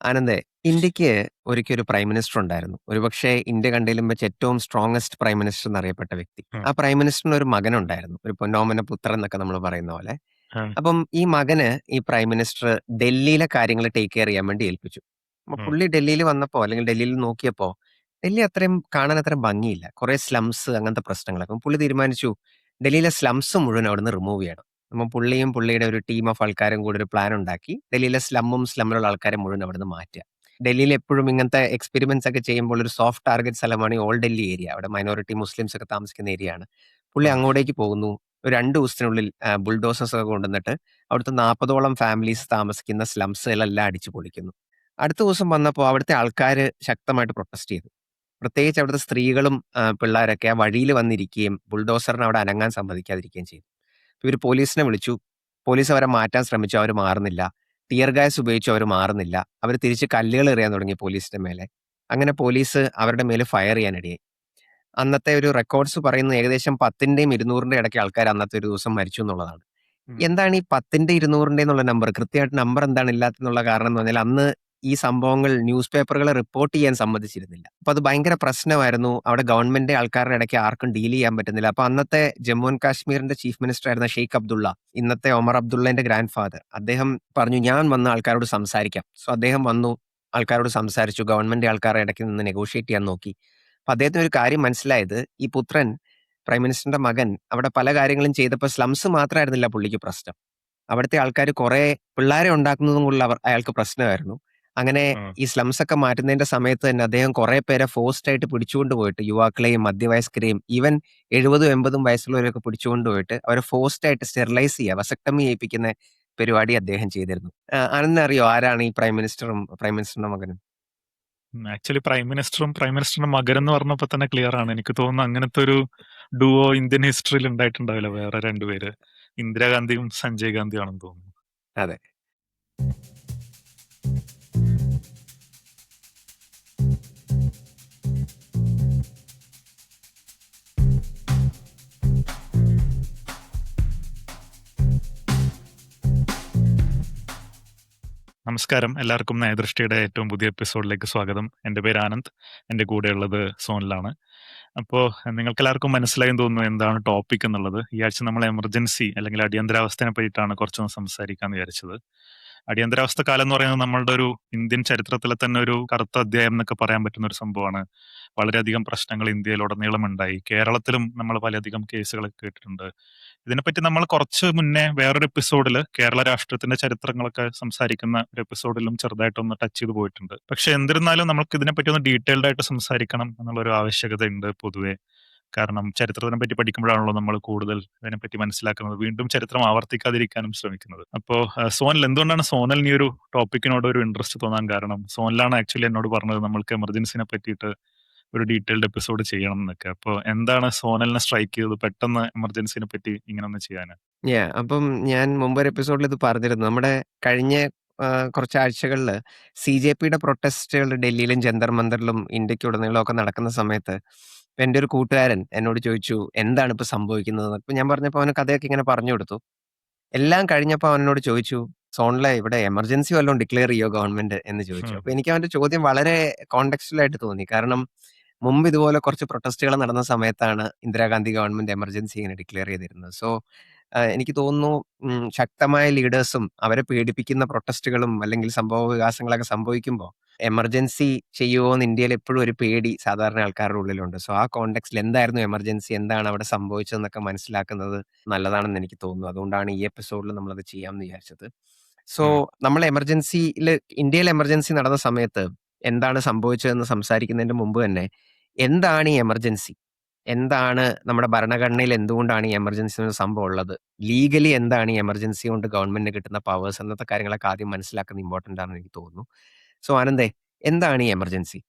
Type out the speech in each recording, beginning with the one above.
ആനന്ദേ, ഇന്ത്യക്ക് ഒരിക്കൽ ഒരു പ്രൈം മിനിസ്റ്റർ ഉണ്ടായിരുന്നു. ഒരുപക്ഷേ ഇന്ത്യ കണ്ടതിലും വെച്ച് ഏറ്റവും സ്ട്രോങ്ങസ്റ്റ് പ്രൈം മിനിസ്റ്റർ എന്നറിയപ്പെട്ട വ്യക്തി. ഉം. ആ പ്രൈം മിനിസ്റ്ററിന് ഒരു മകനുണ്ടായിരുന്നു. ഒരു പൊന്നോമന പുത്രൻ എന്നൊക്കെ നമ്മൾ പറയുന്ന പോലെ. ആ. അപ്പം ഈ മകന് ഈ പ്രൈം മിനിസ്റ്റർ ഡൽഹിയിലെ കാര്യങ്ങൾ ടേക്ക് കെയർ ചെയ്യാൻ വേണ്ടി ഏൽപ്പിച്ചു. അപ്പൊ ഉം. പുള്ളി ഡൽഹിയിൽ വന്നപ്പോ അല്ലെങ്കിൽ ഡൽഹിയിൽ നോക്കിയപ്പോ ഡൽഹി അത്രയും കാണാൻ അത്രയും ഭംഗിയില്ല. കുറെ സ്ലംസ് അങ്ങനത്തെ പ്രശ്നങ്ങൾ. അപ്പം പുള്ളി തീരുമാനിച്ചു ഡൽഹിയിലെ സ്ലംസ് മുഴുവൻ അവിടുന്ന് റിമൂവ് ചെയ്യണം. അപ്പം പുള്ളിയും പുള്ളിയുടെ ഒരു ടീം ഓഫ് ആൾക്കാരും കൂടി ഒരു പ്ലാൻ ഉണ്ടാക്കി ഡൽഹിയിലെ സ്ലമ്മിലുള്ള ആൾക്കാരെ മുഴുവൻ അവിടുന്ന് മാറ്റുക. ഡൽഹിയിൽ എപ്പോഴും ഇങ്ങനത്തെ എക്സ്പെരിമെന്റ്സ് ഒക്കെ ചെയ്യുമ്പോൾ ഒരു സോഫ്റ്റ് ടാർഗറ്റ് സ്ഥലമാണ് ഈ ഓൾ ഡൽഹി ഏരിയ. അവിടെ മൈനോറിറ്റി മുസ്ലിംസ് ഒക്കെ താമസിക്കുന്ന ഏരിയ ആണ്. പുള്ളി ആ. അങ്ങോട്ടേക്ക് പോകുന്നു. ഒരു 2 ദിവസത്തിനുള്ളിൽ ബുൾഡോസേഴ്സ് ഒക്കെ കൊണ്ടുവന്നിട്ട് അവിടുത്തെ 40ഓളം ഫാമിലീസ് താമസിക്കുന്ന സ്ലംസുകളെല്ലാം അടിച്ചു പൊളിക്കുന്നു. അടുത്ത ദിവസം വന്നപ്പോൾ അവിടുത്തെ ആൾക്കാര് ശക്തമായിട്ട് പ്രൊട്ടസ്റ്റ് ചെയ്തു. പ്രത്യേകിച്ച് അവിടുത്തെ സ്ത്രീകളും പിള്ളേരൊക്കെ ആ വഴിയിൽ വന്നിരിക്കുകയും ബുൾഡോസറിനെ അവിടെ അനങ്ങാൻ സമ്മതിക്കാതിരിക്കുകയും ചെയ്തു. ഇവര് പോലീസിനെ വിളിച്ചു. പോലീസ് അവരെ മാറ്റാൻ ശ്രമിച്ചു. അവര് മാറുന്നില്ല. ടിയർ ഗ്യാസ് ഉപയോഗിച്ചു. അവര് മാറുന്നില്ല. അവര് തിരിച്ച് കല്ലുകൾ എറിയാൻ തുടങ്ങി പോലീസിന്റെ മേലെ. അങ്ങനെ പോലീസ് അവരുടെ മേല് ഫയർ ചെയ്യാനിടയായി. അന്നത്തെ ഒരു റെക്കോർഡ്സ് പറയുന്നത് ഏകദേശം 10ന്റെയും 200ന്റെയും ഇടയ്ക്ക് ആൾക്കാർ അന്നത്തെ ഒരു ദിവസം മരിച്ചു എന്നുള്ളതാണ്. ഉം. എന്താണ് ഈ 10ന്റെ 200ന്റെ എന്നുള്ള നമ്പർ? കൃത്യമായിട്ട് നമ്പർ എന്താണ് ഇല്ലാത്തെന്നുള്ള കാരണം എന്ന് പറഞ്ഞാൽ അന്ന് ഈ സംഭവങ്ങൾ ന്യൂസ് പേപ്പറുകളെ റിപ്പോർട്ട് ചെയ്യാൻ സമ്മതിച്ചിരുന്നില്ല. അപ്പൊ അത് ഭയങ്കര പ്രശ്നമായിരുന്നു. അവിടെ ഗവൺമെന്റ് ആൾക്കാരുടെ ഇടയ്ക്ക് ആർക്കും ഡീൽ ചെയ്യാൻ പറ്റുന്നില്ല. അപ്പൊ അന്നത്തെ ജമ്മു ആൻഡ് കാശ്മീരിന്റെ ചീഫ് മിനിസ്റ്റർ ആയിരുന്ന ഷെയ്ഖ് അബ്ദുള്ള, ഇന്നത്തെ ഒമർ അബ്ദുള്ളന്റെ ഗ്രാൻഡ് ഫാദർ, അദ്ദേഹം പറഞ്ഞു ഞാൻ വന്ന് ആൾക്കാരോട് സംസാരിക്കാം. സോ അദ്ദേഹം വന്നു, ആൾക്കാരോട് സംസാരിച്ചു. ഗവൺമെന്റ് ആൾക്കാരുടെ ഇടയ്ക്ക് നിന്ന് നെഗോഷിയേറ്റ് ചെയ്യാൻ നോക്കി. അപ്പൊ അദ്ദേഹത്തിന് ഒരു കാര്യം മനസ്സിലായത്, ഈ പുത്രൻ പ്രൈം മിനിസ്റ്ററിന്റെ മകൻ അവിടെ പല കാര്യങ്ങളും ചെയ്തപ്പോൾ സ്ലംസ് മാത്രമായിരുന്നില്ല പുള്ളിക്ക് പ്രശ്നം. അവിടുത്തെ ആൾക്കാർ കുറെ പിള്ളേരെ ഉണ്ടാക്കുന്നതും കൂടി അയാൾക്ക് പ്രശ്നമായിരുന്നു. അങ്ങനെ ആ. ഈ സ്ലംസ് ഒക്കെ മാറ്റുന്നതിന്റെ സമയത്ത് തന്നെ അദ്ദേഹം കുറെ പേരെ ഫോഴ്സ്ഡ് ആയിട്ട് പിടിച്ചുകൊണ്ട് പോയിട്ട് യുവാക്കളെയും മധ്യവയസ്കരെയും ഈവൻ 70-80 വയസ്സുള്ളവരെയൊക്കെ പിടിച്ചുകൊണ്ട് പോയിട്ട് അവരെ ഫോഴ്സ്ഡ് ആയിട്ട് സ്റ്റെറിലൈസ് ചെയ്യുക, വസക്ടമി ചെയ്യിപ്പിക്കുന്ന പരിപാടി അദ്ദേഹം ചെയ്തിരുന്നു. ആനന്ദിനെ അറിയോ ആരാണ് ഈ പ്രൈം മിനിസ്റ്ററും പ്രൈം മിനിസ്റ്ററിന്റെ മകനും? ആക്ച്വലി പ്രൈം മിനിസ്റ്ററും പ്രൈം മിനിസ്റ്ററിന്റെ മകൻ എന്ന് പറഞ്ഞപ്പോ തന്നെ ക്ലിയർ ആണ്. എനിക്ക് തോന്നുന്നു അങ്ങനത്തെ ഒരു ഡുവോ ഇന്ത്യൻ ഹിസ്റ്ററിയിൽ ഉണ്ടായിട്ടുണ്ടാവില്ല. വേറെ രണ്ടുപേര് ഇന്ദിരാഗാന്ധിയും സഞ്ജയ് ഗാന്ധിയും ആണെന്ന് തോന്നുന്നു. അതെ. നമസ്കാരം, എല്ലാവർക്കും നയദൃഷ്ടിയുടെ ഏറ്റവും പുതിയ എപ്പിസോഡിലേക്ക് സ്വാഗതം. എൻ്റെ പേര് ആനന്ദ്. എൻ്റെ കൂടെയുള്ളത് സോനിലാണ്. അപ്പോൾ നിങ്ങൾക്ക് എല്ലാവർക്കും മനസ്സിലായെന്ന് തോന്നുന്നു എന്താണ് ടോപ്പിക് എന്നുള്ളത്. ഈ ആഴ്ച നമ്മൾ എമർജൻസി അല്ലെങ്കിൽ അടിയന്തരാവസ്ഥയെ പറ്റിയിട്ടാണ് കുറച്ചൊന്ന് സംസാരിക്കാമെന്ന് വിചാരിച്ചത്. അടിയന്തരാവസ്ഥ കാലം എന്ന് പറയുന്നത് നമ്മളുടെ ഒരു ഇന്ത്യൻ ചരിത്രത്തിലെ തന്നെ ഒരു കറുത്ത അധ്യായം എന്നൊക്കെ പറയാൻ പറ്റുന്ന ഒരു സംഭവമാണ്. വളരെയധികം പ്രശ്നങ്ങൾ ഇന്ത്യയിലുടനീളം ഉണ്ടായി. കേരളത്തിലും നമ്മൾ പലധികം കേസുകളൊക്കെ കേട്ടിട്ടുണ്ട്. ഇതിനെപ്പറ്റി നമ്മൾ കുറച്ച് മുന്നേ വേറൊരു എപ്പിസോഡിൽ കേരള രാഷ്ട്രീയത്തിന്റെ ചരിത്രങ്ങളൊക്കെ സംസാരിക്കുന്ന ഒരു എപ്പിസോഡിലും ചെറുതായിട്ടൊന്ന് ടച്ച് ചെയ്ത് പോയിട്ടുണ്ട്. പക്ഷെ എന്നിരുന്നാലും നമുക്ക് ഇതിനെപ്പറ്റി ഒന്ന് ഡീറ്റെയിൽഡ് ആയിട്ട് സംസാരിക്കണം എന്നുള്ളൊരു ആവശ്യകത ഉണ്ട് പൊതുവെ. കാരണം ചരിത്രത്തിനെ പറ്റി പഠിക്കുമ്പോഴാണല്ലോ നമ്മൾ കൂടുതൽ ഇതിനെപ്പറ്റി മനസ്സിലാക്കുന്നത്, വീണ്ടും ചരിത്രം ആവർത്തിക്കാതിരിക്കാനും ശ്രമിക്കുന്നത്. അപ്പോൾ സോനൽ, എന്തുകൊണ്ടാണ് സോനലിന് ഈ ഒരു ടോപ്പിക്കിനോട് ഒരു ഇൻട്രസ്റ്റ് തോന്നാൻ കാരണം? സോനലാണ് ആക്ച്വലി എന്നോട് പറഞ്ഞത് നമ്മൾക്ക് എമർജൻസിനെ പറ്റിയിട്ട് ഒരു ഡീറ്റെയിൽഡ് എപ്പിസോഡ് ചെയ്യണം എന്നൊക്കെ. അപ്പോൾ എന്താണ് സോനലിനെ സ്ട്രൈക്ക് ചെയ്തത് പെട്ടെന്ന് എമർജൻസിനെ പറ്റി ഇങ്ങനെ ഒന്ന് ചെയ്യാൻ? അപ്പം ഞാൻ മുമ്പൊരു എപ്പിസോഡിൽ ഇത് പറഞ്ഞിരുന്നു. നമ്മുടെ കഴിഞ്ഞ കുറച്ച് ആഴ്ചകളില് സിജെപിയുടെ പ്രൊട്ടസ്റ്റുകൾ ഡൽഹിയിലും ജന്തർ മന്ദറിലും ഇന്ത്യക്കുടനീളം ഒക്കെ നടക്കുന്ന സമയത്ത് എന്റെ ഒരു കൂട്ടുകാരൻ എന്നോട് ചോദിച്ചു, "എന്താണ് ഇപ്പൊ സംഭവിക്കുന്നത്?" അപ്പൊ ഞാൻ പറഞ്ഞപ്പോ അവന് കഥയൊക്കെ ഇങ്ങനെ പറഞ്ഞു കൊടുത്തു. എല്ലാം കഴിഞ്ഞപ്പോ അവൻ എന്നോട് ചോദിച്ചു, "സോണിലെ ഇവിടെ എമർജൻസി വല്ലതും ഡിക്ലെയർ ചെയ്യോ ഗവൺമെന്റ്?" എന്ന് ചോദിച്ചു. അപ്പൊ എനിക്ക് അവന്റെ ചോദ്യം വളരെ കോണ്ടെക്സ്റ്റുവൽ ആയിട്ട് തോന്നി. കാരണം മുമ്പ് ഇതുപോലെ കുറച്ച് പ്രൊട്ടസ്റ്റുകൾ നടന്ന സമയത്താണ് ഇന്ദിരാഗാന്ധി ഗവൺമെന്റ് എമർജൻസി ഇങ്ങനെ ഡിക്ലെയർ ചെയ്തിരുന്നത്. സോ എനിക്ക് തോന്നുന്നു ശക്തമായ ലീഡേഴ്സും അവരെ പേടിപ്പിക്കുന്ന പ്രൊട്ടസ്റ്റുകളും അല്ലെങ്കിൽ സംഭവ വികാസങ്ങളൊക്കെ സംഭവിക്കുമ്പോൾ എമർജൻസി ചെയ്യുമോ എന്ന് ഇന്ത്യയിൽ എപ്പോഴും ഒരു പേടി സാധാരണ ആൾക്കാരുടെ ഉള്ളിലുണ്ട്. സോ ആ കോണ്ടെക്സ്റ്റിൽ എന്തായിരുന്നു എമർജൻസി, എന്താണ് അവിടെ സംഭവിച്ചതെന്നൊക്കെ മനസ്സിലാക്കുന്നത് നല്ലതാണെന്ന് എനിക്ക് തോന്നുന്നു. അതുകൊണ്ടാണ് ഈ എപ്പിസോഡിൽ നമ്മളത് ചെയ്യാമെന്ന് വിചാരിച്ചത്. സോ നമ്മൾ എമർജൻസിയിൽ ഇന്ത്യയിൽ എമർജൻസി നടന്ന സമയത്ത് എന്താണ് സംഭവിച്ചതെന്ന് സംസാരിക്കുന്നതിന് മുമ്പ് തന്നെ എന്താണ് ഈ എമർജൻസി? എന്താണ് നമ്മുടെ ഭരണഘടനയിൽ എന്തുകൊണ്ടാണ് ഈ എമർജൻസി എന്ന സംഭവം ഉള്ളത്? ലീഗലി എന്താണ് ഈ എമർജൻസി കൊണ്ട് ഗവൺമെന്റിന് കിട്ടുന്ന പവേഴ്സ് എന്നത്തെ കാര്യങ്ങളൊക്കെ ആദ്യം മനസ്സിലാക്കുന്നത് ഇമ്പോർട്ടന്റ് ആണെന്ന് എനിക്ക് തോന്നുന്നു. സോ ആനന്ദേ, എന്താണ് ഈ എമർജൻസി?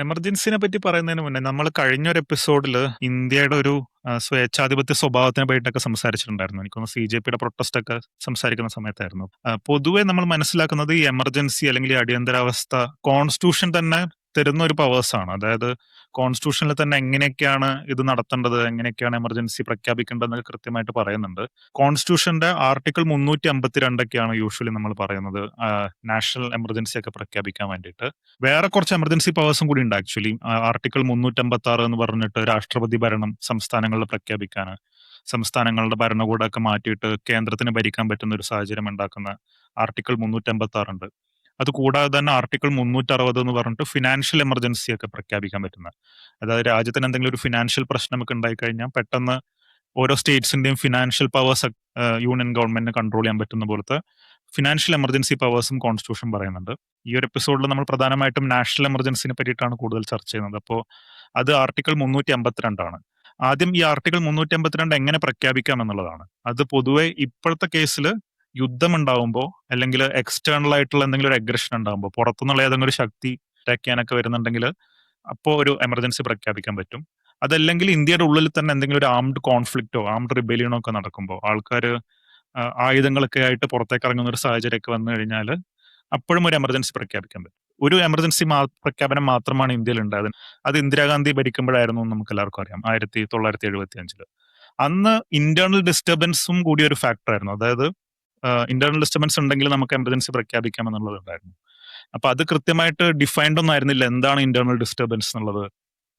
എമർജൻസിനെ പറ്റി പറയുന്നതിന് മുന്നേ നമ്മൾ കഴിഞ്ഞൊരു എപ്പിസോഡിൽ ഇന്ത്യയുടെ ഒരു സ്വേച്ഛാധിപത്യ സ്വഭാവത്തിനെ പറ്റിയിട്ടൊക്കെ സംസാരിച്ചിട്ടുണ്ടായിരുന്നു. എനിക്കൊന്ന് CJPയുടെ പ്രൊട്ടസ്റ്റ് ഒക്കെ സംസാരിക്കുന്ന സമയത്തായിരുന്നു. പൊതുവെ നമ്മൾ മനസ്സിലാക്കുന്നത് ഈ എമർജൻസി അല്ലെങ്കിൽ ഈ അടിയന്തരാവസ്ഥ കോൺസ്റ്റിറ്റ്യൂഷൻ തന്നെ തരുന്ന ഒരു പവേഴ്സാണ്. അതായത് കോൺസ്റ്റിറ്റ്യൂഷനിൽ തന്നെ എങ്ങനെയൊക്കെയാണ് ഇത് നടത്തേണ്ടത്, എങ്ങനെയൊക്കെയാണ് എമർജൻസി പ്രഖ്യാപിക്കേണ്ടതെന്നൊക്കെ കൃത്യമായിട്ട് പറയുന്നുണ്ട്. കോൺസ്റ്റിറ്റ്യൂഷന്റെ ആർട്ടിക്കിൾ 352 യൂഷ്വലി നമ്മൾ പറയുന്നത് നാഷണൽ എമർജൻസി ഒക്കെ പ്രഖ്യാപിക്കാൻ വേണ്ടിയിട്ട്. വേറെ കുറച്ച് എമർജൻസി പവേഴ്സും കൂടി ഉണ്ട് ആക്ച്വലി. ആർട്ടിക്കിൾ 356 എന്ന് പറഞ്ഞിട്ട് രാഷ്ട്രപതി ഭരണം സംസ്ഥാനങ്ങളിൽ പ്രഖ്യാപിക്കാൻ, സംസ്ഥാനങ്ങളുടെ ഭരണകൂടമൊക്കെ മാറ്റിയിട്ട് കേന്ദ്രത്തിന് ഭരിക്കാൻ പറ്റുന്ന ഒരു സാഹചര്യം ഉണ്ടാക്കുന്ന ആർട്ടിക്കിൾ 356 ഉണ്ട്. അത് കൂടാതെ തന്നെ ആർട്ടിക്കിൾ 360 എന്ന് പറഞ്ഞിട്ട് ഫിനാൻഷ്യൽ എമർജൻസി ഒക്കെ പ്രഖ്യാപിക്കാൻ പറ്റുന്ന, അതായത് രാജ്യത്തിന് എന്തെങ്കിലും ഒരു ഫിനാൻഷ്യൽ പ്രശ്നമൊക്കെ ഉണ്ടായിക്കഴിഞ്ഞാൽ പെട്ടെന്ന് ഓരോ സ്റ്റേറ്റ്സിന്റെയും ഫിനാൻഷ്യൽ പവേഴ്സ് യൂണിയൻ ഗവൺമെന്റിന് കൺട്രോൾ ചെയ്യാൻ പറ്റുന്ന പോലത്തെ ഫിനാൻഷ്യൽ എമർജൻസി പവേഴ്സും കോൺസ്റ്റിറ്റ്യൂഷൻ പറയുന്നുണ്ട്. ഈ ഒരു എപ്പിസോഡിൽ നമ്മൾ പ്രധാനമായിട്ടും നാഷണൽ എമർജൻസിനെ പറ്റിയിട്ടാണ് കൂടുതൽ ചർച്ച ചെയ്യുന്നത്. അപ്പോൾ അത് ആർട്ടിക്കിൾ 352 ആദ്യം ഈ ആർട്ടിക്കിൾ 352 എങ്ങനെ പ്രഖ്യാപിക്കാം എന്നുള്ളതാണ്. അത് പൊതുവെ ഇപ്പോഴത്തെ കേസിൽ യുദ്ധം ഉണ്ടാവുമ്പോൾ അല്ലെങ്കിൽ എക്സ്റ്റേണൽ ആയിട്ടുള്ള എന്തെങ്കിലും ഒരു അഗ്രഷൻ ഉണ്ടാകുമ്പോൾ, പുറത്തുനിന്നുള്ള ഏതെങ്കിലും ഒരു ശക്തി അറ്റാക്ക് ചെയ്യാനൊക്കെ വരുന്നുണ്ടെങ്കിൽ അപ്പോൾ ഒരു എമർജൻസി പ്രഖ്യാപിക്കാൻ പറ്റും. അതല്ലെങ്കിൽ ഇന്ത്യയുടെ ഉള്ളിൽ തന്നെ എന്തെങ്കിലും ഒരു ആംഡ് കോൺഫ്ലിക്റ്റോ ആംഡ് റിബേലിയനോ ഒക്കെ നടക്കുമ്പോൾ, ആൾക്കാർ ആയുധങ്ങളൊക്കെ ആയിട്ട് പുറത്തേക്ക് ഇറങ്ങുന്ന ഒരു സാഹചര്യമൊക്കെ വന്നു കഴിഞ്ഞാൽ അപ്പോഴും ഒരു എമർജൻസി പ്രഖ്യാപിക്കാൻ പറ്റും. ഒരു എമർജൻസി പ്രഖ്യാപനം മാത്രമാണ് ഇന്ത്യയിൽ ഉണ്ടായത്. അത് ഇന്ദിരാഗാന്ധി ഭരിക്കുമ്പോഴായിരുന്നു എന്ന് നമുക്ക് എല്ലാവർക്കും അറിയാം, 1975. അന്ന് ഇന്റേണൽ ഡിസ്റ്റർബൻസും കൂടി ഒരു ഫാക്ടർ ആയിരുന്നു. അതായത് ഇന്റേണൽ ഡിസ്റ്റർബൻസ് ഉണ്ടെങ്കിൽ നമുക്ക് എമർജൻസി പ്രഖ്യാപിക്കാം എന്നുള്ളത് ഉണ്ടായിരുന്നു. അപ്പൊ അത് കൃത്യമായിട്ട് ഡിഫൈൻഡ് ഒന്നും ആയിരുന്നില്ല എന്താണ് ഇന്റേണൽ ഡിസ്റ്റർബൻസ് എന്നുള്ളത്.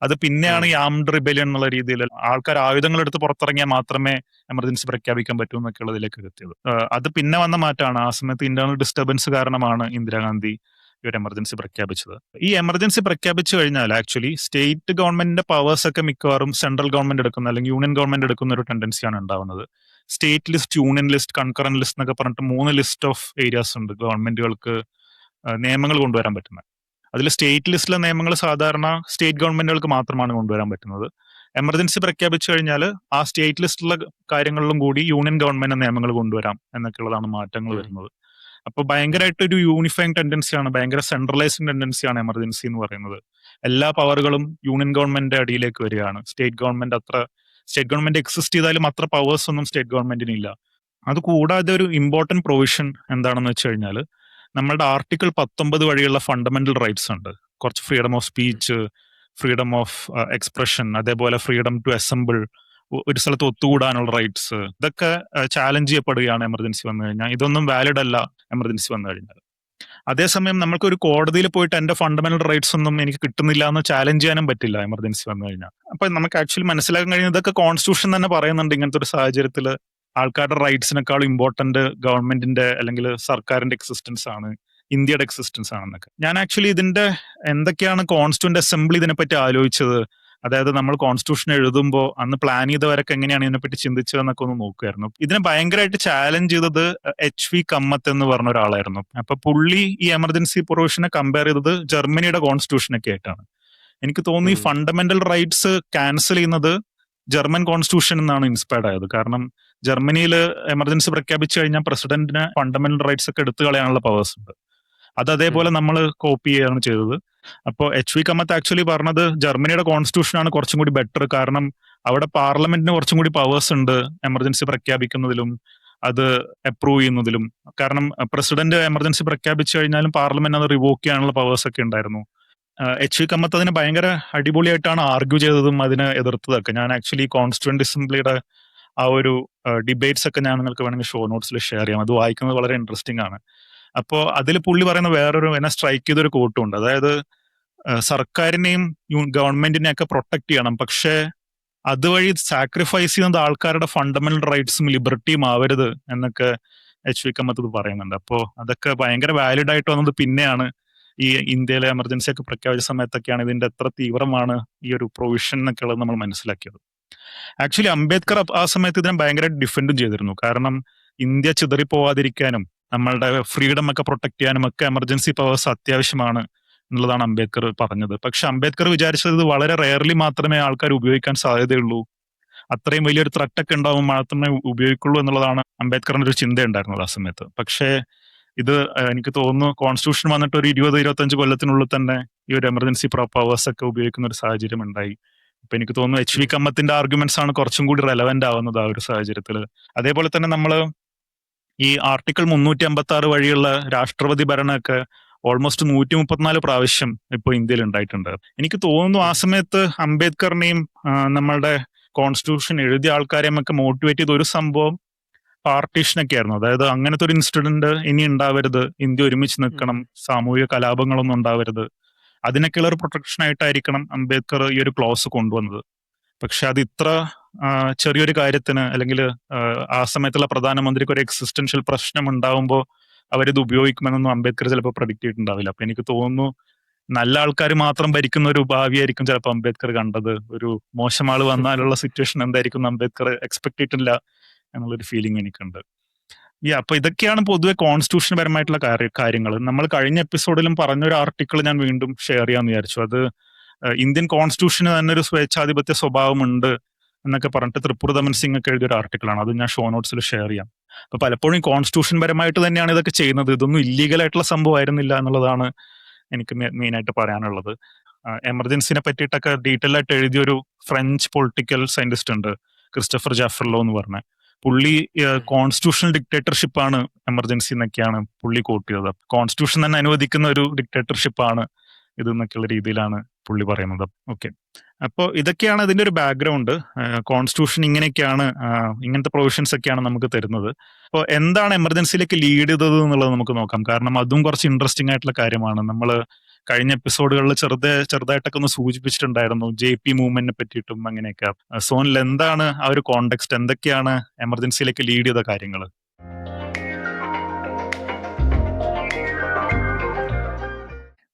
അത് പിന്നെയാണ് ഈ ആംഡ് റിബലിയൻ എന്നുള്ള രീതിയിൽ ആൾക്കാർ ആയുധങ്ങൾ എടുത്ത് പുറത്തിറങ്ങിയാൽ മാത്രമേ എമർജൻസി പ്രഖ്യാപിക്കാൻ പറ്റൂ എന്നൊക്കെയുള്ളതിലേക്ക് എത്തിയത്. അത് പിന്നെ വന്ന മാറ്റമാണ്. ആ സമയത്ത് ഇന്റേണൽ ഡിസ്റ്റർബൻസ് കാരണമാണ് ഇന്ദിരാഗാന്ധി ഈ ഒരു എമർജൻസി പ്രഖ്യാപിച്ചത്. ഈ എമർജൻസി പ്രഖ്യാപിച്ചു കഴിഞ്ഞാൽ ആക്ച്വലി സ്റ്റേറ്റ് ഗവൺമെന്റിന്റെ പവേഴ്സ് ഒക്കെ മിക്കവാറും സെൻട്രൽ ഗവൺമെന്റ് എടുക്കുന്ന അല്ലെങ്കിൽ യൂണിയൻ ഗവൺമെന്റ് എടുക്കുന്ന ഒരു ടെൻഡൻസിയാണ് ഉണ്ടാവുന്നത്. State list, union list, concurrent list എന്നൊക്കെ പറഞ്ഞിട്ട് 3 ലിസ്റ്റ് ഓഫ് ഏരിയാസ് ഉണ്ട് ഗവൺമെന്റുകൾക്ക് നിയമങ്ങൾ കൊണ്ടുവരാൻ പറ്റുന്നത്. അതിൽ സ്റ്റേറ്റ് ലിസ്റ്റിലെ നിയമങ്ങൾ സാധാരണ സ്റ്റേറ്റ് ഗവൺമെന്റുകൾക്ക് മാത്രമാണ് കൊണ്ടുവരാൻ പറ്റുന്നത്. എമർജൻസി പ്രഖ്യാപിച്ചു കഴിഞ്ഞാൽ ആ സ്റ്റേറ്റ് ലിസ്റ്റിലുള്ള കാര്യങ്ങളിലും കൂടി യൂണിയൻ ഗവൺമെന്റ് നിയമങ്ങൾ കൊണ്ടുവരാം എന്നൊക്കെയുള്ളതാണ് മാറ്റങ്ങൾ വരുന്നത്. അപ്പൊ ഭയങ്കരമായിട്ട് ഒരു യൂണിഫൈങ് ടെൻഡൻസിയാണ്, ഭയങ്കര സെൻട്രലൈസിങ് ടെൻഡൻസിയാണ് എമർജൻസി എന്ന് പറയുന്നത്. എല്ലാ പവറുകളും യൂണിയൻ ഗവൺമെന്റിന്റെ അടിയിലേക്ക് വരികയാണ്. സ്റ്റേറ്റ് ഗവൺമെന്റ് എക്സിസ്റ്റ് ചെയ്താലും അത്ര പവേഴ്സ് ഒന്നും സ്റ്റേറ്റ് ഗവൺമെന്റിന് ഇല്ല. അത് കൂടാതെ ഒരു ഇമ്പോർട്ടന്റ് പ്രൊവിഷൻ എന്താണെന്ന് വെച്ച് കഴിഞ്ഞാൽ, നമ്മളുടെ ആർട്ടിക്കിൾ 19 വഴിയുള്ള ഫണ്ടമെന്റൽ റൈറ്റ്സ് ഉണ്ട്. കുറച്ച് freedom of speech, freedom of expression, അതേപോലെ ഫ്രീഡം ടു അസംബിൾ, ഒരു സ്ഥലത്ത് ഒത്തുകൂടാനുള്ള റൈറ്റ്സ്, ഇതൊക്കെ ചാലഞ്ച് ചെയ്യപ്പെടുകയാണ് എമർജൻസി വന്നു കഴിഞ്ഞാൽ. ഇതൊന്നും വാലിഡ് അല്ല എമർജൻസി വന്നു കഴിഞ്ഞാൽ. അതേസമയം നമുക്ക് ഒരു കോടതിയിൽ പോയിട്ട് എന്റെ ഫണ്ടമെന്റൽ റൈറ്റ്സ് ഒന്നും എനിക്ക് കിട്ടുന്നില്ല എന്ന് ചാലഞ്ച് ചെയ്യാനും പറ്റില്ല എമർജൻസി വന്നു കഴിഞ്ഞാൽ. അപ്പൊ നമുക്ക് ആക്ച്വലി മനസ്സിലാക്കാൻ കഴിയുന്നത് ഇതൊക്കെ കോൺസ്റ്റിറ്റ്യൂഷൻ തന്നെ പറയുന്നുണ്ട്. ഇങ്ങനത്തെ ഒരു സാഹചര്യത്തിൽ ആൾക്കാരുടെ റൈറ്റ്സിനേക്കാളും ഇമ്പോർട്ടന്റ് ഗവൺമെന്റിന്റെ അല്ലെങ്കിൽ സർക്കാരിന്റെ എക്സിസ്റ്റൻസ് ആണ്, ഇന്ത്യയുടെ എക്സിസ്റ്റൻസ് ആണെന്നൊക്കെ. ഞാൻ ആക്ച്വലി ഇതിന്റെ എന്തൊക്കെയാണ് കോൺസ്റ്റിറ്റ്യൂന്റ് അസംബ്ലി ഇതിനെപ്പറ്റി ആലോചിച്ചത്, അതായത് നമ്മൾ കോൺസ്റ്റിറ്റ്യൂഷൻ എഴുതുമ്പോൾ അന്ന് പ്ലാൻ ചെയ്തവരൊക്കെ എങ്ങനെയാണ് ഇതിനെപ്പറ്റി ചിന്തിച്ചതെന്നൊക്കെ ഒന്ന് നോക്കുമായിരുന്നു. ഇതിനെ ഭയങ്കരമായിട്ട് ചാലഞ്ച് ചെയ്തത് HV കമ്മത്ത് എന്ന് പറഞ്ഞ ഒരാളായിരുന്നു. അപ്പൊ പുള്ളി ഈ എമർജൻസി പ്രൊവിഷനെ കമ്പയർ ചെയ്തത് ജർമ്മനിയുടെ കോൺസ്റ്റിറ്റ്യൂഷനൊക്കെ ആയിട്ടാണ്. എനിക്ക് തോന്നുന്നു ഈ ഫണ്ടമെന്റൽ റൈറ്റ്സ് ക്യാൻസൽ ചെയ്യുന്നത് ജർമ്മൻ കോൺസ്റ്റിറ്റ്യൂഷൻ എന്നാണ് ഇൻസ്പയർഡ് ആയത്. കാരണം ജർമ്മനിയിൽ എമർജൻസി പ്രഖ്യാപിച്ചു കഴിഞ്ഞാൽ പ്രസിഡന്റിന് ഫണ്ടമെന്റൽ റൈറ്റ്സ് ഒക്കെ എടുത്തു കളയാനുള്ള പവേഴ്സ് ഉണ്ട്. അത് അതേപോലെ നമ്മൾ കോപ്പി ചെയ്യുകയാണ് ചെയ്തത്. അപ്പോൾ HV കമ്മത്ത് ആക്ച്വലി പറഞ്ഞത് ജർമ്മനിയുടെ കോൺസ്റ്റിറ്റ്യൂഷൻ ആണ് കുറച്ചും കൂടി ബെറ്റർ, കാരണം അവിടെ പാർലമെന്റിന് കുറച്ചും കൂടി പവേഴ്സ് ഉണ്ട് എമർജൻസി പ്രഖ്യാപിക്കുന്നതിലും അത് അപ്രൂവ് ചെയ്യുന്നതിലും. കാരണം പ്രസിഡന്റ് എമർജൻസി പ്രഖ്യാപിച്ചു കഴിഞ്ഞാലും പാർലമെന്റ് അത് റിവോക്ക് ചെയ്യാനുള്ള പവേഴ്സ് ഒക്കെ ഉണ്ടായിരുന്നു. HV കമ്മത്ത് അതിന് ഭയങ്കര അടിപൊളിയായിട്ടാണ് ആർഗ്യൂ ചെയ്തതും അതിനെ എതിർത്തതൊക്കെ. ഞാൻ ആക്ച്വലി കോൺസ്റ്റിറ്റ്യൂന്റ് അസംബ്ലിയുടെ ആ ഒരു ഡിബേറ്റ്സ് ഒക്കെ ഞാൻ നിങ്ങൾക്ക് വേണമെങ്കിൽ ഷോ നോട്ട്സിൽ ഷെയർ ചെയ്യാം. അത് വായിക്കുന്നത് വളരെ ഇൻട്രസ്റ്റിംഗ് ആണ്. അപ്പോൾ അതിൽ പുള്ളി പറയുന്ന വേറൊരു എന്നെ സ്ട്രൈക്ക് ചെയ്തൊരു കോട്ടും ഉണ്ട്. അതായത് സർക്കാരിനെയും ഗവൺമെന്റിനെയും ഒക്കെ പ്രൊട്ടക്ട് ചെയ്യണം, പക്ഷേ അതുവഴി സാക്രിഫൈസ് ചെയ്യുന്നത് ആൾക്കാരുടെ ഫണ്ടമെന്റൽ റൈറ്റ്സും ലിബർട്ടിയും ആവരുത് എന്നൊക്കെ HV കമ്മത്ത് പറയുന്നുണ്ട്. അപ്പോൾ അതൊക്കെ ഭയങ്കര വാലിഡ് ആയിട്ട് വന്നത് പിന്നെയാണ്. ഈ ഇന്ത്യയിലെ എമർജൻസി ഒക്കെ പ്രഖ്യാപിച്ച സമയത്തൊക്കെയാണ് ഇതിന്റെ എത്ര തീവ്രമാണ് ഈ ഒരു പ്രൊവിഷൻ എന്നൊക്കെ ഉള്ളത് നമ്മൾ മനസ്സിലാക്കിയത്. ആക്ച്വലി അംബേദ്കർ ആ സമയത്ത് ഇതിനെ ഭയങ്കരമായിട്ട് ഡിഫെൻഡും ചെയ്തിരുന്നു. കാരണം ഇന്ത്യ ചിതറിപ്പോവാതിരിക്കാനും നമ്മളുടെ ഫ്രീഡം ഒക്കെ പ്രൊട്ടക്ട് ചെയ്യാനും ഒക്കെ എമർജൻസി പവേഴ്സ് അത്യാവശ്യമാണ് എന്നുള്ളതാണ് അംബേദ്കർ പറഞ്ഞത്. പക്ഷെ അംബേദ്കർ വിചാരിച്ചത് ഇത് വളരെ റെയർലി മാത്രമേ ആൾക്കാർ ഉപയോഗിക്കാൻ സാധ്യതയുള്ളൂ, അത്രയും വലിയൊരു ത്രെറ്റ് ഒക്കെ ഉണ്ടാകുമ്പോൾ മാത്രമേ ഉപയോഗിക്കുള്ളൂ എന്നുള്ളതാണ് അംബേദ്കറിന്റെ ഒരു ചിന്ത ഉണ്ടായിരുന്നത് ആ സമയത്ത്. പക്ഷേ ഇത് എനിക്ക് തോന്നുന്നു കോൺസ്റ്റിറ്റ്യൂഷൻ വന്നിട്ട് ഒരു 20-25 കൊല്ലത്തിനുള്ളിൽ തന്നെ ഈ ഒരു എമർജൻസി പവേഴ്സ് ഒക്കെ ഉപയോഗിക്കുന്ന ഒരു സാഹചര്യം ഉണ്ടായി. അപ്പൊ എനിക്ക് തോന്നുന്നു HV കമ്മത്തിന്റെ ആർഗ്യുമെന്റ്സ് ആണ് കുറച്ചും കൂടി റെലവെന്റ് ആവുന്നത് ആ ഒരു സാഹചര്യത്തിൽ. അതേപോലെ തന്നെ നമ്മൾ ഈ ആർട്ടിക്കിൾ 356 വഴിയുള്ള രാഷ്ട്രപതി ഭരണമൊക്കെ ഓൾമോസ്റ്റ് 134 പ്രാവശ്യം ഇപ്പോൾ ഇന്ത്യയിൽ ഉണ്ടായിട്ടുണ്ട്. എനിക്ക് തോന്നുന്നു ആ സമയത്ത് അംബേദ്കറിനെയും നമ്മളുടെ കോൺസ്റ്റിറ്റ്യൂഷൻ എഴുതിയ ആൾക്കാരെയും ഒക്കെ മോട്ടിവേറ്റ് ചെയ്ത ഒരു സംഭവം പാർട്ടീഷനൊക്കെ ആയിരുന്നു. അതായത് അങ്ങനത്തെ ഒരു ഇൻസിഡന്റ് ഇനി ഉണ്ടാവരുത്, ഇന്ത്യ ഒരുമിച്ച് നിൽക്കണം, സാമൂഹിക കലാപങ്ങളൊന്നും ഉണ്ടാവരുത്, അതിനൊക്കെയുള്ള ഒരു പ്രൊട്ടക്ഷൻ ആയിട്ടായിരിക്കണം അംബേദ്കർ ഈ ഒരു ക്ലോസ് കൊണ്ടുവന്നത്. പക്ഷെ അത് ഇത്ര ചെറിയൊരു കാര്യത്തിന്, അല്ലെങ്കിൽ ആ സമയത്തുള്ള പ്രധാനമന്ത്രിക്ക് ഒരു എക്സിസ്റ്റൻഷ്യൽ പ്രശ്നം ഉണ്ടാവുമ്പോൾ അവരിത് ഉപയോഗിക്കുമെന്നൊന്നും അംബേദ്കർ ചിലപ്പോൾ പ്രഡിക്റ്റ് ചെയ്തിട്ടുണ്ടാവില്ല. അപ്പൊ എനിക്ക് തോന്നുന്നു നല്ല ആൾക്കാർ മാത്രം ഭരിക്കുന്ന ഒരു ഭാവിയായിരിക്കും ചിലപ്പോൾ അംബേദ്കർ കണ്ടത്. ഒരു മോശം ആള് വന്നാലുള്ള സിറ്റുവേഷൻ എന്തായിരിക്കും എന്ന് അംബേദ്കർ എക്സ്പെക്ട് ചെയ്തിട്ടില്ല എന്നുള്ളൊരു ഫീലിംഗ് എനിക്കുണ്ട്. അപ്പൊ ഇതൊക്കെയാണ് പൊതുവെ കോൺസ്റ്റിറ്റ്യൂഷൻ പരമായിട്ടുള്ള കാര്യങ്ങൾ. നമ്മൾ കഴിഞ്ഞ എപ്പിസോഡിലും പറഞ്ഞൊരു ആർട്ടിക്കിൾ ഞാൻ വീണ്ടും ഷെയർ ചെയ്യാന്ന് വിചാരിച്ചു. അത് ഇന്ത്യൻ കോൺസ്റ്റിറ്റ്യൂഷന് തന്നെ ഒരു സ്വേച്ഛാധിപത്യ സ്വഭാവമുണ്ട് എന്നൊക്കെ പറഞ്ഞിട്ട് തൃപ്പൂർദമൻ സിംഗ് ഒക്കെ എഴുതിയ ഒരു ആർട്ടിക്കിളാണ്. അത് ഞാൻ ഷോ നോട്ട്സിൽ ഷെയർ ചെയ്യാം. അപ്പൊ പലപ്പോഴും കോൺസ്റ്റിറ്റ്യൂഷൻ പരമായിട്ട് തന്നെയാണ് ഇതൊക്കെ ചെയ്യുന്നത്. ഇതൊന്നും ഇല്ലീഗൽ ആയിട്ടുള്ള സംഭവമായിരുന്നില്ല എന്നുള്ളതാണ് എനിക്ക് മെയിൻ ആയിട്ട് പറയാനുള്ളത്. എമർജൻസിനെ പറ്റിയിട്ടൊക്കെ ഡീറ്റെയിൽ ആയിട്ട് എഴുതിയൊരു ഫ്രഞ്ച് പൊളിറ്റിക്കൽ സയന്റിസ്റ്റ് ഉണ്ട്, ക്രിസ്റ്റഫർ ജാഫർലോ എന്ന് പറഞ്ഞ. പുള്ളി കോൺസ്റ്റിറ്റ്യൂഷണൽ ഡിക്റ്റേറ്റർഷിപ്പ് ആണ് എമർജൻസി എന്നൊക്കെയാണ് പുള്ളി കോട്ട് ചെയ്തത്. കോൺസ്റ്റിറ്റ്യൂഷൻ തന്നെ അനുവദിക്കുന്ന ഒരു ഡിക്റ്റേറ്റർഷിപ്പ് ആണ് ഇത് എന്നൊക്കെയുള്ള രീതിയിലാണ് പുള്ളി പറയുന്നത്. ഓക്കെ, അപ്പോൾ ഇതൊക്കെയാണ് അതിന്റെ ഒരു ബാക്ക്ഗ്രൗണ്ട്. കോൺസ്റ്റിറ്റ്യൂഷൻ ഇങ്ങനെയൊക്കെയാണ്, ഇങ്ങനത്തെ പ്രൊവിഷൻസ് ഒക്കെയാണ് നമുക്ക് തരുന്നത്. അപ്പോൾ എന്താണ് എമർജൻസിയിലേക്ക് ലീഡ് ചെയ്തത് എന്നുള്ളത് നമുക്ക് നോക്കാം. കാരണം അതും കുറച്ച് ഇൻട്രസ്റ്റിംഗ് ആയിട്ടുള്ള കാര്യമാണ്. നമ്മൾ കഴിഞ്ഞ എപ്പിസോഡുകളിൽ ചെറുതായിട്ടൊക്കെ ഒന്ന് സൂചിപ്പിച്ചിട്ടുണ്ടായിരുന്നു JP മൂവ്മെന്റിനെ പറ്റിയിട്ടും അങ്ങനെയൊക്കെ. സോനിൽ എന്താണ് ആ ഒരു കോണ്ടെക്സ്റ്റ്, എന്തൊക്കെയാണ് എമർജൻസിയിലേക്ക് ലീഡ് ചെയ്ത കാര്യങ്ങൾ?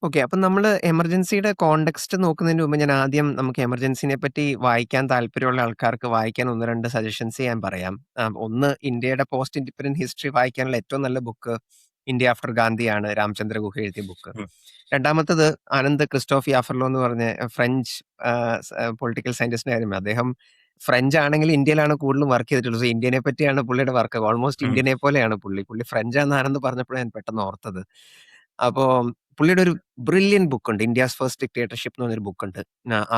ഓക്കെ. അപ്പം നമ്മള് എമർജൻസിയുടെ കോണ്ടെക്സ്റ്റ് നോക്കുന്നതിന് മുമ്പ് ഞാൻ ആദ്യം നമുക്ക് എമർജൻസിനെ പറ്റി വായിക്കാൻ താല്പര്യമുള്ള ആൾക്കാർക്ക് വായിക്കാൻ 1, 2 സജഷൻസ് ഞാൻ പറയാം. ഒന്ന്, ഇന്ത്യയുടെ പോസ്റ്റ് ഇൻഡിപെൻഡന്റ് ഹിസ്റ്ററി വായിക്കാനുള്ള ഏറ്റവും നല്ല ബുക്ക് ഇന്ത്യ ആഫ്റ്റർ ഗാന്ധിയാണ്, രാമചന്ദ്ര ഗുഹ എഴുതിയ ബുക്ക്. രണ്ടാമത്തത് ആനന്ദ് ക്രിസ്റ്റോഫ് യാഫർലോ എന്ന് പറഞ്ഞ ഫ്രഞ്ച് പൊളിറ്റിക്കൽ സയന്റിസ്റ്റിന്റെ കാര്യം. അദ്ദേഹം ഫ്രഞ്ച് ആണെങ്കിൽ ഇന്ത്യയിലാണ് കൂടുതലും വർക്ക് ചെയ്തിട്ടുള്ളത്. സോ ഇന്ത്യനെ പറ്റിയാണ് പുള്ളിയുടെ വർക്ക്. ഓൾമോസ്റ്റ് ഇന്ത്യനെ പോലെയാണ് പുള്ളി ഫ്രഞ്ചാന്ന് ആനന്ദ് പറഞ്ഞപ്പോഴാണ് ഞാൻ പെട്ടെന്ന് ഓർത്തത്. അപ്പോ പുള്ളിയുടെ ഒരു ബ്രില്യൻ ബുക്കുണ്ട്, ഇന്ത്യാസ് ഫസ്റ്റ് ഡിക്റ്റേറ്റർഷിപ്പ് എന്ന് പറഞ്ഞൊരു ബുക്കുണ്ട്.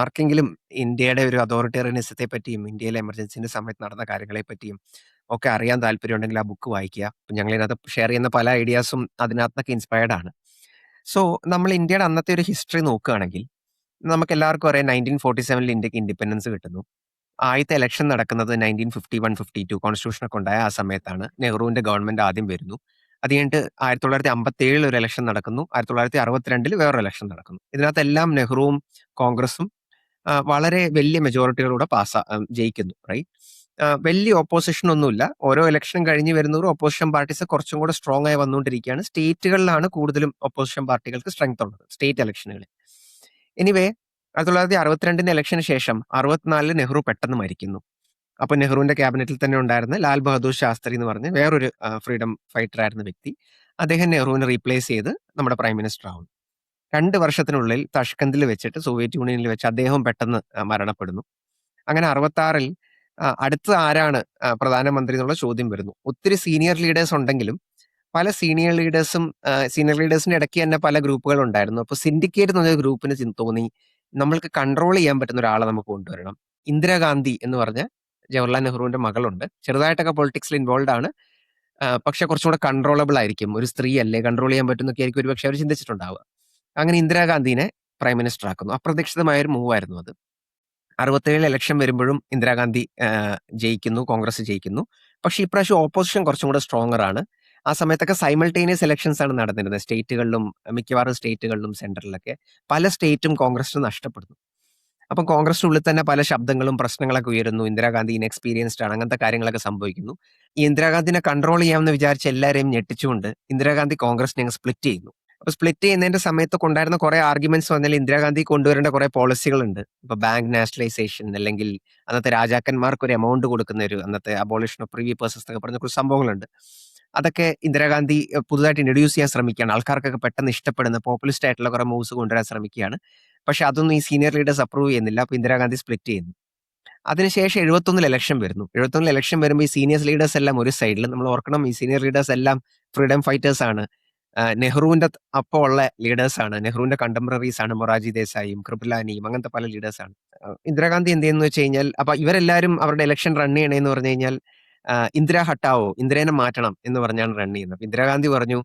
ആർക്കെങ്കിലും ഇന്ത്യയുടെ ഒരു അതോറിറ്റേറിയനിസത്തെ പറ്റിയും ഇന്ത്യയിലെ എമർജൻസിന്റെ സമയത്ത് നടന്ന കാര്യങ്ങളെ പറ്റിയും ഒക്കെ അറിയാൻ താല്പര്യമുണ്ടെങ്കിൽ ആ ബുക്ക് വായിക്കുക. ഞങ്ങൾ ഇതിനകത്ത് ഷെയർ ചെയ്യുന്ന പല ഐഡിയാസും അതിനകത്തൊക്കെ ഇൻസ്പയർഡ് ആണ്. സോ നമ്മൾ ഇന്ത്യയുടെ അന്നത്തെ ഒരു ഹിസ്റ്ററി നോക്കുകയാണെങ്കിൽ നമുക്ക് എല്ലാവർക്കും അറിയാം 1947 ഇന്ത്യക്ക് ഇൻഡിപെൻഡൻസ് കിട്ടുന്നു. ആദ്യത്തെ ഇലക്ഷൻ നടക്കുന്നത് 1951-52 കോൺസ്റ്റിറ്റ്യൂഷൻ ഒക്കെ ഉണ്ടായ ആ സമയത്താണ്. നെഹ്റുവിന്റെ ഗവൺമെന്റ് ആദ്യം വരുന്നു. അത് കഴിഞ്ഞിട്ട് 1957 ഒരു ഇലക്ഷൻ നടക്കുന്നു. 1962 വേറൊരു ഇലക്ഷൻ നടക്കുന്നു. ഇതിനകത്തെല്ലാം നെഹ്റുവും കോൺഗ്രസും വളരെ വലിയ മെജോറിറ്റികളോടെ ജയിക്കുന്നു. റൈറ്റ്. വലിയ ഓപ്പോസിഷൻ ഒന്നുമില്ല. ഓരോ ഇലക്ഷൻ കഴിഞ്ഞ് വരുന്നവരും ഓപ്പോസിഷൻ പാർട്ടീസ് കുറച്ചും കൂടെ സ്ട്രോങ് ആയി വന്നുകൊണ്ടിരിക്കുകയാണ്. സ്റ്റേറ്റുകളിലാണ് കൂടുതലും ഓപ്പോസിഷൻ പാർട്ടികൾക്ക് സ്ട്രെങ്ത് ഉള്ളത്, സ്റ്റേറ്റ് ഇലക്ഷനുകളിൽ. എനിവേ 1962 ഇലക്ഷന് ശേഷം 64 നെഹ്റു പെട്ടെന്ന് മരിക്കുന്നു. അപ്പൊ നെഹ്റുവിന്റെ ക്യാബിനറ്റിൽ തന്നെ ഉണ്ടായിരുന്ന ലാൽ ബഹദൂർ ശാസ്ത്രി എന്ന് പറഞ്ഞ് വേറൊരു ഫ്രീഡം ഫൈറ്റർ ആയിരുന്ന വ്യക്തി, അദ്ദേഹം നെഹ്റുവിനെ റീപ്ലേസ് ചെയ്ത് നമ്മുടെ പ്രൈം മിനിസ്റ്റർ ആവുന്നു. 2 വർഷത്തിനുള്ളിൽ തഷ്കന്തിൽ വെച്ചിട്ട് സോവിയറ്റ് യൂണിയനിൽ വെച്ച് അദ്ദേഹം പെട്ടെന്ന് മരണപ്പെടുന്നു. അങ്ങനെ 66 അടുത്ത ആരാണ് പ്രധാനമന്ത്രി എന്നുള്ള ചോദ്യം വരുന്നു. ഒത്തിരി സീനിയർ ലീഡേഴ്സ് ഉണ്ടെങ്കിലും പല സീനിയർ ലീഡേഴ്സിന്റെ ഇടയ്ക്ക് തന്നെ പല ഗ്രൂപ്പുകൾ ഉണ്ടായിരുന്നു. അപ്പൊ സിൻഡിക്കേറ്റ് എന്ന് പറഞ്ഞ ഗ്രൂപ്പിന് തോന്നി നമ്മൾക്ക് കൺട്രോൾ ചെയ്യാൻ പറ്റുന്ന ഒരാളെ നമുക്ക് കൊണ്ടുവരണം. ഇന്ദിരാഗാന്ധി എന്ന് പറഞ്ഞ ജവഹർലാൽ നെഹ്റുവിന്റെ മകളുണ്ട്. ചെറുതായിട്ടൊക്കെ പൊളിറ്റിക്സിൽ ഇൻവോൾവ് ആണ്. പക്ഷെ കുറച്ചും കൂടെ കൺട്രോളബിൾ ആയിരിക്കും. ഒരു സ്ത്രീ അല്ലേ, കൺട്രോൾ ചെയ്യാൻ പറ്റുന്നൊക്കെ ആയിരിക്കും ഒരു പക്ഷെ അവർ ചിന്തിച്ചിട്ടുണ്ടാവുക. അങ്ങനെ ഇന്ദിരാഗാന്ധിനെ പ്രൈം മിനിസ്റ്റർ ആക്കുന്നു. അപ്രതീക്ഷിതമായ ഒരു മൂവ് ആയിരുന്നു അത്. 67 ഇലക്ഷൻ വരുമ്പോഴും ഇന്ദിരാഗാന്ധി ജയിക്കുന്നു, കോൺഗ്രസ് ജയിക്കുന്നു. പക്ഷെ ഇപ്രാവശ്യം ഓപ്പോസിഷൻ കുറച്ചും കൂടെ സ്ട്രോങ്ങർ ആണ്. ആ സമയത്തൊക്കെ സൈമൾട്ടേനിയസ് ഇലക്ഷൻസ് ആണ് നടന്നിരുന്നത്. സ്റ്റേറ്റുകളിലും മിക്കവാറും സ്റ്റേറ്റുകളിലും സെൻട്രലിലൊക്കെ പല സ്റ്റേറ്റും കോൺഗ്രസിന് നഷ്ടപ്പെടുന്നു. അപ്പം കോൺഗ്രസിനുള്ളിൽ തന്നെ പല ശബ്ദങ്ങളും പ്രശ്നങ്ങളൊക്കെ ഉയരുന്നു. ഇന്ദിരാഗാന്ധി ഇൻഎക്സ്പീരിയൻസ്ഡ് ആണ്, അങ്ങനത്തെ കാര്യങ്ങളൊക്കെ സംഭവിക്കുന്നു. ഈ ഇന്ദിരാഗാന്ധിനെ കൺട്രോൾ ചെയ്യാമെന്ന് വിചാരിച്ച എല്ലാവരെയും ഞെട്ടിച്ചുകൊണ്ട് ഇന്ദിരാഗാന്ധി കോൺഗ്രസിനെ അങ്ങ് സ്പ്ലിറ്റ് ചെയ്യുന്നു. അപ്പൊ സ്പ്ലിറ്റ് ചെയ്യുന്നതിന്റെ സമയത്തൊക്കെ ഉണ്ടായിരുന്ന കുറെ ആർഗ്യുമെന്റ്സ് വന്നാൽ ഇന്ദിരാഗാന്ധി കൊണ്ടുവരേണ്ട കുറെ പോളിസികളുണ്ട്. ഇപ്പൊ ബാങ്ക് നാഷണലൈസേഷൻ, അല്ലെങ്കിൽ അന്നത്തെ രാജാക്കന്മാർക്ക് ഒരു എമൗണ്ട് കൊടുക്കുന്ന ഒരു അന്നത്തെ അബോളിഷൻ ഓഫ് പ്രിവി പേഴ്സസ് എന്നൊക്കെ പറഞ്ഞ കുറച്ച് സംഭവങ്ങളുണ്ട്. അതൊക്കെ ഇന്ദിരാഗാന്ധി പുതുതായിട്ട് ഇൻട്രൊഡ്യൂസ് ചെയ്യാൻ ശ്രമിക്കുകയാണ്. ആൾക്കാർക്കൊക്കെ പെട്ടെന്ന് ഇഷ്ടപ്പെടുന്ന പോപ്പുലിസ്റ്റ് ആയിട്ടുള്ള കുറെ മൂവ്സ് കൊണ്ടുവരാൻ ശ്രമിക്കുകയാണ്. പക്ഷെ അതൊന്നും ഈ സീനിയർ ലീഡേഴ്സ് അപ്രൂവ് ചെയ്യുന്നില്ല. അപ്പൊ ഇന്ദിരാഗാന്ധി സ്പ്ലിറ്റ് ചെയ്യുന്നു. അതിനുശേഷം 71 ഇലക്ഷൻ വരുന്നു. 71 ഇലക്ഷൻ വരുമ്പോൾ ഈ സീനിയർ ലീഡേഴ്സ് എല്ലാം ഒരു സൈഡിൽ. നമ്മൾ ഓർക്കണം, ഈ സീനിയർ ലീഡേഴ്സ് എല്ലാം ഫ്രീഡം ഫൈറ്റേഴ്സ് ആണ്. നെഹ്റുവിന്റെ അപ്പോൾ ഉള്ള ലീഡേഴ്സ് ആണ്, നെഹ്റുവിന്റെ കണ്ടംപററീസ് ആണ്. മൊറാർജി ദേശായിയും കൃപലാനിയും അങ്ങനത്തെ പല ലീഡേഴ്സ് ആണ്. ഇന്ദിരാഗാന്ധി എന്ത് ചെയ്യുന്നു വെച്ച് കഴിഞ്ഞാൽ, അപ്പൊ ഇവരെല്ലാവരും അവരുടെ ഇലക്ഷൻ റൺ ചെയ്യണേന്ന് പറഞ്ഞു കഴിഞ്ഞാൽ ഇന്ദിര ഹട്ടാവോ, ഇന്ദിരേനെ മാറ്റണം എന്ന് പറഞ്ഞാണ് റൺ ചെയ്യുന്നത്. ഇന്ദിരാഗാന്ധി പറഞ്ഞു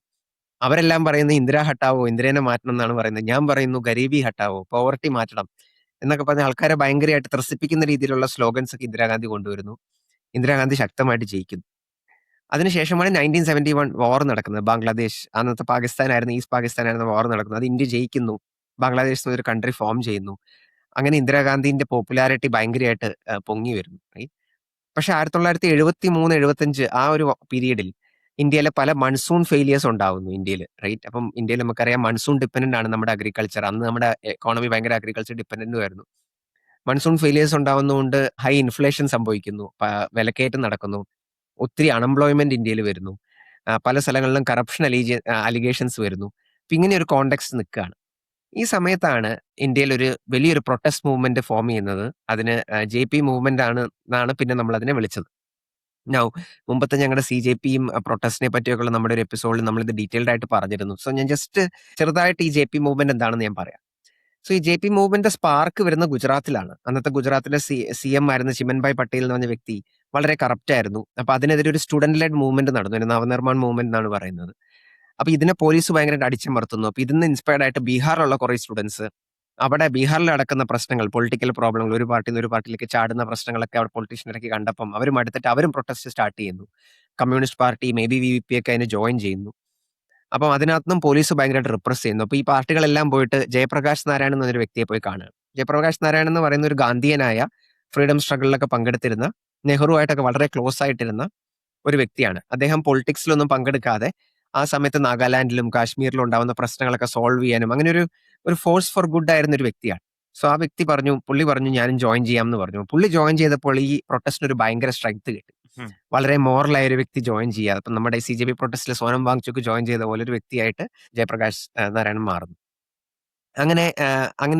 അവരെല്ലാം പറയുന്നത് ഇന്ദിര ഹട്ടാവോ, ഇന്ദിരേനെ മാറ്റണം എന്നാണ് പറയുന്നത്. ഞാൻ പറയുന്നു ഗരീബി ഹട്ടാവോ, പോവർട്ടി മാറ്റണം എന്നൊക്കെ പറഞ്ഞ് ആൾക്കാരെ ഭയങ്കരമായിട്ട് ത്രസിപ്പിക്കുന്ന രീതിയിലുള്ള സ്ലോഗൻസ് ഒക്കെ ഇന്ദിരാഗാന്ധി കൊണ്ടുവരുന്നു. ഇന്ദിരാഗാന്ധി ശക്തമായിട്ട് ജയിക്കുന്നു. അതിനുശേഷമാണ് 1971 വാർ നടക്കുന്നത്. ബംഗ്ലാദേശ്, അന്നത്തെ പാകിസ്ഥാനായിരുന്നു, ഈസ്റ്റ് പാകിസ്ഥാനായിരുന്നു വാർ നടക്കുന്നത്. അത് ഇന്ത്യ ജയിക്കുന്നു. ബംഗ്ലാദേശ് എന്നൊരു കൺട്രി ഫോം ചെയ്യുന്നു. അങ്ങനെ ഇന്ദിരാഗാന്ധിന്റെ പോപ്പുലാരിറ്റി ഭയങ്കരമായിട്ട് പൊങ്ങി വരുന്നു. റൈറ്റ്. പക്ഷെ 1973, 75 ആ ഒരു പീരിയഡിൽ ഇന്ത്യയിലെ പല മൺസൂൺ ഫെയിലിയേഴ്സ് ഉണ്ടാവുന്നു ഇന്ത്യയിൽ. റൈറ്റ്. അപ്പം ഇന്ത്യയിൽ നമുക്കറിയാം മൺസൂൺ ഡിപ്പെൻഡന്റ് ആണ് നമ്മുടെ അഗ്രികൾച്ചർ. അന്ന് നമ്മുടെ എക്കോണമി ഭയങ്കര അഗ്രികൾച്ചർ ഡിപ്പെൻഡന്റും ആയിരുന്നു. മൺസൂൺ ഫെയിലിയേഴ്സ് ഉണ്ടാവുന്നതുകൊണ്ട് ഹൈ ഇൻഫ്ലേഷൻ സംഭവിക്കുന്നു. വിലക്കയറ്റം നടക്കുന്നു. ഒത്തിരി അൺഎംപ്ലോയ്മെന്റ് ഇന്ത്യയിൽ വരുന്നു. പല സ്ഥലങ്ങളിലും കറപ്ഷൻ അലിഗേഷൻസ് വരുന്നു. അപ്പൊ ഇങ്ങനെ ഒരു കോണ്ടെക്സ്റ്റ് നിൽക്കുകയാണ്. ഈ സമയത്താണ് ഇന്ത്യയിൽ ഒരു വലിയൊരു പ്രൊട്ടസ്റ്റ് മൂവ്മെന്റ് ഫോം ചെയ്യുന്നത്. അതിന് ജെ.പി. മൂവ്മെന്റ് ആണ് എന്നാണ് പിന്നെ നമ്മൾ അതിനെ വിളിച്ചത്. നൗ മുമ്പത്തെ ഞങ്ങളുടെ സി.ജെ.പിയും പ്രൊട്ടസ്റ്റിനെ പറ്റിയൊക്കെയുള്ള നമ്മുടെ ഒരു എപ്പിസോഡിൽ നമ്മളിത് ഡീറ്റെയിൽഡ് ആയിട്ട് പറഞ്ഞിരുന്നു. സോ ഞാൻ ജസ്റ്റ് ചെറുതായിട്ട് ഈ ജെ.പി. മൂവ്മെന്റ് എന്താണെന്ന് ഞാൻ പറയാം. സോ ഈ ജെ.പി. മൂവ്മെന്റ് സ്പാർക്ക് വരുന്നത് ഗുജറാത്തിലാണ്. അന്നത്തെ ഗുജറാത്തിലെ സി.എം ആയിരുന്ന ചിമൻഭായ് പട്ടേൽ എന്ന് പറഞ്ഞ വ്യക്തി വളരെ കറപ്റ്റ് ആയിരുന്നു. അപ്പൊ അതിനെതിരെ ഒരു സ്റ്റുഡന്റ് ലെഡ് മൂവ്മെന്റ് നടന്നു. ഒരു നവനിർമ്മാൺ മൂവ്മെന്റ് എന്നാണ് പറയുന്നത്. അപ്പൊ ഇതിനെ പോലീസ് ഭയങ്കരമായിട്ട് അടിച്ചമർത്തുന്നു. അപ്പൊ ഇതിന്ന് ഇൻസ്പയർഡ് ആയിട്ട് ബീഹാറിലുള്ള കുറെ സ്റ്റുഡൻസ് അവിടെ ബീഹാറിൽ നടക്കുന്ന പ്രശ്നങ്ങൾ, പൊളിറ്റിക്കൽ പ്രോബ്ലങ്ങൾ, ഒരു പാർട്ടിയിൽ നിന്ന് ഒരു പാർട്ടിയിലേക്ക് ചാടുന്ന പ്രശ്നങ്ങളൊക്കെ അവിടെ പൊളിറ്റീഷ്യനിടയ്ക്ക് കണ്ടപ്പം അവരും അടുത്തിട്ട് അവരും പ്രൊട്ടസ്റ്റ് സ്റ്റാർട്ട് ചെയ്യുന്നു. കമ്മ്യൂണിസ്റ്റ് പാർട്ടി, ABVP ഒക്കെ അതിന് ജോയിൻ ചെയ്യുന്നു. അപ്പം അതിനകത്തും പോലീസ് ഭയങ്കരമായിട്ട് റിപ്രസ് ചെയ്യുന്നു. അപ്പൊ ഈ പാർട്ടികളെല്ലാം പോയിട്ട് ജയപ്രകാശ് നാരായൺ എന്നൊരു വ്യക്തിയെ പോയി കാണുക. ജയപ്രകാശ് നാരായൺ എന്ന് പറയുന്ന ഒരു ഗാന്ധിയനായ ഫ്രീഡം സ്ട്രഗിളിലൊക്കെ പങ്കെടുത്തിരുന്ന, നെഹ്റുവായിട്ടൊക്കെ വളരെ ക്ലോസ് ആയിട്ടിരുന്ന ഒരു വ്യക്തിയാണ്. അദ്ദേഹം പൊളിറ്റിക്സിലൊന്നും പങ്കെടുക്കാതെ ആ സമയത്ത് നാഗാലാൻഡിലും കാശ്മീരിലും ഉണ്ടാവുന്ന പ്രശ്നങ്ങളൊക്കെ സോൾവ് ചെയ്യാനും അങ്ങനെ ഒരു ഫോഴ്സ് ഫോർ ഗുഡ് ആയിരുന്ന ഒരു വ്യക്തിയാണ്. സോ ആ വ്യക്തി പുള്ളി പറഞ്ഞു ഞാനും ജോയിൻ ചെയ്യാം എന്ന് പറഞ്ഞു. പുള്ളി ജോയിൻ ചെയ്തപ്പോൾ ഈ പ്രൊട്ടസ്റ്റിന് ഒരു ഭയങ്കര സ്ട്രെങ്ത് കിട്ടി. വളരെ മോറലായ ഒരു വ്യക്തി ജോയിൻ ചെയ്യുക. അപ്പം നമ്മുടെ CJP പ്രൊട്ടസ്റ്റിൽ സോനം വാങ്ചുക്ക് ജോയിൻ ചെയ്ത പോലെ ഒരു വ്യക്തിയായിട്ട് ജയപ്രകാശ് നാരായണൻ മാറുന്നു. അങ്ങനെ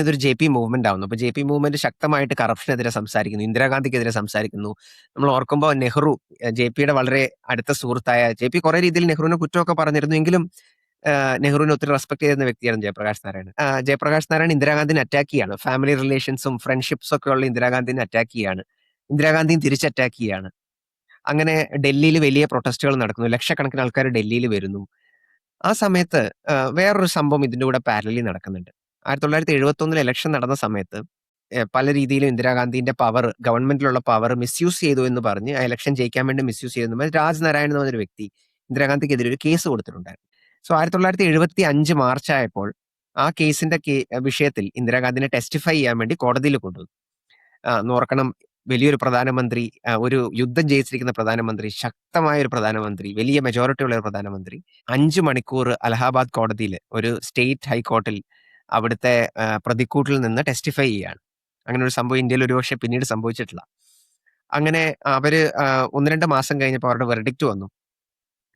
ഇതൊരു ജെ.പി. മൂവ്മെന്റ് ആവുന്നു. അപ്പൊ ജെ.പി. മൂവ്മെന്റ് ശക്തമായിട്ട് കറപ്ഷനെതിരെ സംസാരിക്കുന്നു, ഇന്ദിരാഗാന്ധിക്കെതിരെ സംസാരിക്കുന്നു. നമ്മൾ ഓർക്കുമ്പോൾ നെഹ്റു ജെ.പിയുടെ വളരെ അടുത്ത സുഹൃത്തായ ജെ.പി. കുറെ രീതിയിൽ നെഹ്റുവിനെ കുറ്റമൊക്കെ പറഞ്ഞിരുന്നു. എങ്കിലും നെഹ്റുവിനെ ഒത്തിരി റെസ്പെക്ട് ചെയ്യുന്ന വ്യക്തിയാണ് ജയപ്രകാശ് നാരായൺ. ജയപ്രകാശ് നാരായൺ ഇന്ദിരാഗാന്ധിനെ അറ്റാക്ക് ചെയ്യാണ്. ഫാമിലി റിലേഷൻസും ഫ്രണ്ട്ഷിപ്സും ഒക്കെ ഉള്ള ഇന്ദിരാഗാന്ധിനെ അറ്റാക്ക് ചെയ്യാണ്. ഇന്ദിരാഗാന്ധിയും തിരിച്ച് അറ്റാക്ക് ചെയ്യാണ്. അങ്ങനെ ഡൽഹിയിൽ വലിയ പ്രൊട്ടസ്റ്റുകൾ നടക്കുന്നു. ലക്ഷക്കണക്കിന് ആൾക്കാർ ഡൽഹിയിൽ വരുന്നു. ആ സമയത്ത് വേറൊരു സംഭവം ഇതിന്റെ കൂടെ പാരലലി നടക്കുന്നുണ്ട്. 1971 ഇലക്ഷൻ നടന്ന സമയത്ത് പല രീതിയിലും ഇന്ദിരാഗാന്ധിന്റെ ഗവൺമെന്റിലുള്ള പവർ മിസ്യൂസ് ചെയ്തു എന്ന് പറഞ്ഞ് ആ ഇലക്ഷൻ ജയിക്കാൻ വേണ്ടി മിസ്യൂസ് ചെയ്തു എന്ന് പറഞ്ഞ് രാജ് നാരായൺ എന്ന് പറഞ്ഞൊരു വ്യക്തി ഇന്ദിരാഗാന്ധിക്കെതിരെ ഒരു കേസ് കൊടുത്തിട്ടുണ്ടായിരുന്നു. സോ 1975 മാർച്ച് ആയപ്പോൾ ആ കേസിന്റെ വിഷയത്തിൽ ഇന്ദിരാഗാന്ധിനെ ടെസ്റ്റിഫൈ ചെയ്യാൻ വേണ്ടി കോടതിയിൽ കൊണ്ടുവന്നു. ഓർക്കണം, വലിയൊരു പ്രധാനമന്ത്രി, ഒരു യുദ്ധം ജയിച്ചിരിക്കുന്ന പ്രധാനമന്ത്രി, ശക്തമായ ഒരു പ്രധാനമന്ത്രി, വലിയ മെജോറിറ്റി ഉള്ള ഒരു പ്രധാനമന്ത്രി 5 മണിക്കൂർ അലഹാബാദ് കോടതിയിൽ, ഒരു സ്റ്റേറ്റ് ഹൈക്കോർട്ടിൽ അവിടുത്തെ പ്രതിക്കൂട്ടിൽ നിന്ന് ടെസ്റ്റിഫൈ ചെയ്യാണ്. അങ്ങനെ ഒരു സംഭവം ഇന്ത്യയിൽ ഒരുപക്ഷെ പിന്നീട് സംഭവിച്ചിട്ടില്ല. അങ്ങനെ അവര് 1-2 മാസം കഴിഞ്ഞപ്പോൾ അവരുടെ വെർഡിക്റ്റ് വന്നു.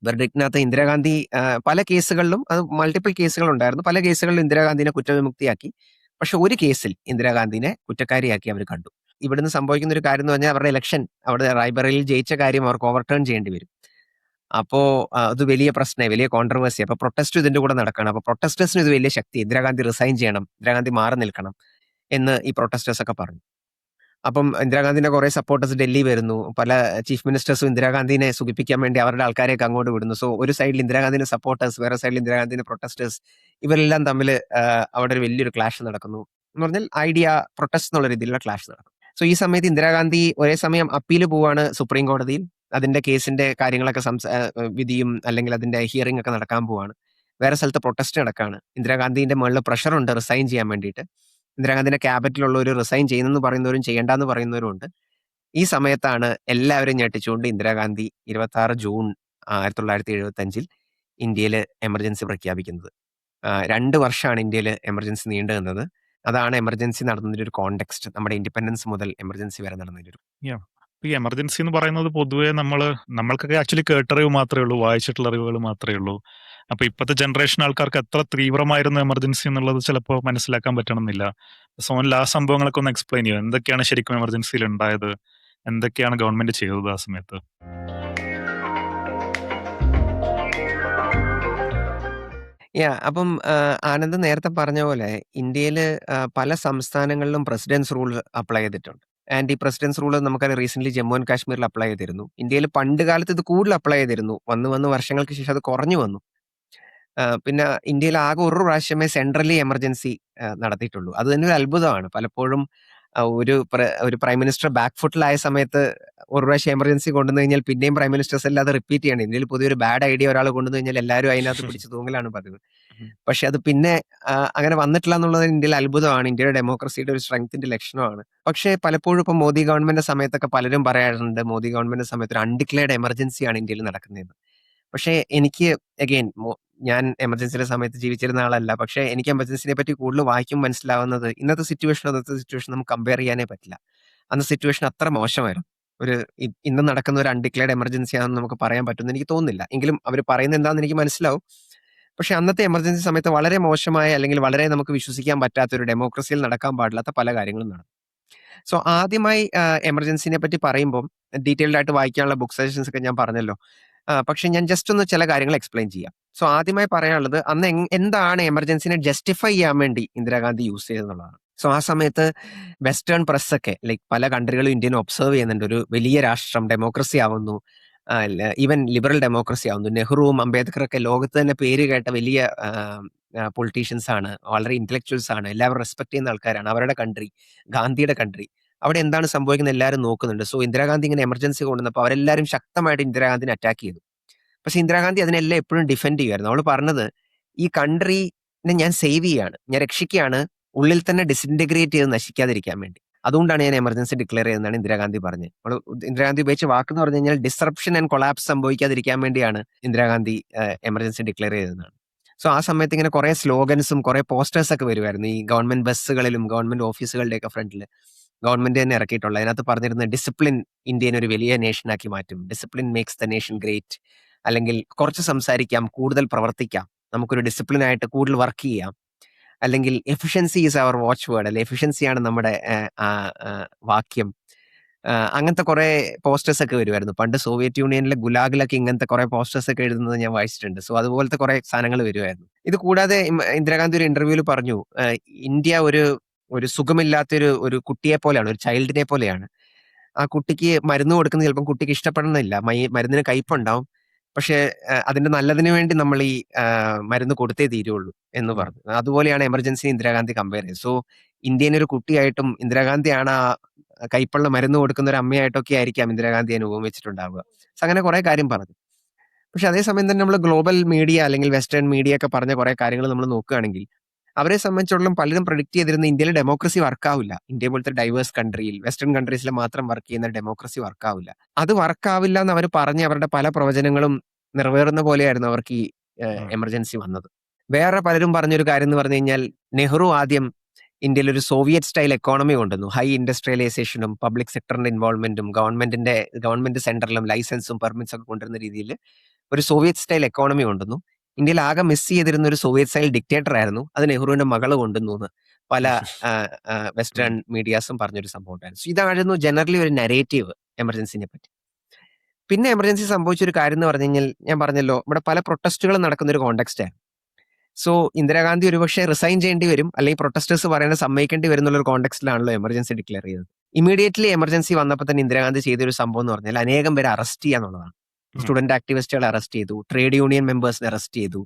വെർഡിക്റ്റിനകത്ത് ഇന്ദിരാഗാന്ധി പല കേസുകളിലും, അത് മൾട്ടിപ്പിൾ കേസുകൾ ഉണ്ടായിരുന്നു, പല കേസുകളിലും ഇന്ദിരാഗാന്ധിനെ കുറ്റവിമുക്തിയാക്കി. പക്ഷെ ഒരു കേസിൽ ഇന്ദിരാഗാന്ധിനെ കുറ്റക്കാരിയാക്കി അവർ കണ്ടു. ഇവിടുന്ന് സംഭവിക്കുന്ന ഒരു കാര്യം എന്ന് പറഞ്ഞാൽ അവരുടെ ഇലക്ഷൻ അവിടെ റായ്ബറേലിയിൽ ജയിച്ച കാര്യം അവർക്ക് ഓവർടേൺ ചെയ്യേണ്ടി വരും. അപ്പോ അത് വലിയ പ്രശ്നമായി, വലിയ കോൺട്രവേഴ്സി. അപ്പൊ പ്രൊട്ടസ്റ്റ് ഇതിന്റെ കൂടെ നടക്കണം. അപ്പൊ പ്രൊട്ടസ്റ്റേഴ്സിന് ഇത് വലിയ ശക്തി, ഇന്ദിരാഗാന്ധി റിസൈൻ ചെയ്യണം, ഇന്ദിരാഗാന്ധി മാറി നിൽക്കണം എന്ന് ഈ പ്രൊട്ടസ്റ്റേഴ്സ് ഒക്കെ പറഞ്ഞു. അപ്പം ഇന്ദിരാഗാന്ധിന്റെ കുറെ സപ്പോർട്ടേഴ്സ് ഡൽഹി വരുന്നു. പല ചീഫ് മിനിസ്റ്റേഴ്സും ഇന്ദിരാഗാന്ധിനെ സുഖിപ്പിക്കാൻ വേണ്ടി അവരുടെ ആൾക്കാരെയൊക്കെ അങ്ങോട്ട് വിടുന്നു. സോ ഒരു സൈഡിൽ ഇന്ദിരാഗാന്ധിന്റെ സപ്പോർട്ടേഴ്സ്, വേറെ സൈഡിൽ ഇന്ദിരാഗാന്ധിന്റെ പ്രൊട്ടസ്റ്റേഴ്സ്, ഇവരെല്ലാം തമ്മിൽ അവിടെ ഒരു വലിയൊരു ക്ലാഷ് നടക്കുന്നു. എന്ന് പറഞ്ഞാൽ പ്രൊട്ടസ്റ്റ് എന്നുള്ള രീതിയിലുള്ള ക്ലാഷ് നടക്കും. സോ ഈ സമയത്ത് ഇന്ദിരാഗാന്ധി ഒരേ സമയം അപ്പീൽ പോവാണ് സുപ്രീം കോടതിയിൽ. അതിന്റെ കേസിന്റെ കാര്യങ്ങളൊക്കെ വിധിയും അല്ലെങ്കിൽ അതിന്റെ ഹിയറിംഗ് ഒക്കെ നടക്കാൻ പോവാണ്. വേറെ സ്ഥലത്ത് പ്രൊട്ടസ്റ്റ് നടക്കാണ്. ഇന്ദിരാഗാന്ധിന്റെ മുകളിൽ പ്രഷർ ഉണ്ട് റിസൈൻ ചെയ്യാൻ വേണ്ടിയിട്ട്. ഇന്ദിരാഗാന്ധിന്റെ ക്യാബിനറ്റിലുള്ളവർ റിസൈൻ ചെയ്യുന്നെന്ന് പറയുന്നവരും ചെയ്യേണ്ടെന്ന് പറയുന്നവരും ഉണ്ട്. ഈ സമയത്താണ് എല്ലാവരും ഞെട്ടിച്ചുകൊണ്ട് ഇന്ദിരാഗാന്ധി 26 ജൂൺ 1975 ഇന്ത്യയിൽ എമർജൻസി പ്രഖ്യാപിക്കുന്നത്. 2 വർഷമാണ് ഇന്ത്യയിൽ എമർജൻസി നീണ്ടു നിന്നത്. അതാണ് എമർജൻസി നടന്നതിന്റെ ഒരു കോണ്ടെക്സ്റ്റ്. നമ്മുടെ ഇൻഡിപെൻഡൻസ് മുതൽ എമർജൻസി വരെ നടന്നതിന്റെ ഒരു. ഈ എമർജൻസി എന്ന് പറയുന്നത് പൊതുവേ നമ്മൾക്കൊക്കെ ആക്ച്വലി കേട്ടറിവ് മാത്രമേ ഉള്ളൂ, വായിച്ചിട്ടുള്ള അറിവുകൾ മാത്രമേ ഉള്ളൂ. അപ്പൊ ഇപ്പോഴത്തെ ജനറേഷൻ ആൾക്കാർക്ക് എത്ര തീവ്രമായിരുന്നു എമർജൻസി എന്നുള്ളത് ചിലപ്പോൾ മനസ്സിലാക്കാൻ പറ്റണമെന്നില്ല. സോനിൽ ആ സംഭവങ്ങളൊക്കെ ഒന്ന് എക്സ്പ്ലെയിൻ ചെയ്യും. എന്തൊക്കെയാണ് ശരിക്കും എമർജൻസിയിൽ ഉണ്ടായത്, എന്തൊക്കെയാണ് ഗവൺമെന്റ് ചെയ്തത് ആ സമയത്ത്? അപ്പം ആനന്ദ് നേരത്തെ പറഞ്ഞ പോലെ ഇന്ത്യയിൽ പല സംസ്ഥാനങ്ങളിലും പ്രസിഡൻസ് റൂൾ അപ്ലൈ ചെയ്തിട്ടുണ്ട്. ആൻഡ് ഈ പ്രസിഡൻസ് റൂൾ നമുക്കറിയാം റീസെന്റ് ജമ്മു ആൻഡ് കാശ്മീരിൽ അപ്ലൈ ചെയ്തിരുന്നു. ഇന്ത്യയിൽ പണ്ട് കാലത്ത് ഇത് കൂടുതൽ അപ്ലൈ ചെയ്തിരുന്നു. വന്ന് വർഷങ്ങൾക്ക് ശേഷം അത് കുറഞ്ഞു വന്നു. പിന്നെ ഇന്ത്യയിൽ ആകെ ഒരു പ്രാവശ്യമേ സെൻട്രലി എമർജൻസി നടത്തിയിട്ടുള്ളൂ. അത് തന്നെ ഒരു അത്ഭുതമാണ്. പലപ്പോഴും ഒരു പ്രൈം മിനിസ്റ്റർ ബാക്ക് ഫുട്ടിലായ സമയത്ത് ഒരു പ്രാവശ്യം എമർജൻസി കൊണ്ടുവന്നു കഴിഞ്ഞാൽ പിന്നെയും പ്രൈം മിനിസ്റ്റേഴ്സ് എല്ലാം അത് റിപ്പീറ്റ് ചെയ്യണം. ഇന്ത്യയിൽ പുതിയൊരു ബാഡ് ഐഡിയ ഒരാൾ കൊണ്ടുവന്നു കഴിഞ്ഞാൽ എല്ലാവരും അതിനകത്ത് പിടിച്ച് തൂങ്ങലാണ് പതിവ്. പക്ഷെ അത് പിന്നെ അങ്ങനെ വന്നിട്ടില്ല എന്നുള്ളത് ഇന്ത്യയിൽ അത്ഭുതമാണ്. ഇന്ത്യയുടെ ഡെമോക്രസിയുടെ ഒരു സ്ട്രെങ്ത്തിന്റെ ലക്ഷണമാണ്. പക്ഷേ പലപ്പോഴും ഇപ്പൊ മോദി ഗവൺമെന്റിന്റെ സമയത്തൊക്കെ പലരും പറയാറുണ്ട് മോദി ഗവൺമെന്റിന്റെ സമയത്ത് ഒരു അൺഡിക്ലെയർഡ് എമർജൻസിയാണ് ഇന്ത്യയിൽ നടക്കുന്നതെന്ന്. പക്ഷേ എനിക്ക് അഗെയിൻ ഞാൻ എമർജൻസിയുടെ സമയത്ത് ജീവിച്ചിരുന്ന ആളല്ല. പക്ഷേ എനിക്ക് എമർജൻസിനെ പറ്റി കൂടുതൽ വായിക്കുമ്പോൾ മനസ്സിലാവുന്നത് ഇന്നത്തെ സിറ്റുവേഷൻ നമുക്ക് കമ്പയർ ചെയ്യാനേ പറ്റില്ല. അന്ന് സിറ്റുവേഷൻ അത്ര മോശമായിരുന്നു. ഒരു ഇന്ന് നടക്കുന്ന ഒരു അൺഡിക്ലെയർഡ് എമർജൻസി ആണെന്ന് നമുക്ക് പറയാൻ പറ്റുമെന്ന് എനിക്ക് തോന്നുന്നില്ല. എങ്കിലും അവർ പറയുന്നത് എന്താണെന്ന് എനിക്ക് മനസ്സിലാവും. പക്ഷെ അന്നത്തെ എമർജൻസി സമയത്ത് വളരെ മോശമായ അല്ലെങ്കിൽ വളരെ നമുക്ക് വിശ്വസിക്കാൻ പറ്റാത്ത ഒരു ഡെമോക്രസിയിൽ നടക്കാൻ പാടില്ലാത്ത പല കാര്യങ്ങളും നടന്നു. സോ ആദ്യമായി എമർജൻസിനെ പറ്റി പറയുമ്പോൾ ഡീറ്റെയിൽഡ് ആയിട്ട് വായിക്കാനുള്ള ബുക്ക് സജഷൻസ് ഒക്കെ ഞാൻ പറഞ്ഞല്ലോ. പക്ഷെ ഞാൻ ജസ്റ്റ് ഒന്ന് ചില കാര്യങ്ങൾ എക്സ്പ്ലെയിൻ ചെയ്യാം. സോ ആദ്യമായി പറയാനുള്ളത് അന്ന് എന്താണ് എമർജൻസിനെ ജസ്റ്റിഫൈ ചെയ്യാൻ വേണ്ടി ഇന്ദിരാഗാന്ധി യൂസ് ചെയ്തെന്നുള്ളതാണ്. സോ ആ സമയത്ത് വെസ്റ്റേൺ പ്രസ് ഒക്കെ ലൈക്ക് പല കൺട്രികളും ഇന്ത്യനെ ഒബ്സർവ് ചെയ്യുന്നുണ്ട്. ഒരു വലിയ രാഷ്ട്രം ഡെമോക്രസി ആവുന്നു, ഈവൻ ലിബറൽ ഡെമോക്രസി ആവുന്നു. നെഹ്റുവും അംബേദ്കറൊക്കെ ലോകത്ത് തന്നെ പേര് കേട്ട വലിയ പൊളിറ്റീഷ്യൻസ് ആണ്, വളരെ ഇന്റലക്ച്വൽസ് ആണ്, എല്ലാവരും റെസ്പെക്ട് ചെയ്യുന്ന ആൾക്കാരാണ്. അവരുടെ കൺട്രി, ഗാന്ധിയുടെ കൺട്രി, അവിടെ എന്താണ് സംഭവിക്കുന്നത് എല്ലാവരും നോക്കുന്നുണ്ട്. സോ ഇന്ദിരാഗാന്ധി ഇങ്ങനെ എമർജൻസി കൊണ്ടുവന്നപ്പോൾ അവരെല്ലാവരും ശക്തമായിട്ട് ഇന്ദിരാഗാന്ധിനെ അറ്റാക്ക് ചെയ്തു. പക്ഷെ ഇന്ദിരാഗാന്ധി അതിനെല്ലാം എപ്പോഴും ഡിഫെൻഡ് ചെയ്യുമായിരുന്നു. അവൾ പറഞ്ഞത് ഈ കൺട്രീനെ ഞാൻ സേവ് ചെയ്യാണ്, ഞാൻ രക്ഷിക്കുകയാണ്, ഉള്ളിൽ തന്നെ ഡിസിൻറ്റഗ്രേറ്റ് ചെയ്ത് നശിക്കാതിരിക്കാൻ വേണ്ടി. അതുകൊണ്ടാണ് ഞാൻ എമർജൻസി ഡിക്ലെയർ ചെയ്തതെന്നാണ് ഇന്ദിരാഗാന്ധി പറഞ്ഞത്. ഇന്ദിരാഗാന്ധി ഉപയോഗിച്ച വാക്ക് എന്ന് പറഞ്ഞു കഴിഞ്ഞാൽ ഡിസ്റപ്ഷൻ ആൻഡ് കൊളാപ്സ് സംഭവിക്കാതിരിക്കാൻ വേണ്ടിയാണ് ഇന്ദിരാഗാന്ധി എമർജൻസി ഡിക്ലെയർ ചെയ്തതെന്നാണ്. സോ ആ സമയത്ത് ഇങ്ങനെ കുറെ സ്ലോഗൻസും കുറെ പോസ്റ്റേഴ്സ് ഒക്കെ വരുമായിരുന്നു ഈ ഗവൺമെന്റ് ബസ്സുകളിലും ഗവൺമെന്റ് ഓഫീസുകളുടെയൊക്കെ ഫ്രണ്ടിൽ. ഗവൺമെന്റ് തന്നെ ഇറക്കിയിട്ടുള്ള അതിനകത്ത് പറഞ്ഞിരുന്ന ഡിസിപ്ലിൻ ഇന്ത്യനെ ഒരു വലിയ നേഷനാക്കി മാറ്റും, discipline makes the nation great, അല്ലെങ്കിൽ കുറച്ച് സംസാരിക്കാം കൂടുതൽ പ്രവർത്തിക്കാം, നമുക്കൊരു ഡിസിപ്ലിൻ ആയിട്ട് കൂടുതൽ വർക്ക് ചെയ്യാം, അല്ലെങ്കിൽ efficiency is our watchword, അല്ലെ എഫിഷ്യൻസിയാണ് നമ്മുടെ വാക്യം. അങ്ങനത്തെ കുറെ പോസ്റ്റേഴ്സ് ഒക്കെ വരുമായിരുന്നു. പണ്ട് സോവിയറ്റ് യൂണിയനിലെ ഗുലാഗിലൊക്കെ ഇങ്ങനത്തെ കുറെ പോസ്റ്റേഴ്സ് ഒക്കെ എഴുതുന്നത് ഞാൻ വായിച്ചിട്ടുണ്ട്. സോ അതുപോലത്തെ കുറെ സാധനങ്ങൾ വരുമായിരുന്നു. ഇത് കൂടാതെ ഇന്ദിരാഗാന്ധി ഒരു ഇന്റർവ്യൂവിൽ പറഞ്ഞു, ഇന്ത്യ ഒരു സുഖമില്ലാത്തൊരു ഒരു കുട്ടിയെ പോലെയാണ്, ഒരു ചൈൽഡിനെ പോലെയാണ്. ആ കുട്ടിക്ക് മരുന്ന് കൊടുക്കുന്നത് ചിലപ്പോൾ കുട്ടിക്ക് ഇഷ്ടപ്പെടണമെന്നില്ല, മരുന്നിന് കയ്പുണ്ടാവും, പക്ഷെ അതിന്റെ നല്ലതിന് വേണ്ടി നമ്മൾ ഈ മരുന്ന് കൊടുത്തേ തീരുള്ളൂ എന്ന് പറഞ്ഞു. അതുപോലെയാണ് എമർജൻസി ഇന്ദിരാഗാന്ധി കമ്പയർ ചെയ്തത്. സോ ഇന്ത്യൻ ഒരു കുട്ടിയായിട്ടും ഇന്ദിരാഗാന്ധിയാണ് ആ കൈപ്പുള്ള മരുന്ന് കൊടുക്കുന്ന ഒരു അമ്മയായിട്ടൊക്കെ ആയിരിക്കാം ഇന്ദിരാഗാന്ധി അനുഭവം വെച്ചിട്ടുണ്ടാവുക. സോ അങ്ങനെ കുറെ കാര്യം പറഞ്ഞു. പക്ഷെ അതേസമയം തന്നെ നമ്മൾ ഗ്ലോബൽ മീഡിയ അല്ലെങ്കിൽ വെസ്റ്റേൺ മീഡിയ ഒക്കെ പറഞ്ഞ കുറെ കാര്യങ്ങൾ നമ്മൾ നോക്കുകയാണെങ്കിൽ അവരെ സംബന്ധിച്ചിടത്തോളം പലരും പ്രഡിക്ട് ചെയ്തിരുന്ന ഇന്ത്യയിൽ ഡെമോക്രസി വർക്കാവില്ല, ഇന്ത്യ പോലത്തെ ഡൈവേഴ്സ് കൺട്രിയിൽ വെസ്റ്റേൺ കൺട്രീസിൽ മാത്രം വർക്ക് ചെയ്യുന്ന ഡെമോക്രസി വർക്കാവില്ല. അത് വർക്കാവില്ല എന്ന് അവർ പറഞ്ഞ് അവരുടെ പല പ്രവചനങ്ങളും നിറവേറുന്ന പോലെയായിരുന്നു അവർക്ക് ഈ എമർജൻസി വന്നത്. വേറെ പലരും പറഞ്ഞൊരു കാര്യം എന്ന് പറഞ്ഞു കഴിഞ്ഞാൽ നെഹ്റു ആദ്യം ഇന്ത്യയിൽ ഒരു സോവിയറ്റ് സ്റ്റൈൽ എക്കോണമി കൊണ്ടുവന്നു, ഹൈ ഇൻഡസ്ട്രിയലൈസേഷനും പബ്ലിക് സെക്ടറിന്റെ ഇൻവോൾവ്മെന്റും ഗവൺമെന്റ് സെന്ററിലും ലൈസൻസും പെർമിറ്റ്സ് ഒക്കെ കൊണ്ടുവരുന്ന രീതിയിൽ ഒരു സോവിയറ്റ് സ്റ്റൈൽ എക്കോണമി കൊണ്ടുവന്നു. ഇന്ത്യയിൽ ആകെ മിസ് ചെയ്തിരുന്ന ഒരു സോവിയറ്റ് സ്റ്റൈൽ ഡിക്റ്റേറ്റർ ആയിരുന്നു, അത് നെഹ്റുവിന്റെ മകള് കൊണ്ടുവന്നു എന്ന് പല വെസ്റ്റേൺ മീഡിയാസും പറഞ്ഞൊരു സംഭവം ഉണ്ടായിരുന്നു. സോ ഇതായിരുന്നു ജനറലി ഒരു നരേറ്റീവ് എമർജൻസിനെ പറ്റി. പിന്നെ എമർജൻസി സംഭവിച്ചൊരു കാര്യം എന്ന് പറഞ്ഞു കഴിഞ്ഞാൽ ഞാൻ പറഞ്ഞല്ലോ ഇവിടെ പല പ്രൊട്ടസ്റ്റുകളും നടക്കുന്ന ഒരു കോണ്ടെക്സ്റ്റ് ആണ്. സോ ഇന്ദിരാഗാന്ധി ഒരുപക്ഷെ റിസൈൻ ചെയ്യേണ്ടി വരും, അല്ലെങ്കിൽ പ്രൊട്ടസ്റ്റേഴ്സ് പറയുന്നത് സമ്മതിക്കേണ്ടി വരും എന്നുള്ള ഒരു കോണ്ടെക്സ്റ്റിലാണല്ലോ എമർജൻസി ഡിക്ലെയർ ചെയ്തത്. ഇമീഡിയറ്റ്ലി എമർജൻസി വന്നപ്പോൾ തന്നെ ഇന്ദിരാഗാന്ധി ചെയ്തൊരു സംഭവം എന്ന് പറഞ്ഞാൽ അനേകം പേരെ അറസ്റ്റ് ചെയ്യാന്നുള്ളതാണ്. സ്റ്റുഡന്റ് ആക്ടിവിസ്റ്റുകളെ അറസ്റ്റ് ചെയ്തു, ട്രേഡ് യൂണിയൻ മെമ്പേഴ്സിനെ അറസ്റ്റ് ചെയ്തു,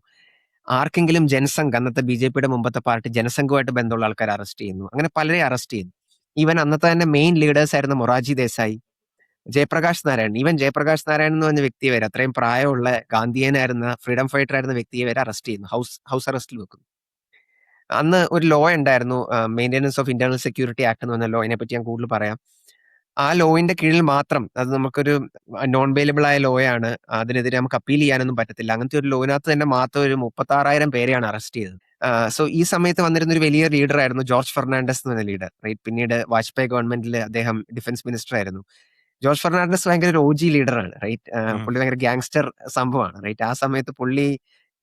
ആർക്കെങ്കിലും ജനസംഘ്, അന്നത്തെ ബി.ജെ.പിയുടെ മുമ്പത്തെ പാർട്ടി ജനസംഘുമായിട്ട് ബന്ധമുള്ള ആൾക്കാരെ അറസ്റ്റ് ചെയ്യുന്നു. അങ്ങനെ പലരെ അറസ്റ്റ് ചെയ്യുന്നു. ഈവൻ അന്നത്തെ തന്നെ മെയിൻ ലീഡേഴ്സ് ആയിരുന്ന മൊറാർജി ദേശായി, ജയപ്രകാശ് നാരായൺ, ഈവൻ ജയപ്രകാശ് നാരായൺ എന്ന് പറഞ്ഞ വ്യക്തിയെ വരെ, അത്രയും പ്രായമുള്ള ഗാന്ധിയനായിരുന്ന ഫ്രീഡം ഫൈറ്റർ ആയിരുന്ന വ്യക്തിയെ വരെ അറസ്റ്റ് ചെയ്യുന്നു, ഹൗസ് അറസ്റ്റിൽ വെക്കുന്നു. അന്ന് ഒരു ലോ ഉണ്ടായിരുന്നു, maintenance of internal security act എന്ന് പറഞ്ഞ ലോ, അതിനെപ്പറ്റി ഞാൻ കൂടുതൽ പറയാം. ആ ലോയിന്റെ കീഴിൽ മാത്രം, അത് നമുക്കൊരു നോൺ ബെയിലബിൾ ആയ ലോയാണ്, അതിനെതിരെ നമുക്ക് അപ്പീൽ ചെയ്യാനൊന്നും പറ്റത്തില്ല. അങ്ങനത്തെ ഒരു ലോനകത്ത് തന്നെ മാത്രം ഒരു 36,000 പേരെയാണ് അറസ്റ്റ് ചെയ്തത്. സോ ഈ സമയത്ത് വന്നിരുന്ന ഒരു വലിയ ലീഡർ ആയിരുന്നു ജോർജ് ഫെർണാണ്ടസ് എന്ന് പറഞ്ഞ ലീഡർ, റൈറ്റ്. പിന്നീട് വാജ്പേയി ഗവൺമെന്റിൽ അദ്ദേഹം ഡിഫൻസ് മിനിസ്റ്റർ ആയിരുന്നു. ജോർജ് ഫെർണാണ്ടസ് ഭയങ്കര ഒരു OG ലീഡറാണ്, റൈറ്റ്. പുള്ളി ഭയങ്കര ഗ്യാങ്സ്റ്റർ സംഭവമാണ്, റൈറ്റ്. ആ സമയത്ത് പുള്ളി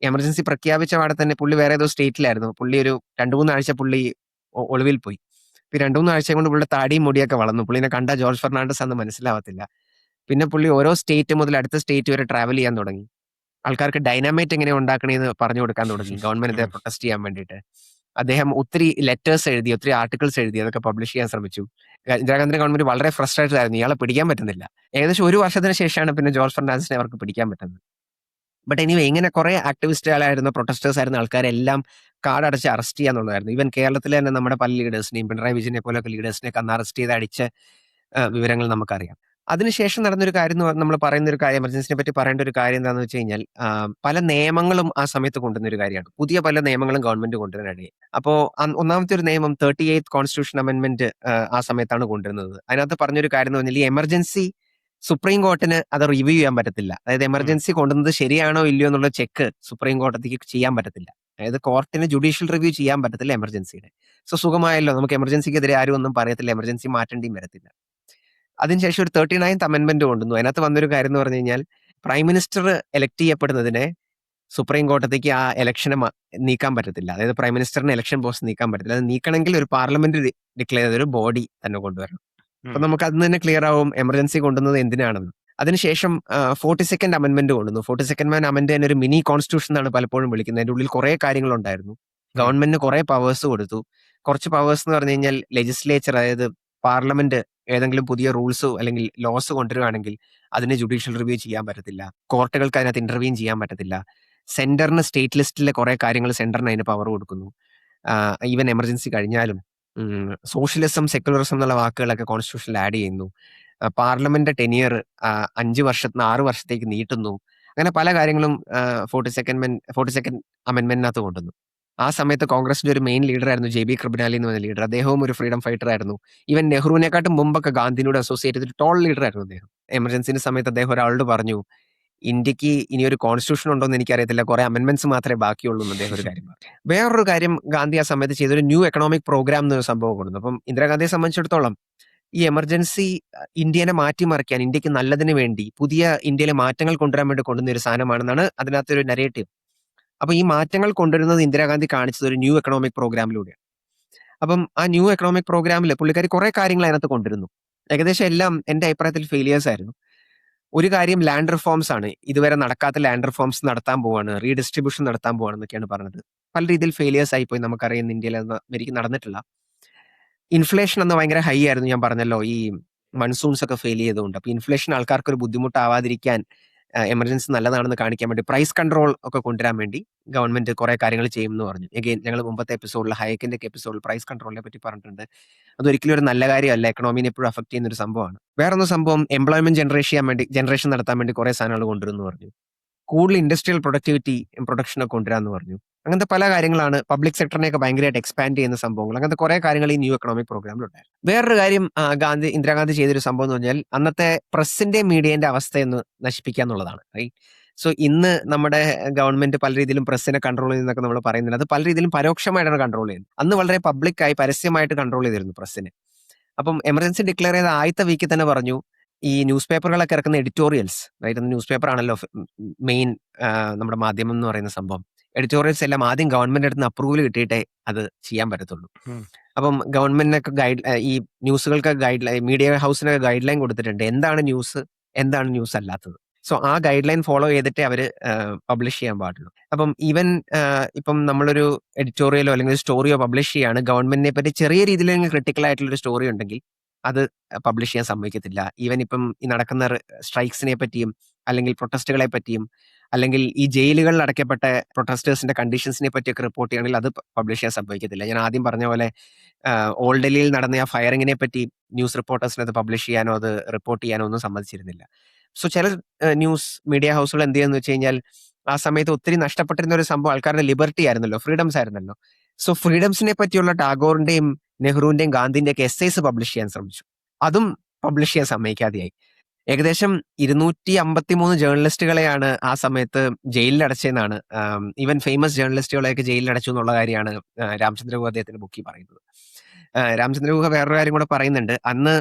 എമർജൻസി പ്രഖ്യാപിച്ച പാടെ തന്നെ പുള്ളി വേറെ ഏതോ സ്റ്റേറ്റിലായിരുന്നു. പുള്ളി ഒരു 2-3 ആഴ്ച പുള്ളി ഒളിവിൽ പോയി. 2-3 ആഴ്ച കൊണ്ട് പുള്ളിയുടെ താടിയും മുടിയൊക്കെ വളർന്നു. പുള്ളിനെ കണ്ട ജോർജ് ഫെർണാണ്ടസ് അന്ന് മനസ്സിലാവത്തില്ല. പിന്നെ പുള്ളി ഓരോ സ്റ്റേറ്റ് മുതൽ അടുത്ത സ്റ്റേറ്റ് വരെ ട്രാവൽ ചെയ്യാൻ തുടങ്ങി. ആൾക്കാർക്ക് ഡൈനാമൈറ്റ് എങ്ങനെ ഉണ്ടാക്കണേന്ന് പറഞ്ഞു കൊടുക്കാൻ തുടങ്ങി, ഗവൺമെന്റിനെ പ്രൊട്ടസ്റ്റ് ചെയ്യാൻ വേണ്ടിയിട്ട്. അദ്ദേഹം ഒത്തിരി ലെറ്റേഴ്സ് എഴുതി, ഒത്തിരി ആർട്ടിക്കിൾസ് എഴുതി, അതൊക്കെ പബ്ലിഷ് ചെയ്യാൻ ശ്രമിച്ചു. ഇന്ദിരാഗാന്ധി ഗവൺമെന്റ് വളരെ ഫ്രസ്ട്രേറ്റഡ് ആയിരുന്നു, ഇയാളെ പിടിക്കാൻ പറ്റുന്നില്ല. ഏകദേശം 1 വർഷത്തിന് ശേഷമാണ് പിന്നെ ജോർജ് ഫെർണാണ്ടസിനെ അവർക്ക് പിടിക്കാൻ പറ്റുന്നത്. ബട്ട് എനിവേ ഇങ്ങനെ കുറെ ആക്ടിവിസ്റ്റുകളായിരുന്ന പ്രൊട്ടസ്റ്റേഴ്സ് ആയിരുന്ന ആൾക്കാരെല്ലാം കാടടച്ച് അറസ്റ്റ് ചെയ്യാന്നുള്ളതായിരുന്നു. ഈവൻ കേരളത്തിലെ തന്നെ നമ്മുടെ പല ലീഡേഴ്സിനെയും പിണറായി വിജയനെ പോലൊക്കെ ലീഡേഴ്സിനെയൊക്കെ അന്ന് അറസ്റ്റ് ചെയ്ത് അടിച്ച വിവരങ്ങൾ നമുക്കറിയാം. അതിനുശേഷം നടന്നൊരു കാര്യം എന്ന് നമ്മൾ പറയുന്ന ഒരു കാര്യം, എമർജൻസിനെ പറ്റി പറയേണ്ട ഒരു കാര്യം എന്താണെന്ന് വെച്ച് കഴിഞ്ഞാൽ, പല നിയമങ്ങളും ആ സമയത്ത് കൊണ്ടുവന്ന ഒരു കാര്യമാണ്. പുതിയ പല നിയമങ്ങളും ഗവൺമെന്റ് കൊണ്ടുവരാനിടയായി. അപ്പോൾ ഒന്നാമത്തെ ഒരു നിയമം 38th കോൺസ്റ്റിറ്റ്യൂഷൻ അമെന്റ്മെന്റ് ആ സമയത്താണ് കൊണ്ടുവരുന്നത്. അതിനകത്ത് പറഞ്ഞൊരു കാര്യം എന്ന് പറഞ്ഞാൽ, ഈ എമർജൻസി സുപ്രീം കോർട്ടിന് അത് റിവ്യൂ ചെയ്യാൻ പറ്റത്തില്ല. അതായത് എമർജൻസി കൊണ്ടുവന്നത് ശരിയാണോ ഇല്ലയോ എന്നുള്ള ചെക്ക് സുപ്രീം കോടതിക്ക് ചെയ്യാൻ പറ്റത്തില്ല. അതായത് കോർട്ടിന് ജുഡീഷ്യൽ റിവ്യൂ ചെയ്യാൻ പറ്റത്തില്ല എമർജൻസിയുടെ. സോ സുഖമായല്ലോ, നമുക്ക് എമർജൻസിക്കെതിരെ ആരും ഒന്നും പറയത്തില്ല, എമർജൻസി മാറ്റേണ്ടിയും വരത്തില്ല. അതിനുശേഷം ഒരു 39th അമെന്റ്മെന്റ് കൊണ്ടുവന്നു. അതിനകത്ത് വന്നൊരു കാര്യം എന്ന് പറഞ്ഞു കഴിഞ്ഞാൽ, പ്രൈം മിനിസ്റ്റർ എലക്ട് ചെയ്യപ്പെടുന്നതിനെ സുപ്രീം കോടതിക്ക് ആ ഇലക്ഷനെ നീക്കാൻ പറ്റത്തില്ല. അതായത് പ്രൈം മിനിസ്റ്ററിന് ഇലക്ഷൻ പോസ്റ്റ് നീക്കാൻ പറ്റത്തില്ല. അത് നീക്കണമെങ്കിൽ ഒരു പാർലമെന്റ് ഡിക്ലെയർ ചെയ്ത ഒരു ബോഡി തന്നെ കൊണ്ടുവരണം. അപ്പൊ നമുക്ക് അതിന് തന്നെ ക്ലിയർ ആവും എമർജൻസി കൊണ്ടുവന്നത് എന്തിനാണെന്ന്. അതിനുശേഷം 42nd അമെന്റ്മെന്റ് കൊണ്ടുവന്നു. 42nd അമെന്റ്മെന്റ് ഒരു മിനി കോൺസ്റ്റിറ്റ്യൂഷൻ എന്നാണ് പലപ്പോഴും വിളിക്കുന്നത്. അതിന്റെ ഉള്ളിൽ കുറെ കാര്യങ്ങളുണ്ടായിരുന്നു. ഗവൺമെന്റിന് കുറെ പവേഴ്സ് കൊടുത്തു. കുറച്ച് പവേഴ്സ് എന്ന് പറഞ്ഞു കഴിഞ്ഞാൽ, ലെജിസ്ലേച്ചർ, അതായത് പാർലമെന്റ് ഏതെങ്കിലും പുതിയ റൂൾസോ അല്ലെങ്കിൽ ലോസ് കൊണ്ടുവരികയാണെങ്കിൽ അതിന് ജുഡീഷ്യൽ റിവ്യൂ ചെയ്യാൻ പറ്റത്തില്ല. കോർട്ടുകൾക്ക് അതിനകത്ത് ഇന്റർവ്യൂൻ ചെയ്യാൻ പറ്റത്തില്ല. സെന്ററിന് സ്റ്റേറ്റ് ലിസ്റ്റിലെ കുറെ കാര്യങ്ങൾ സെന്ററിന് അതിന് പവർ കൊടുക്കുന്നു. ഈവൻ എമർജൻസി കഴിഞ്ഞാലും സോഷ്യലിസം, സെക്യുലറിസം എന്നുള്ള വാക്കുകളൊക്കെ കോൺസ്റ്റിറ്റ്യൂഷനിൽ ആഡ് ചെയ്യുന്നു. പാർലമെന്റ് ടെനിയർ 5 വർഷത്തിന് 6 വർഷത്തേക്ക് നീട്ടുന്നു. അങ്ങനെ പല കാര്യങ്ങളും 42nd അമെന്റ്മെന്റിനകത്ത് കൊണ്ടുവന്നു. ആ സമയത്ത് കോൺഗ്രസിന്റെ ഒരു മെയിൻ ലീഡർ ആയിരുന്നു JB കൃപലാനി എന്ന് പറഞ്ഞ ലീഡർ. അദ്ദേഹവും ഒരു ഫ്രീഡം ഫൈറ്റർ ആയിരുന്നു. ഈവൻ നെഹ്റുവിനെക്കാട്ടും മുമ്പൊക്കെ ഗാന്ധിനോട് അസോസിയേറ്റ് ചെയ്ത ടോൾ ലീഡർ ആയിരുന്നു അദ്ദേഹം. എമർജൻസിന്റെ സമയത്ത് അദ്ദേഹം ഒരാളോട് പറഞ്ഞു, ഇന്ത്യക്ക് ഇനി ഒരു കോൺസ്റ്റിറ്റ്യൂഷൻ ഉണ്ടോ എന്ന് എനിക്കറിയത്തില്ല, കുറെ അമെന്റ്മെന്റ്സ് മാത്രമേ ബാക്കിയുള്ളൂ എന്ന് അദ്ദേഹം ഒരു കാര്യം പറഞ്ഞു. വേറൊരു കാര്യം ഗാന്ധി ആ സമയത്ത് ചെയ്തൊരു ന്യൂ എക്കണോമിക് പ്രോഗ്രാം എന്നൊരു സംഭവം കൊണ്ടുവന്നു. അപ്പം ഇന്ദിരാഗാന്ധിയെ സംബന്ധിച്ചിടത്തോളം ഈ എമർജൻസി ഇന്ത്യനെ മാറ്റിമറിക്കാൻ, ഇന്ത്യക്ക് നല്ലതിന് വേണ്ടി പുതിയ ഇന്ത്യയിലെ മാറ്റങ്ങൾ കൊണ്ടുവരാൻ വേണ്ടി കൊണ്ടുവന്ന ഒരു സാധനമാണെന്നാണ് അതിനകത്തൊരു നരേറ്റീവ്. അപ്പൊ ഈ മാറ്റങ്ങൾ കൊണ്ടുവരുന്നത് ഇന്ദിരാഗാന്ധി കാണിച്ചത് ഒരു ന്യൂ എക്കണോമിക് പ്രോഗ്രാമിലൂടെയാണ്. അപ്പം ആ ന്യൂ എക്കണോമിക് പ്രോഗ്രാമിൽ പുള്ളിക്കാരി കുറെ കാര്യങ്ങൾ അതിനകത്ത് കൊണ്ടുവരുന്നു. ഏകദേശം എല്ലാം എന്റെ അഭിപ്രായത്തിൽ ഫെയിലിയേഴ്സ് ആയിരുന്നു. ഒരു കാര്യം ലാൻഡ് റിഫോംസ് ആണ്. ഇതുവരെ നടക്കാത്ത ലാൻഡ് റിഫോംസ് നടത്താൻ പോവാണ്, റീഡിസ്ട്രിബ്യൂഷൻ നടത്താൻ പോവാണെന്നൊക്കെയാണ് പറഞ്ഞത്. പല രീതിയിൽ ഫെയിലിയേഴ്സ് ആയിപ്പോയി. നമുക്കറിയാം ഇന്ത്യയിൽ അത് ശരിക്കും നടന്നിട്ടില്ല. ഇൻഫ്ലേഷൻ അന്ന് ഭയങ്കര ഹൈ ആയിരുന്നു. ഞാൻ പറഞ്ഞല്ലോ, ഈ മൺസൂൺസ് ഒക്കെ ഫെയിൽ ചെയ്തുകൊണ്ട്. അപ്പൊ ഇൻഫ്ലേഷൻ ആൾക്കാർക്ക് ഒരു ബുദ്ധിമുട്ടാവാതിരിക്കാൻ എമർജൻസി നല്ലതാണെന്ന് കാണിക്കാൻ വേണ്ടി പ്രൈസ് കൺട്രോൾ ഒക്കെ കൊണ്ടുവരാൻ വേണ്ടി ഗവൺമെന്റ് കുറെ കാര്യങ്ങൾ ചെയ്യുമെന്ന് പറഞ്ഞു. എഗെയിൻ ഞങ്ങൾ മുമ്പത്തെ എപ്പിസോഡിൽ, ഹയക്കിന്റെ ഒക്കെ എപ്പിസോഡിൽ പ്രൈസ് കൺട്രോളിനെ പറ്റി പറഞ്ഞിട്ടുണ്ട്. അതൊരിക്കലും ഒരു നല്ല കാര്യമല്ല, എക്കണോമിനെ എപ്പോഴും അഫക്ട് ചെയ്യുന്ന ഒരു സംഭവമാണ്. വേറൊന്ന് സംഭവം, എംപ്ലോയ്മെന്റ് ജനറേഷൻ നടത്താൻ വേണ്ടി കുറെ സാധനങ്ങൾ കൊണ്ടുവരുന്നു പറഞ്ഞു. കൂടുതൽ ഇൻഡസ്ട്രിയൽ പ്രൊഡക്ഷനൊക്കെ കൊണ്ടുവരാന്ന് പറഞ്ഞു. അങ്ങനത്തെ പല കാര്യങ്ങളാണ്. പബ്ലിക് സെക്ടറിനെയൊക്കെ ഭയങ്കരമായിട്ട് എക്സ്പാൻഡ് ചെയ്യുന്ന സംഭവങ്ങൾ, അങ്ങനത്തെ കുറെ കാര്യങ്ങൾ ഈ ന്യൂ എക്കണോമിക് പ്രോഗ്രാമിലുണ്ടായിരുന്നു. വേറൊരു കാര്യം ഇന്ദിരാഗാന്ധി ചെയ്തൊരു സംഭവം എന്ന് പറഞ്ഞാൽ, അന്നത്തെ പ്രസിന്റെ മീഡിയന്റെ അവസ്ഥയൊന്ന് നശിപ്പിക്കുക എന്നുള്ളതാണ്. റൈറ്റ്. സോ ഇന്ന് നമ്മുടെ ഗവൺമെന്റ് പല രീതിയിലും പ്രസിനെ കൺട്രോൾ ചെയ്യുന്നതൊക്കെ നമ്മൾ പറയുന്നില്ല. അത് പല രീതിയിലും പരോക്ഷമായിട്ടാണ് കൺട്രോൾ ചെയ്യുന്നത്. അന്ന് വളരെ പബ്ലിക്കായി പരസ്യമായിട്ട് കൺട്രോൾ ചെയ്തിരുന്നു പ്രസിനെ. അപ്പം എമർജൻസി ഡിക്ലെയർ ചെയ്ത ആദ്യത്തെ വീക്കിൽ തന്നെ പറഞ്ഞു, ഈ ന്യൂസ് പേപ്പറുകളൊക്കെ ഇറക്കുന്ന എഡിറ്റോറിയൽസ്, അതായത് ന്യൂസ് പേപ്പർ ആണല്ലോ മെയിൻ നമ്മുടെ മാധ്യമം എന്ന് പറയുന്ന സംഭവം. എഡിറ്റോറിയൽസ് എല്ലാം ആദ്യം ഗവൺമെന്റ് അടുത്ത് അപ്രൂവൽ കിട്ടിയിട്ടേ അത് ചെയ്യാൻ പറ്റത്തുള്ളൂ. അപ്പം ഗവൺമെന്റിനൊക്കെ ഈ ന്യൂസുകൾക്ക് മീഡിയ ഹൗസിനൊക്കെ ഗൈഡ് ലൈൻ കൊടുത്തിട്ടുണ്ട്, എന്താണ് ന്യൂസ്, എന്താണ് ന്യൂസ് അല്ലാത്തത്. സോ ആ ഗൈഡ് ലൈൻ ഫോളോ ചെയ്തിട്ടേ അവര് പബ്ലിഷ് ചെയ്യാൻ പാടുള്ളൂ. അപ്പം ഈവൻ ഇപ്പം നമ്മളൊരു എഡിറ്റോറിയലോ അല്ലെങ്കിൽ സ്റ്റോറിയോ പബ്ലിഷ് ചെയ്യാണ്, ഗവൺമെന്റിനെ പറ്റി ചെറിയ രീതിയിലെങ്കിലും ക്രിട്ടിക്കൽ ആയിട്ടുള്ള ഒരു സ്റ്റോറി ഉണ്ടെങ്കിൽ അത് പബ്ലിഷ് ചെയ്യാൻ സമ്മതിക്കത്തില്ല. ഈവൻ ഇപ്പം ഈ നടക്കുന്ന സ്ട്രൈക്സിനെ പറ്റിയും അല്ലെങ്കിൽ പ്രൊട്ടസ്റ്റുകളെ പറ്റിയും അല്ലെങ്കിൽ ഈ ജയിലുകളിൽ അടയ്ക്കപ്പെട്ട പ്രൊട്ടസ്റ്റേഴ്സിന്റെ കണ്ടീഷൻസിനെ പറ്റിയൊക്കെ റിപ്പോർട്ട് ചെയ്യണമെങ്കിൽ അത് പബ്ലിഷ് ചെയ്യാൻ സമ്മതിക്കത്തില്ല. ഞാൻ ആദ്യം പറഞ്ഞ പോലെ ഓൾഡ് ഡൽഹിയിൽ നടന്ന ആ ഫയറിങ്ങിനെ പറ്റി ന്യൂസ് റിപ്പോർട്ടേഴ്സിന് അത് പബ്ലിഷ് ചെയ്യാനോ അത് റിപ്പോർട്ട് ചെയ്യാനോ ഒന്നും സമ്മതിച്ചിരുന്നില്ല. സോ ചില ന്യൂസ് മീഡിയ ഹൗസുകൾ എന്ത് ചെയ്യുന്നു വെച്ച് കഴിഞ്ഞാൽ, ആ സമയത്ത് ഒത്തിരി നഷ്ടപ്പെട്ടിരുന്ന ഒരു സംഭവം ആൾക്കാരുടെ ലിബർട്ടി ആയിരുന്നല്ലോ, ഫ്രീഡംസ് ആയിരുന്നല്ലോ. സോ ഫ്രീഡംസിനെ പറ്റിയുള്ള ടാഗോറിന്റെയും നെഹ്റുവിന്റെയും ഗാന്ധിന്റെയും ഒക്കെ എസ്സേസ് പബ്ലിഷ് ചെയ്യാൻ ശ്രമിച്ചു. അതും പബ്ലിഷ് ചെയ്യാൻ സമ്മതിക്കാതെയായി. ഏകദേശം 253 ജേർണലിസ്റ്റുകളെയാണ് ആ സമയത്ത് ജയിലിൽ അടച്ചതെന്നാണ്, ഈവൻ ഫേമസ് ജേർണലിസ്റ്റുകളെയൊക്കെ ജയിലിൽ അടച്ചു എന്നുള്ള കാര്യമാണ് രാമചന്ദ്ര ഗുഹ അദ്ദേഹത്തിന്റെ ബുക്കിൽ പറയുന്നത്. രാമചന്ദ്ര ഗുഹ വേറൊരു കാര്യം കൂടെ പറയുന്നുണ്ട്. അന്ന്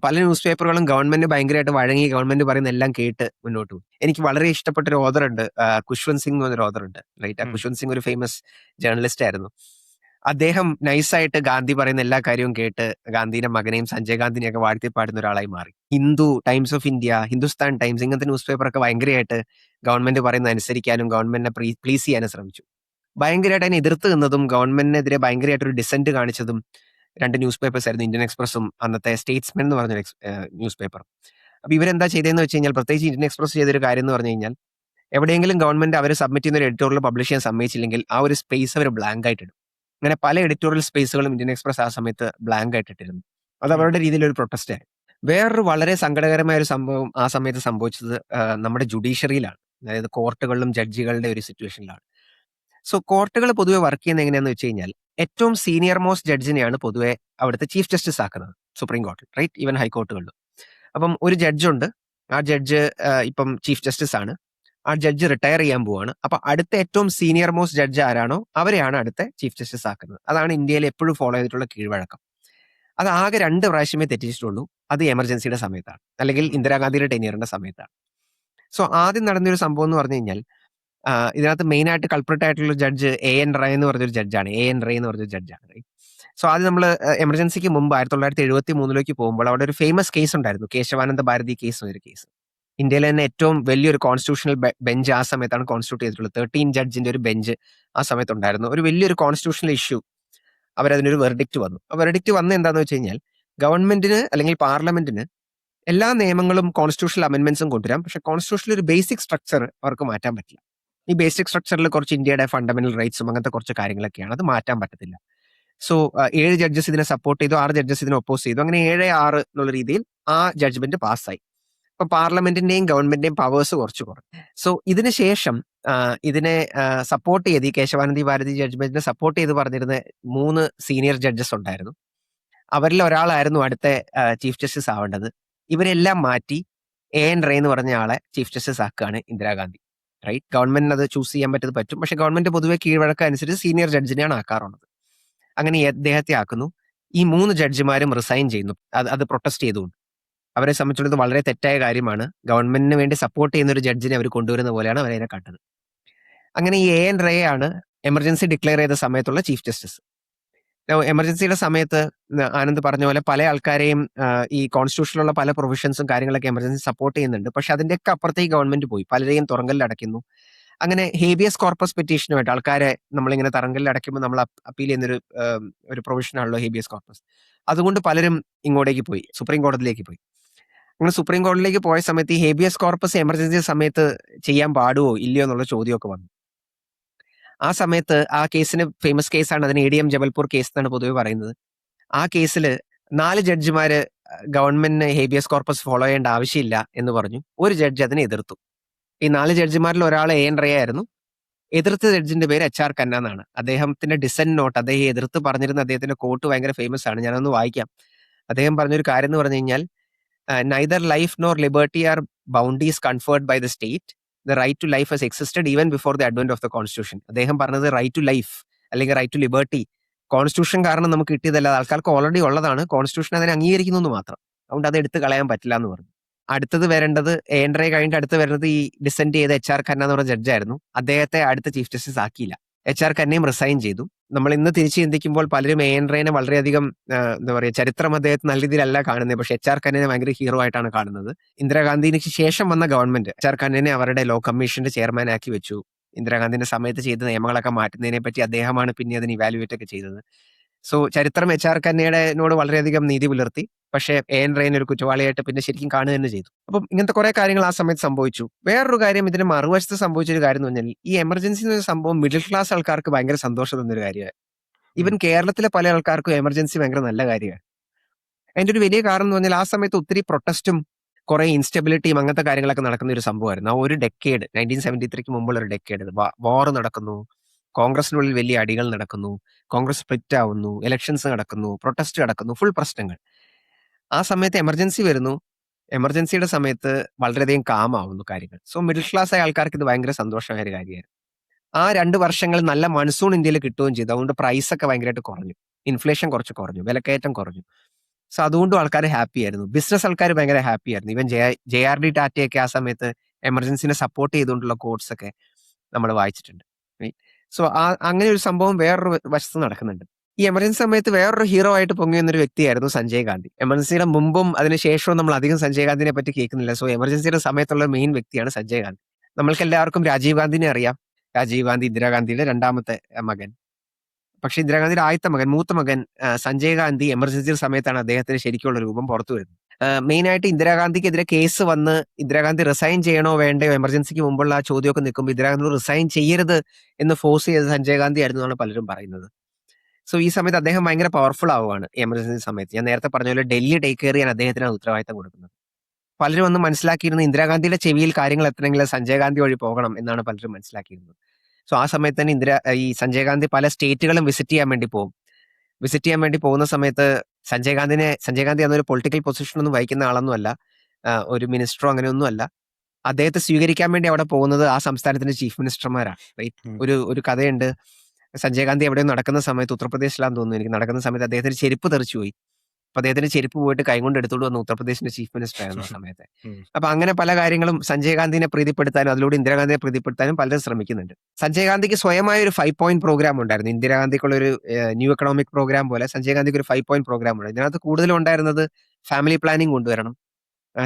പല ന്യൂസ് പേപ്പറുകളും ഗവൺമെന്റ് ഭയങ്കരമായിട്ട് വഴങ്ങി, ഗവൺമെന്റ് പറയുന്ന എല്ലാം കേട്ട് മുന്നോട്ട് പോകും. എനിക്ക് വളരെ ഇഷ്ടപ്പെട്ട ഒരു ഓഥർ ഉണ്ട്, ഖുശ്വന്ത് സിംഗ് എന്നൊരു ഓഥർ ഉണ്ട്. റൈറ്റ്. ആ ഖുശ്വന്ത് സിംഗ് ഒരു ഫേമസ് ജേർണലിസ്റ്റ് ആയിരുന്നു. അദ്ദേഹം നൈസായിട്ട് ഗാന്ധി പറയുന്ന എല്ലാ കാര്യവും കേട്ട് ഗാന്ധിയുടെ മകനെയും സഞ്ജയ് ഗാന്ധിനെയും ഒക്കെ വാഴ്ത്തി പാടുന്ന ഒരാളായി മാറി. Hindu, times of India, Hindustan times, ഇങ്ങനത്തെ ന്യൂസ് പേപ്പറൊക്കെ ഭയങ്കരമായിട്ട് ഗവൺമെന്റ് പറയുന്നത് അനുസരിക്കാനും ഗവൺമെന്റിനെ പ്ലീസ് ചെയ്യാനും ശ്രമിച്ചു. ഭയങ്കരമായിട്ട് അതിനെ എതിർത്ത് നിന്നതും ഗവൺമെന്റിനെതിരെ ഭയങ്കരമായിട്ടൊരു ഡിസെന്റ് കാണിച്ചതും രണ്ട് ന്യൂസ് പേപ്പേഴ്സ് ആയിരുന്നു, ഇന്ത്യൻ എക്സ്പ്രസും അന്നത്തെ സ്റ്റേറ്റ്സ്മെൻ എന്ന് പറഞ്ഞ ന്യൂസ് പേപ്പർ. അപ്പൊ ഇവരെന്താ ചെയ്തതെന്ന് വെച്ച് കഴിഞ്ഞാൽ, പ്രത്യേകിച്ച് ഇന്ത്യൻ എക്സ്പ്രസ് ചെയ്തൊരു കാര്യം എന്ന് പറഞ്ഞു കഴിഞ്ഞാൽ, എവിടെയെങ്കിലും ഗവൺമെന്റ് അവർ സബ്മിറ്റ് ചെയ്യുന്ന ഒരു എഡിറ്റോറിയൽ പബ്ലിഷ് ചെയ്യാൻ സമ്മതിച്ചില്ലെങ്കിൽ ആ ഒരു സ്പേസ് അവർ ബ്ലാങ്ക് ആയിട്ട് ഇടും. അങ്ങനെ പല എഡിറ്റോറിയൽ സ്പേസുകളും ഇന്ത്യൻ എക്സ്പ്രസ് ആ സമയത്ത് ബ്ലാങ്ക് ആയിട്ട് ഇട്ടിരുന്നു. അത് ഉം. അവരുടെ രീതിയിൽ ഒരു പ്രൊട്ടസ്റ്റ് ആയി. വേറൊരു വളരെ സങ്കടകരമായ ഒരു സംഭവം ആ സമയത്ത് സംഭവിച്ചത് നമ്മുടെ ജുഡീഷ്യറിയിലാണ്. അതായത് കോർട്ടുകളിലും ജഡ്ജികളുടെ ഒരു സിറ്റുവേഷനിലാണ്. സോ കോർട്ടുകൾ പൊതുവെ വർക്ക് ചെയ്യുന്നത് എങ്ങനെയാണെന്ന് വെച്ച് കഴിഞ്ഞാൽ ഏറ്റവും സീനിയർ മോസ്റ്റ് ജഡ്ജിനെയാണ് പൊതുവെ അവിടുത്തെ ചീഫ് ജസ്റ്റിസ് ആക്കുന്നത് സുപ്രീം കോർട്ടിൽ, റൈറ്റ്? ഈവൻ ഹൈക്കോർട്ടുകളിലും. അപ്പം ഒരു ജഡ്ജുണ്ട്. ആ ജഡ്ജ് ഇപ്പം ചീഫ് ജസ്റ്റിസ് ആണ്. ആ ജഡ്ജ് റിട്ടയർ ചെയ്യാൻ പോവാണ്. അപ്പൊ അടുത്ത ഏറ്റവും സീനിയർ മോസ്റ്റ് ജഡ്ജ് ആരാണോ അവരെയാണ് അടുത്ത ചീഫ് ജസ്റ്റിസ് ആക്കുന്നത്. അതാണ് ഇന്ത്യയിൽ എപ്പോഴും ഫോളോ ചെയ്തിട്ടുള്ള കീഴ്വഴക്കം. അത് ആകെ 2 പ്രാവശ്യമേ തെറ്റിച്ചിട്ടുള്ളൂ. അത് എമർജൻസിയുടെ സമയത്താണ്, അല്ലെങ്കിൽ ഉം. ഇന്ദിരാഗാന്ധിയുടെ ടെന്യൂറിന്റെ സമയത്താണ്. സോ ആദ്യം നടന്നൊരു സംഭവം എന്ന് പറഞ്ഞു കഴിഞ്ഞാൽ ഇതിനകത്ത് മെയിൻ ആയിട്ട് കൾപ്രിറ്റ് ആയിട്ടുള്ള ജഡ്ജ് എൻ റേ എന്ന് പറഞ്ഞൊരു ജഡ്ജാണ്. എൻ റേ എന്ന് പറഞ്ഞൊരു ജഡ്ജാണ്. സോ ആദ്യം നമ്മൾ എമർജൻസിക്ക് മുമ്പ് 1973 പോകുമ്പോൾ അവിടെ ഒരു ഫേമസ് കേസ് ഉണ്ടായിരുന്നു. കേശവാനന്ദ ഭാരതി കേസ് എന്നൊരു കേസ്. ഇന്ത്യയിലെ തന്നെ ഏറ്റവും വലിയൊരു കോൺസ്റ്റിറ്റ്യൂഷണൽ ബെഞ്ച് ആ സമയത്താണ് കോൺസ്റ്റിറ്റ്യൂട്ട് ചെയ്തിട്ടുള്ളത്. 13 ജഡ്ജിന്റെ ഒരു ബെഞ്ച് ആ സമയത്തുണ്ടായിരുന്നു. ഒരു വലിയൊരു കോൺസ്റ്റിറ്റ്യൂഷണൽ ഇഷ്യൂ. അവരതിനൊരു വെർഡിക്റ്റ് വന്നു. ആ വെർഡിക്റ്റ് വന്നത് എന്താണെന്ന് വെച്ച് കഴിഞ്ഞാൽ ഗവൺമെന്റിന് അല്ലെങ്കിൽ പാർലമെന്റിന് എല്ലാ നിയമങ്ങളും കോൺസ്റ്റിറ്റ്യൂഷണൽ അമെന്റ്മെന്റ്സും കൊണ്ടുവരാം. പക്ഷേ കോൺസ്റ്റിറ്റ്യൂഷനിൽ ഒരു ബേസിക് സ്ട്രക്ചർ അവർക്ക് മാറ്റാൻ പറ്റില്ല. ഈ ബേസിക് സ്ട്രക്ചറിൽ കുറച്ച് ഇന്ത്യയുടെ ഫണ്ടമെന്റൽ റൈറ്റ്സും അങ്ങനത്തെ കുറച്ച് കാര്യങ്ങളൊക്കെയാണ്. അത് മാറ്റാൻ പറ്റത്തില്ല. സോ 7 ജഡ്ജസ് ഇതിനെ സപ്പോർട്ട് ചെയ്തു, 6 ജഡ്ജസ് ഇതിനെ ഒപ്പോസ് ചെയ്തു. അങ്ങനെ 7-6 എന്നുള്ള രീതിയിൽ ആ ജഡ്ജ്മെന്റ് പാസ്സായി. അപ്പൊ പാർലമെന്റിന്റെയും ഗവൺമെന്റിന്റെയും പവേഴ്സ് കുറച്ച് കുറഞ്ഞു. സോ ഇതിന് ശേഷം ഇതിനെ സപ്പോർട്ട് ചെയ്ത് ഈ കേശവാനന്ദി ഭാരതി ജഡ്ജ്മെന്റിനെ സപ്പോർട്ട് ചെയ്ത് പറഞ്ഞിരുന്ന 3 സീനിയർ ജഡ്ജസ് ഉണ്ടായിരുന്നു. അവരിൽ ഒരാളായിരുന്നു അടുത്ത ചീഫ് ജസ്റ്റിസ് ആവേണ്ടത്. ഇവരെല്ലാം മാറ്റി എൻ റേ എന്ന് പറഞ്ഞ ആളെ ചീഫ് ജസ്റ്റിസ് ആക്കുകയാണ് ഇന്ദിരാഗാന്ധി, റൈറ്റ്? ഗവൺമെന്റിന് അത് ചൂസ് ചെയ്യാൻ പറ്റും. പക്ഷെ ഗവൺമെന്റ് പൊതുവെ കീഴ്വഴക്കം അനുസരിച്ച് സീനിയർ ജഡ്ജിനെയാണ് ആക്കാറുള്ളത്. അങ്ങനെ അദ്ദേഹത്തെ ആക്കുന്നു. ഈ 3 ജഡ്ജിമാരും റിസൈൻ ചെയ്യുന്നു. അത് പ്രൊട്ടസ്റ്റ് ചെയ്തുകൊണ്ട്. അവരെ സംബന്ധിച്ചിടത്തോളം വളരെ തെറ്റായ കാര്യമാണ്. ഗവൺമെന്റിന് വേണ്ടി സപ്പോർട്ട് ചെയ്യുന്ന ഒരു ജഡ്ജിനെ അവർ കൊണ്ടുവരുന്ന പോലെയാണ് അവരതിനെ കണ്ടത്. അങ്ങനെ ഈ എൻ റേ ആണ് എമർജൻസി ഡിക്ലെയർ ചെയ്ത സമയത്തുള്ള ചീഫ് ജസ്റ്റിസ്. എമർജൻസിയുടെ സമയത്ത് ആനന്ദ് പറഞ്ഞ പോലെ പല ആൾക്കാരെയും ഈ കോൺസ്റ്റിറ്റ്യൂഷനിലുള്ള പല പ്രൊവിഷൻസും കാര്യങ്ങളൊക്കെ എമർജൻസി സപ്പോർട്ട് ചെയ്യുന്നുണ്ട്. പക്ഷെ അതിന്റെയൊക്കെ അപ്പുറത്തേക്ക് ഗവൺമെന്റ് പോയി പലരെയും തുറങ്കലിൽ അടയ്ക്കുന്നു. അങ്ങനെ ഹേബിയസ് കോർപ്പസ് പെറ്റീഷനുമായിട്ട് ആൾക്കാരെ നമ്മളിങ്ങനെ തറങ്കലിൽ അടയ്ക്കുമ്പോൾ നമ്മൾ അപ്പീൽ ചെയ്യുന്നൊരു ഒരു പ്രൊവിഷനാണല്ലോ ഹേബിയസ് കോർപ്പസ്. അതുകൊണ്ട് പലരും ഇങ്ങോട്ടേക്ക് പോയി, സുപ്രീം കോടതിയിലേക്ക് പോയി. അങ്ങനെ സുപ്രീം കോടതിയിലേക്ക് പോയ സമയത്ത് ഈ ഹേബിയസ് കോർപ്പസ് എമർജൻസി സമയത്ത് ചെയ്യാൻ പാടുവോ ഇല്ലയോ എന്നുള്ള ചോദ്യമൊക്കെ വന്നു. ആ സമയത്ത് ആ കേസിന് ഫേമസ് കേസാണ്, അതിന് ADM ജബൽപൂർ കേസ് എന്നാണ് പൊതുവെ പറയുന്നത്. ആ കേസിൽ 4 ജഡ്ജിമാര് ഗവൺമെന്റിന് ഹേബിയസ് കോർപ്പസ് ഫോളോ ചെയ്യേണ്ട ആവശ്യമില്ല എന്ന് പറഞ്ഞു. ഒരു ജഡ്ജ് അതിനെ എതിർത്തു. ഈ 4 ജഡ്ജിമാരിൽ ഒരാൾ എൻ റേ ആയിരുന്നു. എതിർത്ത ജഡ്ജിന്റെ പേര് HR ഖന്ന എന്നാണ്. അദ്ദേഹത്തിന്റെ ഡിസെന്റ് നോട്ട്, അദ്ദേഹം എതിർത്ത് പറഞ്ഞിരുന്ന അദ്ദേഹത്തിന്റെ കോട്ട് ഭയങ്കര ഫേമസ് ആണ്. ഞാനൊന്ന് വായിക്കാം. അദ്ദേഹം പറഞ്ഞൊരു കാര്യം എന്ന് പറഞ്ഞു കഴിഞ്ഞാൽ, neither life nor liberty are bounties conferred by the state. The right to life has existed even before the advent of the constitution. അദ്ദേഹം പറഞ്ഞത് റൈറ്റ് ടു ലൈഫ് അല്ലെങ്കിൽ റൈറ്റ് ടു ലിബർട്ടി കോൺസ്റ്റിറ്റ്യൂഷൻ കാരണം നമുക്ക് കിട്ടിയതല്ല, ആൾക്കാർക്ക് ഓൾറെഡി ഉള്ളതാണ്. Constitution അതിനെ അംഗീകരിക്കുന്നു എന്ന് മാത്രം. അതുകൊണ്ട് അത് എടുത്ത് കളയാൻ പറ്റില്ല എന്ന് പറഞ്ഞു. അടുത്തത് വരേണ്ടത് എൻ റേ കഴിഞ്ഞിട്ട് അടുത്ത് വരുന്നത് ഈ ഡിസെന്റ് ചെയ്ത HR ഖന്ന എന്ന് പറഞ്ഞ ജഡ്ജായിരുന്നു. അദ്ദേഹത്തെ അടുത്ത ചീഫ് ജസ്റ്റിസ് ആക്കിയില്ല. HR ഖന്നയും റിസൈൻ ചെയ്തു. നമ്മൾ ഇന്ന് തിരിച്ച് ചിന്തിക്കുമ്പോൾ പലരും എൻ റേനെ വളരെയധികം എന്താ പറയുക, ചരിത്രം അദ്ദേഹത്തെ നല്ല രീതിയിലല്ല കാണുന്നത്. പക്ഷെ HR ഖന്നനെ ഭയങ്കര ഹീറോ ആയിട്ടാണ് കാണുന്നത്. ഇന്ദിരാഗാന്ധിക്ക് ശേഷം വന്ന ഗവൺമെന്റ് HR ഖന്നനെ അവരുടെ ലോ കമ്മീഷന്റെ ചെയർമാൻ ആക്കി വെച്ചു. ഇന്ദിരാഗാന്ധിന്റെ സമയത്ത് ചെയ്ത നിയമങ്ങളൊക്കെ മാറ്റുന്നതിനെ പറ്റി അദ്ദേഹമാണ് പിന്നെ അതിന് ഇവാലുവേറ്റ് ഒക്കെ ചെയ്തത്. സോ ചരിത്രം HR ഖന്നയോട് വളരെയധികം നീതി പുലർത്തി. പക്ഷേ എൻ റേനെ ഒരു കുറ്റവാളിയായിട്ട് പിന്നെ ശരിക്കും കാണുക തന്നെ ചെയ്തു. അപ്പം ഇങ്ങനത്തെ കുറെ കാര്യങ്ങൾ ആ സമയത്ത് സംഭവിച്ചു. വേറൊരു കാര്യം, ഇതിന് മറുവശത്ത് സംഭവിച്ചൊരു കാര്യം എന്ന് പറഞ്ഞാൽ, ഈ എമർജൻസി എന്ന സംഭവം മിഡിൽ ക്ലാസ് ആൾക്കാർക്ക് ഭയങ്കര സന്തോഷം തന്നൊരു കാര്യമാണ്. ഉം. ഈവൻ കേരളത്തിലെ പല ആൾക്കാർക്കും എമർജൻസി ഭയങ്കര നല്ല കാര്യമാണ്. അതിന്റെ ഒരു വലിയ കാരണം എന്ന് പറഞ്ഞാൽ ആ സമയത്ത് ഒത്തിരി പ്രൊട്ടസ്റ്റും കുറെ ഇൻസ്റ്റബിലിറ്റിയും അങ്ങനത്തെ കാര്യങ്ങളൊക്കെ നടക്കുന്ന ഒരു സംഭവമായിരുന്നു. ആ ഒരു ഡെക്കേഡ്, 1973 മുമ്പുള്ള ഒരു ഡെക്കേഡ്, വാർ നടക്കുന്നു, കോൺഗ്രസിനുള്ളിൽ വലിയ അടികൾ നടക്കുന്നു, കോൺഗ്രസ് സ്പ്ലിറ്റ് ആവുന്നു, ഇലക്ഷൻസ് നടക്കുന്നു, പ്രൊട്ടസ്റ്റ് നടക്കുന്നു, ഫുൾ പ്രശ്നങ്ങൾ. ആ സമയത്ത് എമർജൻസി വരുന്നു. എമർജൻസിയുടെ സമയത്ത് വളരെയധികം കാമാവുന്നു കാര്യങ്ങൾ. സോ മിഡിൽ ക്ലാസ് ആയ ആൾക്കാർക്ക് ഇത് ഭയങ്കര സന്തോഷമായ ഒരു കാര്യമായിരുന്നു. ആ 2 വർഷങ്ങൾ നല്ല മൺസൂൺ ഇന്ത്യയിൽ കിട്ടുകയും ചെയ്തു. അതുകൊണ്ട് പ്രൈസ് ഒക്കെ ഭയങ്കരമായിട്ട് കുറഞ്ഞു. ഇൻഫ്ലേഷൻ കുറച്ച് കുറഞ്ഞു, വിലക്കയറ്റം കുറഞ്ഞു. സോ അതുകൊണ്ടും ആൾക്കാർ ഹാപ്പി ആയിരുന്നു. ബിസിനസ് ആൾക്കാർ ഭയങ്കര ഹാപ്പി ആയിരുന്നു. ഈവൻ JRD ടാറ്റയൊക്കെ ആ സമയത്ത് എമർജൻസിനെ സപ്പോർട്ട് ചെയ്തുകൊണ്ടുള്ള കോട്സ് ഒക്കെ നമ്മൾ വായിച്ചിട്ടുണ്ട്. സോ അങ്ങനെ ഒരു സംഭവം വേറൊരു വശത്ത് നടക്കുന്നുണ്ട്. ഈ എമർജൻസി സമയത്ത് വേറൊരു ഹീറോ ആയിട്ട് പൊങ്ങി വന്നൊരു വ്യക്തിയായിരുന്നു സഞ്ജയ് ഗാന്ധി. എമർജൻസിയുടെ മുമ്പും അതിനുശേഷവും നമ്മൾ അധികം സഞ്ജയ് ഗാന്ധിനെ പറ്റി കേൾക്കുന്നില്ല. സോ എമർജൻസിയുടെ സമയത്തുള്ള മെയിൻ വ്യക്തിയാണ് സഞ്ജയ് ഗാന്ധി. നമ്മൾക്ക് എല്ലാവർക്കും രാജീവ് ഗാന്ധിനെ അറിയാം. രാജീവ് ഗാന്ധി ഇന്ദിരാഗാന്ധിയുടെ 2ാമത്തെ മകൻ. പക്ഷെ ഇന്ദിരാഗാന്ധിയുടെ ആദ്യത്തെ മകൻ, മൂത്ത മകൻ സഞ്ജയ് ഗാന്ധി എമർജൻസിയുടെ സമയത്താണ് അദ്ദേഹത്തിന് ശരിക്കുള്ള രൂപം പുറത്തു വരുന്നത്. മെയിനായിട്ട് ഇന്ദിരാഗാന്ധിക്കെതിരെ കേസ് വന്ന് ഇന്ദിരാഗാന്ധി റിസൈൻ ചെയ്യണോ വേണ്ടയോ എമർജൻസിക്ക് മുമ്പുള്ള ആ ചോദ്യമൊക്കെ നിൽക്കുമ്പോൾ ഇന്ദിരാഗാന്ധി റിസൈൻ ചെയ്യരുത് എന്ന് ഫോഴ്സ് ചെയ്തത് സഞ്ജയ് ഗാന്ധി ആയിരുന്നു എന്നാണ് പലരും പറയുന്നത്. സോ ഈ സമയത്ത് അദ്ദേഹം ഭയങ്കര പവർഫുൾ ആവുകയാണ് ഈ എമർജൻസി സമയത്ത്. ഞാൻ നേരത്തെ പറഞ്ഞ പോലെ ഡൽഹി ടേക്ക് കെയർ ചെയ്യാൻ അദ്ദേഹത്തിനാണ് ഉത്തരവാദിത്തം കൊടുക്കുന്നത്. പലരും അന്ന് മനസ്സിലാക്കിയിരുന്നത് ഇന്ദിരാഗാന്ധിയുടെ ചെവിയിൽ കാര്യങ്ങൾ എത്തണമെങ്കിൽ സഞ്ജയ് ഗാന്ധി വഴി പോകണം എന്നാണ് പലരും മനസ്സിലാക്കിയിരുന്നത്. സോ ആ സമയത്ത് തന്നെ ഈ സഞ്ജയ് ഗാന്ധി പല സ്റ്റേറ്റുകളും വിസിറ്റ് ചെയ്യാൻ വേണ്ടി പോകും. വിസിറ്റ് ചെയ്യാൻ വേണ്ടി പോകുന്ന സമയത്ത് സഞ്ജയ് ഗാന്ധി അന്നൊരു പൊളിറ്റിക്കൽ പൊസിഷൻ ഒന്നും വഹിക്കുന്ന ആളൊന്നും അല്ല. ഒരു മിനിസ്റ്ററോ അങ്ങനെയൊന്നും അല്ല. അദ്ദേഹത്തെ സ്വീകരിക്കാൻ വേണ്ടി അവിടെ പോകുന്നത് ആ സംസ്ഥാനത്തിന്റെ ചീഫ് മിനിസ്റ്റർമാരാണ്. റൈറ്റ്. ഉം. ഒരു കഥയുണ്ട്. സഞ്ജയ് ഗാന്ധി എവിടെയോ നടക്കുന്ന സമയത്ത് ഉത്തർപ്രദേശിലാന്ന് തോന്നുന്നു എനിക്ക്. നടക്കുന്ന സമയത്ത് അദ്ദേഹത്തിന്റെ ചെരുപ്പ് തെറിച്ചുപോയി. അപ്പൊ അദ്ദേഹത്തിന്റെ ചെരുപ്പ് പോയിട്ട് കൈകൊണ്ട് എടുത്തോണ്ട് വന്ന ഉത്തർപ്രദേശിന്റെ ചീഫ് മിനിസ്റ്റർ ആയിരുന്നു ആ സമയത്ത്. ഉം. അപ്പൊ അങ്ങനെ പല കാര്യങ്ങളും സഞ്ജയ് ഗാന്ധിനെ പ്രീതിപ്പെടുത്താനും അതിലൂടെ ഇന്ദിരാഗാന്ധിയെ പ്രീതിപ്പെടുത്താനും പലരും ശ്രമിക്കുന്നുണ്ട്. സഞ്ജയ് ഗാന്ധിക്ക് സ്വയമായ ഒരു 5 പോയിന്റ് പ്രോഗ്രാം ഉണ്ടായിരുന്നു. ഇന്ദിരാഗാന്ധിക്കുള്ള ഒരു ന്യൂ എക്കണോമിക് പ്രോഗ്രാം പോലെ സഞ്ജയ് ഗാന്ധിക്ക് ഒരു 5 പോയിന്റ് പ്രോഗ്രാം ഉണ്ട്. ഇതിനകത്ത് കൂടുതലും ഉണ്ടായിരുന്നത് ഫാമിലി പ്ലാനിംഗ് കൊണ്ടുവരണം,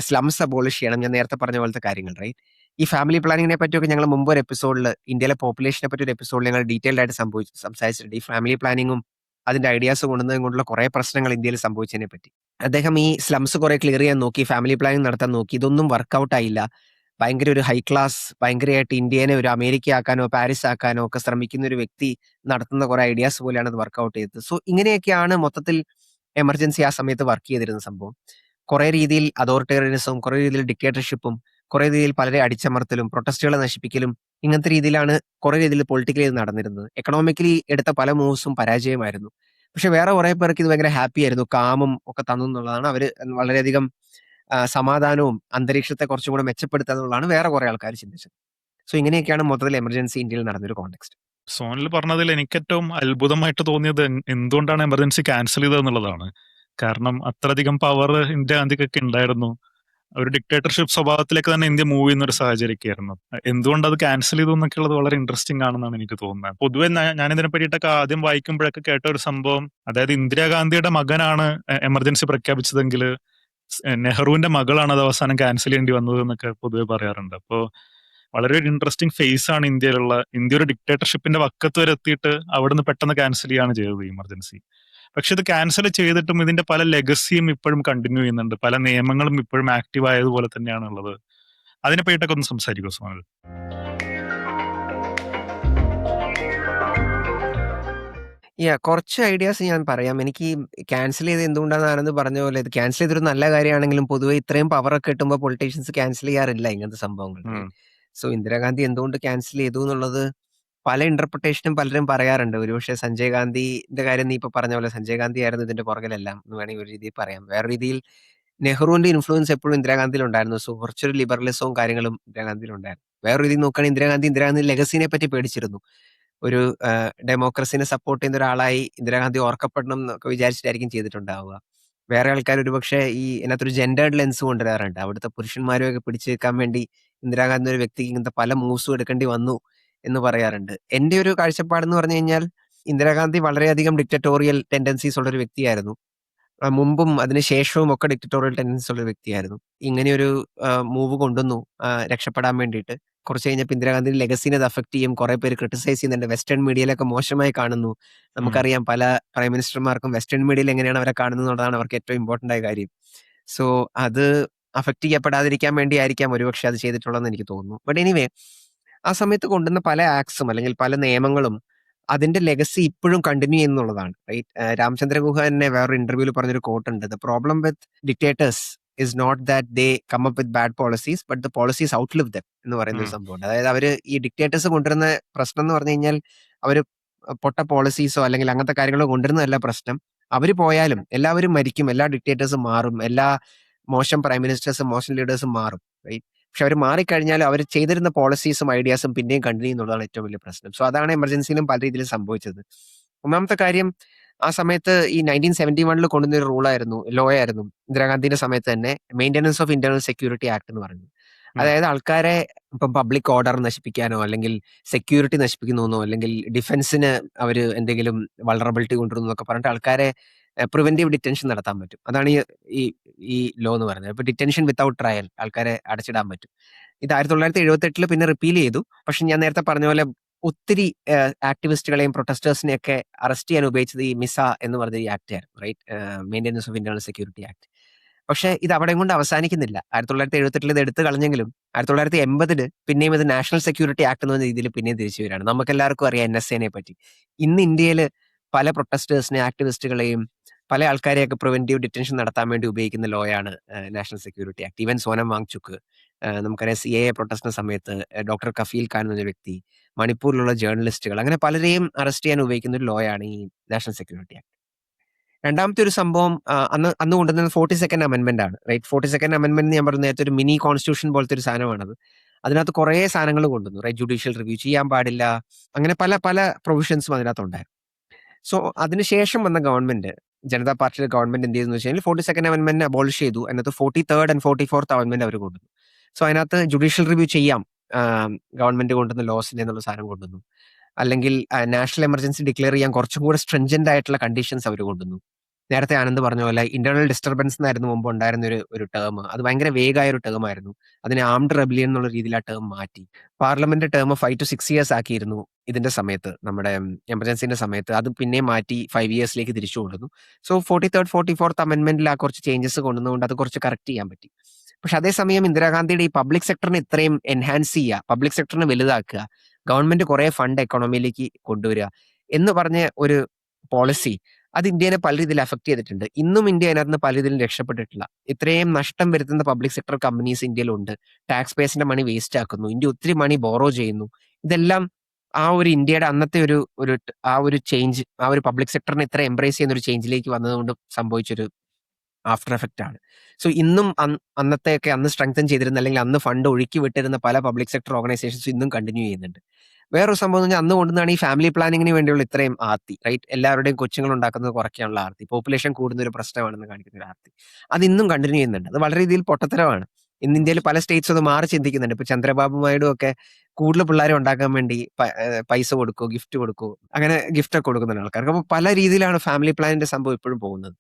സ്ലംസ് അബോളിഷ് ചെയ്യണം. ഞാൻ നേരത്തെ പറഞ്ഞ പോലത്തെ കാര്യങ്ങൾ. റൈറ്റ്. ഈ ഫാമിലി പ്ലാനിങ്ങിനെ പറ്റിയൊക്കെ ഞങ്ങൾ മുമ്പ് ഒരു എപ്പിസോഡിൽ ഇന്ത്യയിലെ പോപ്പുലേഷനെ പറ്റി ഒരു എപ്പിസോഡിൽ ഞങ്ങൾ ഡീറ്റെയിൽഡ് ആയിട്ട് സംസാരിച്ചിട്ടുണ്ട്. ഈ ഫാമിലി പ്ലാനിങ്ങും അതിന്റെ ഐഡിയാസ് കൊണ്ടുവന്നതും കൊണ്ടുള്ള കുറെ പ്രശ്നങ്ങൾ ഇന്ത്യയിൽ സംഭവിച്ചതിനെ പറ്റി. അദ്ദേഹം ഈ സ്ലംസ് കുറെ ക്ലിയർ ചെയ്യാൻ നോക്കി, ഫാമിലി പ്ലാനിങ് നടത്താൻ നോക്കി. ഇതൊന്നും വർക്കൗട്ട് ആയില്ല. ഭയങ്കര ഒരു ഹൈ ക്ലാസ്, ഭയങ്കരമായിട്ട് ഇന്ത്യനെ ഒരു അമേരിക്ക ആക്കാനോ പാരീസ് ആക്കാനോ ഒക്കെ ശ്രമിക്കുന്ന ഒരു വ്യക്തി നടത്തുന്ന കുറെ ഐഡിയാസ് പോലെയാണ് അത് വർക്കൗട്ട് ചെയ്തത്. സോ ഇങ്ങനെയൊക്കെയാണ് മൊത്തത്തിൽ എമർജൻസി ആ സമയത്ത് വർക്ക് ചെയ്തിരുന്ന സംഭവം. കുറെ രീതിയിൽ അതോറിറ്റേറിയനിസവും കുറെ രീതിയിൽ ഡിക്റ്റേറ്റർഷിപ്പും കുറെ രീതിയിൽ പലരെ അടിച്ചമർത്തലും പ്രൊട്ടസ്റ്റുകളെ നശിപ്പിക്കലും ഇങ്ങനത്തെ രീതിയിലാണ് കുറെ രീതിയിൽ പൊളിറ്റിക്കലി ഇത് നടന്നിരുന്നത്. എക്കണോമിക്കലി എടുത്ത പല മൂവ്സും പരാജയമായിരുന്നു. പക്ഷെ വേറെ കുറെ പേർക്ക് ഇത് ഭയങ്കര ഹാപ്പി ആയിരുന്നു, കാമും ഒക്കെ തന്നു എന്നുള്ളതാണ്. അവര് വളരെയധികം സമാധാനവും അന്തരീക്ഷത്തെ കുറച്ചും കൂടെ മെച്ചപ്പെടുത്തുക എന്നുള്ളതാണ് വേറെ കുറെ ആൾക്കാർ ചിന്തിച്ചത്. സോ ഇങ്ങനെയൊക്കെയാണ് മൊത്തത്തിൽ എമർജൻസി ഇന്ത്യയിൽ നടന്നൊരു കോണ്ടെക്സ്റ്റ്. സോനൽ പറഞ്ഞതിൽ എനിക്ക് ഏറ്റവും അത്ഭുതമായിട്ട് തോന്നിയത് എന്തുകൊണ്ടാണ് എമർജൻസി ക്യാൻസൽ ചെയ്തതെന്നുള്ളതാണ്. കാരണം അത്രയധികം പവർ ഇന്ദിരാഗാന്ധിക്കൊക്കെ ഉണ്ടായിരുന്നു. ഒരു ഡിക്റ്റേറ്റർഷിപ്പ് സ്വഭാവത്തിലേക്ക് തന്നെ ഇന്ത്യ മൂവ് ചെയ്യുന്ന ഒരു സാഹചര്യമൊക്കെയായിരുന്നു. എന്തുകൊണ്ട് അത് ക്യാൻസൽ ചെയ്തു എന്നൊക്കെ ഉള്ളത് വളരെ ഇൻട്രസ്റ്റിംഗ് ആണെന്നാണ് എനിക്ക് തോന്നുന്നത്. പൊതുവെ ഞാൻ ഇതിനെ പറ്റിയിട്ടൊക്കെ ആദ്യം വായിക്കുമ്പോഴൊക്കെ കേട്ട ഒരു സംഭവം, അതായത് ഇന്ദിരാഗാന്ധിയുടെ മകനാണ് എമർജൻസി പ്രഖ്യാപിച്ചതെങ്കിൽ നെഹ്റുവിന്റെ മകളാണ് അത് അവസാനം ക്യാൻസൽ ചെയ്യേണ്ടി വന്നത് എന്നൊക്കെ പൊതുവെ പറയാറുണ്ട്. അപ്പോൾ വളരെ ഒരു ഇൻട്രസ്റ്റിംഗ് ഫേസ് ആണ് ഇന്ത്യ ഒരു ഡിക്റ്റേറ്റർഷിപ്പിന്റെ വക്കത്ത് വരെ എത്തിയിട്ട് അവിടുന്ന് പെട്ടെന്ന് ക്യാൻസൽ ചെയ്യാണ് ചെയ്തത് ഇമർജൻസി. പക്ഷെ ഇത് ക്യാൻസൽ ചെയ്തിട്ടും ഇതിന്റെ പല ലെഗസിയും ഇപ്പോഴും കണ്ടിന്യൂ ചെയ്യുന്നുണ്ട്. പല നിയമങ്ങളും ഇപ്പോഴും ആക്റ്റീവ് ആയതുപോലെ തന്നെയാണ് ഉള്ളത്. അതിനെ പറ്റിയിട്ടൊക്കെ ഒന്ന് സംസാരിക്കുമോ സോനൽ? കുറച്ച് ഐഡിയാസ് ഞാൻ പറയാം. എനിക്ക് ക്യാൻസൽ ചെയ്ത് എന്തുകൊണ്ടാണ് ആനന്ദ് പറഞ്ഞ പോലെ ഇത് ക്യാൻസൽ ചെയ്തൊരു നല്ല കാര്യമാണെങ്കിലും പൊതുവെ ഇത്രയും പവറൊക്കെ കിട്ടുമ്പോൾ പൊളിറ്റീഷ്യൻസ് ക്യാൻസൽ ചെയ്യാറില്ല ഇങ്ങനത്തെ സംഭവങ്ങൾ. സോ ഇന്ദിരാഗാന്ധി എന്തുകൊണ്ട് ക്യാൻസൽ ചെയ്തു എന്നുള്ളത് പല ഇന്റർപ്രിട്ടേഷനും പലരും പറയാറുണ്ട്. ഒരുപക്ഷെ സഞ്ജയ് ഗാന്ധിന്റെ കാര്യം നീ ഇപ്പൊ പറഞ്ഞ പോലെ സഞ്ജയ് ഗാന്ധി ആയിരുന്നു ഇതിന്റെ പുറകിലെല്ലാം എന്ന് വേണമെങ്കിൽ ഒരു രീതിയിൽ പറയാം. വേറെ രീതിയിൽ നെഹ്റുവിന്റെ ഇൻഫ്ലുവൻസ് എപ്പോഴും ഇന്ദിരാഗാന്ധിയിൽ ഉണ്ടായിരുന്നു. സോ കുറച്ചൊരു ലിബറലിസവും കാര്യങ്ങളും ഇന്ദിരാഗാന്ധിയിൽ ഉണ്ടായിരുന്നു. വേറെ രീതിയിൽ നോക്കുകയാണെങ്കിൽ ഇന്ദിരാഗാന്ധി ലെഗസിനെ പറ്റി പേടിച്ചിരുന്നു. ഒരു ഡെമോക്രസിനെ സപ്പോർട്ട് ചെയ്യുന്ന ഒരാളായി ഇന്ദിരാഗാന്ധി ഓർക്കപ്പെടണം എന്നൊക്കെ വിചാരിച്ചിട്ടായിരിക്കും ചെയ്തിട്ടുണ്ടാവുക. വേറെ ആൾക്കാർ ഒരുപക്ഷെ ഈ ഇതിനകത്തൊരു ജെൻഡേർഡ് ലെൻസ് കൊണ്ടുവരാറുണ്ട്. അവിടുത്തെ പുരുഷന്മാരെയൊക്കെ പിടിച്ചു വെക്കാൻ വേണ്ടി ഇന്ദിരാഗാന്ധി ഒരു വ്യക്തിക്ക് ഇങ്ങനത്തെ പല മൂവ്സും എടുക്കേണ്ടി വന്നു എന്ന് പറയാറുണ്ട്. എന്റെ ഒരു കാഴ്ചപ്പാടെന്ന് പറഞ്ഞു കഴിഞ്ഞാൽ ഇന്ദിരാഗാന്ധി വളരെയധികം ഡിക്റ്ററ്റോറിയൽ ടെൻഡൻസീസ് ഉള്ള ഒരു വ്യക്തിയായിരുന്നു. മുമ്പും അതിനുശേഷവും ഒക്കെ ഡിക്റ്ററ്റോറിയൽ ടെൻഡൻസി ഉള്ള ഒരു വ്യക്തിയായിരുന്നു. ഇങ്ങനെയൊരു മൂവ് കൊണ്ടുവന്നു രക്ഷപ്പെടാൻ വേണ്ടിയിട്ട്. കുറച്ച് കഴിഞ്ഞപ്പോൾ ഇന്ദിരാഗാന്ധിയുടെ ലെഗസിനെ അത് അഫക്ട് ചെയ്യും. കുറെ പേര് ക്രിട്ടിസൈസ് ചെയ്യുന്നുണ്ട്. വെസ്റ്റേൺ മീഡിയയിലൊക്കെ മോശമായി കാണുന്നു. നമുക്കറിയാം പല പ്രൈം മിനിസ്റ്റർമാർക്കും വെസ്റ്റേൺ മീഡിയയിൽ എങ്ങനെയാണ് അവരെ കാണുന്നത് എന്നുള്ളതാണ് അവർക്ക് ഏറ്റവും ഇമ്പോർട്ടന്റ് ആയ കാര്യം. സോ അത് അഫക്ട് ചെയ്യപ്പെടാതിരിക്കാൻ വേണ്ടിയായിരിക്കാം ഒരുപക്ഷെ അത് ചെയ്തിട്ടുള്ളതെന്ന് എനിക്ക് തോന്നുന്നു. ബട്ട് എനിവേ ആ സമയത്ത് കൊണ്ടുവന്ന പല ആക്ട്സും അല്ലെങ്കിൽ പല നിയമങ്ങളും അതിന്റെ ലെഗസി ഇപ്പോഴും കണ്ടിന്യൂ ചെയ്യുന്നുള്ളതാണ്. റൈറ്റ്. രാമചന്ദ്ര ഗുഹ തന്നെ വേറൊരു ഇന്റർവ്യൂവിൽ പറഞ്ഞൊരു കോട്ട് ഉണ്ട്. The problem with dictators is not that they come up with bad policies but the policies outlive them എന്ന് പറയുന്ന ഒരു സംഭവമുണ്ട്. അതായത് അവര് ഈ ഡിക്റ്റേറ്റേഴ്സ് കൊണ്ടുവരുന്ന പ്രശ്നം എന്ന് പറഞ്ഞു കഴിഞ്ഞാൽ അവര് പൊട്ട പോളിസീസോ അല്ലെങ്കിൽ അങ്ങനത്തെ കാര്യങ്ങളോ കൊണ്ടുവരുന്നതല്ല പ്രശ്നം. അവര് പോയാലും എല്ലാവരും മരിക്കും, എല്ലാ ഡിക്റ്റേറ്റേഴ്സും മാറും, എല്ലാ മോശം പ്രൈം മിനിസ്റ്റേഴ്സും മോശം ലീഡേഴ്സും മാറും. റൈറ്റ്. പക്ഷെ അവർ മാറിക്കഴിഞ്ഞാൽ അവർ ചെയ്തിരുന്ന പോളിസീസും ഐഡിയാസും പിന്നെയും കണ്ടിന്യൂ ചെയ്യുന്നതാണ് ഏറ്റവും വലിയ പ്രശ്നം. സോ അതാണ് എമർജൻസിയിലും പല രീതിയിലും സംഭവിച്ചത്. ഒന്നാമത്തെ കാര്യം ആ സമയത്ത് ഈ 1971 കൊണ്ടുവന്ന ഒരു റൂളായിരുന്നു, ലോ ആയിരുന്നു ഇന്ദിരാഗാന്ധിയുടെ സമയത്ത് തന്നെ, maintenance of internal security act എന്ന് പറയുന്നത്. അതായത് ആൾക്കാരെ ഇപ്പം പബ്ലിക് ഓർഡർ നശിപ്പിക്കാനോ അല്ലെങ്കിൽ സെക്യൂരിറ്റി നശിപ്പിക്കുന്നോ അല്ലെങ്കിൽ ഡിഫൻസിന് അവർ എന്തെങ്കിലും വൾണറബിലിറ്റി കൊണ്ടുവരുന്നു എന്നൊക്കെ പറഞ്ഞിട്ട് ആൾക്കാരെ പ്രിവെന്റീവ് ഡിറ്റൻഷൻ നടത്താൻ പറ്റും. അതാണ് ഈ ഈ ലോ എന്ന് പറയുന്നത്. ഇപ്പൊ ഡിറ്റൻഷൻ വിത്തൗട്ട് ട്രയൽ ആൾക്കാരെ അടച്ചിടാൻ പറ്റും. ഇത് 1978 പിന്നെ റിപ്പീൽ ചെയ്തു. പക്ഷെ ഞാൻ നേരത്തെ പറഞ്ഞ പോലെ ഒത്തിരി ആക്ടിവിസ്റ്റുകളെയും പ്രൊട്ടസ്റ്റേഴ്സിനെയൊക്കെ അറസ്റ്റ് ചെയ്യാൻ ഉപയോഗിച്ചത് ഈ മിസ എന്ന് പറഞ്ഞ ഈ ആക്ട് ആയിരുന്നു. Right. Maintenance of internal security act. പക്ഷേ ഇത് അവിടെയും കൊണ്ട് അവസാനിക്കുന്നില്ല. 1978 ഇത് എടുത്തു കളഞ്ഞെങ്കിലും 1980 പിന്നെയും ഇത് നാഷണൽ സെക്യൂരിറ്റി ആക്ട് എന്ന രീതിയിൽ പിന്നെയും തിരിച്ചു വരികയാണ്. നമുക്കെല്ലാവർക്കും അറിയാം NSAനെ പറ്റി. ഇന്ന് ഇന്ത്യയിൽ പല പ്രൊട്ടസ്റ്റേഴ്സിനെ, ആക്ടിവിസ്റ്റുകളെയും പല ആൾക്കാരെയൊക്കെ പ്രിവന്റീവ് ഡിറ്റൻഷൻ നടത്താൻ വേണ്ടി ഉപയോഗിക്കുന്ന ലോയാണ് national security act. Even Sonam Wangchuk, നമുക്കറിയാം CAA പ്രൊട്ടസ്റ്റിന്റെ സമയത്ത് ഡോക്ടർ കഫീൽ ഖാൻ എന്നൊരു വ്യക്തി, മണിപ്പൂരിലുള്ള ജേർണലിസ്റ്റുകൾ, അങ്ങനെ പലരെയും അറസ്റ്റ് ചെയ്യാൻ ഉപയോഗിക്കുന്ന ഒരു ലോയാണ് ഈ നാഷണൽ സെക്യൂരിറ്റി ആക്ട്. രണ്ടാമത്തെ ഒരു സംഭവം അന്ന് കൊണ്ടുവന്നത് 42nd അമെന്റ്മെന്റ് ആണ്. റൈറ്റ്, 42nd അമെന്റ്മെന്റ് ഞാൻ പറഞ്ഞ നേരത്തെ ഒരു മിനി കോൺസ്റ്റിറ്റ്യൂഷൻ പോലത്തെ ഒരു സാധനമാണത്. അതിനകത്ത് കുറേ സാധനങ്ങൾ കൊണ്ടുവന്നു. റൈറ്റ്, ജുഡീഷ്യൽ റിവ്യൂ ചെയ്യാൻ പാടില്ല, അങ്ങനെ പല പല പ്രൊവിഷൻസും അതിനകത്തുണ്ടായിരുന്നു. സോ അതിനുശേഷം വന്ന ഗവൺമെന്റ്, ജനതാ പാർട്ടിയുടെ ഗവൺമെന്റ് എന്ത് ചെയ്തെന്ന് വെച്ച് കഴിഞ്ഞാൽ 42nd അമെന്റ്മെന്റ് അബോളിഷ് ചെയ്തു. അതിനകത്ത് 43rd ആൻഡ് 44th അമെന്റ്മെന്റ് അവർ കൊണ്ടുവന്നു. സോ അതിനകത്ത് ജുഡീഷ്യൽ റിവ്യൂ ചെയ്യാം ഗവൺമെന്റ് കൊണ്ടുവന്ന ലോസിന്റെ എന്നുള്ള സാധനം കൊണ്ടുവന്നു. അല്ലെങ്കിൽ നാഷണൽ എമർജൻസി ഡിക്ലെയർ ചെയ്യാൻ കുറച്ചും കൂടെ സ്ട്രിഞ്ചന്റ് ആയിട്ടുള്ള കണ്ടീഷൻസ് അവർ കൊണ്ടുവന്നു. നേരത്തെ ആനന്ദ് പറഞ്ഞ പോലെ ഇന്റേണൽ ഡിസ്റ്റർബൻസ് എന്നായിരുന്നു മുമ്പ് ഉണ്ടായിരുന്ന ഒരു ടേം. അത് ഭയങ്കര വേഗായ ഒരു ടേം ആയിരുന്നു. അതിനെ ആംഡ് റെബലിയൻ എന്നുള്ള രീതിയിൽ ആ ടേം മാറ്റി. പാർലമെന്റ് ടേം 5 to 6 years ആക്കിയിരുന്നു ഇതിന്റെ സമയത്ത്, നമ്മുടെ എമർജൻസിന്റെ സമയത്ത്. അത് പിന്നെ മാറ്റി 5 yearsലേക്ക് തിരിച്ചു കൊണ്ടുവന്നു. സോ 43rd 44th അമെന്റ്മെന്റിൽ ആ കുറച്ച് ചേഞ്ചസ് കൊണ്ടുവന്നുകൊണ്ട് അത് കുറച്ച് കറക്റ്റ് ചെയ്യാൻ പറ്റി. പക്ഷെ അതേസമയം ഇന്ദിരാഗാന്ധിയുടെ ഈ പബ്ലിക് സെക്ടറിനെ ഇത്രയും എൻഹാൻസ് ചെയ്യുക, പബ്ലിക് സെക്ടറിനെ വലുതാക്കുക, ഗവൺമെന്റ് കുറെ ഫണ്ട് എക്കോണമിയിലേക്ക് കൊണ്ടുവരിക എന്ന് പറഞ്ഞ ഒരു പോളിസി, അത് ഇന്ത്യനെ പല രീതിയിൽ അഫക്ട് ചെയ്തിട്ടുണ്ട്. ഇന്നും ഇന്ത്യ അതിനകത്ത് പല രീതിയിലും രക്ഷപ്പെട്ടിട്ടില്ല. ഇത്രയും നഷ്ടം വരുത്തുന്ന പബ്ലിക് സെക്ടർ കമ്പനീസ് ഇന്ത്യയിലുണ്ട്. ടാക്സ് പേഴ്സിന്റെ മണി വേസ്റ്റ് ആക്കുന്നു. ഇന്ത്യ ഒത്തിരി മണി ബോറോ ചെയ്യുന്നു. ഇതെല്ലാം ആ ഒരു ഇന്ത്യയുടെ അന്നത്തെ ആ ഒരു ചേഞ്ച്, ആ ഒരു പബ്ലിക് സെക്ടറിനെ ഇത്ര എംബ്രേസ് ചെയ്യുന്ന ഒരു ചേഞ്ചിലേക്ക് വന്നതുകൊണ്ട് സംഭവിച്ചൊരു ആഫ്റ്റർ എഫക്റ്റ് ആണ്. സോ ഇന്നും അന്ന് സ്ട്രെങ്തൻ ചെയ്തിരുന്ന, അല്ലെങ്കിൽ അന്ന് ഫണ്ട് ഒഴുക്കി വിട്ടിരുന്ന പല പബ്ലിക് സെക്ടർ ഓർഗനൈസേഷൻസ് ഇന്നും കണ്ടിന്യൂ ചെയ്യുന്നുണ്ട്. വേറൊരു സംഭവം എന്ന് പറഞ്ഞാൽ അന്ന് കൊണ്ടുവന്നാണ് ഈ ഫാമിലി പ്ലാനിങ്ങിന് വേണ്ടിയുള്ള ഇത്രയും ആർത്തി. റൈറ്റ്, എല്ലാവരുടെയും കൊച്ചുങ്ങൾ ഉണ്ടാക്കുന്നത് കുറയ്ക്കാനുള്ള ആർത്തി, പോപ്പുലേഷൻ കൂടുന്ന ഒരു പ്രശ്നമാണെന്ന് കാണിക്കുന്ന ഒരു ആർത്തി, അത് ഇന്നും കണ്ടിന്യൂ ചെയ്യുന്നുണ്ട്. അത് വളരെ രീതിയിൽ പൊട്ടത്തരമാണ്. ഇന്ന് ഇന്ത്യയിൽ പല സ്റ്റേറ്റ്സും അത് മാറി ചിന്തിക്കുന്നുണ്ട്. ഇപ്പൊ ചന്ദ്രബാബു നായിഡു ഒക്കെ കൂടുതൽ പിള്ളേരെ ഉണ്ടാക്കാൻ വേണ്ടി പൈസ കൊടുക്കൂ, ഗിഫ്റ്റ് കൊടുക്കൂ, അങ്ങനെ ഗിഫ്റ്റ് ഒക്കെ കൊടുക്കുന്നുണ്ട് ആൾക്കാർക്ക്. അപ്പൊ പല രീതിയിലാണ് ഫാമിലി പ്ലാനിന്റെ സംഭവം ഇപ്പോഴും പോകുന്നത്.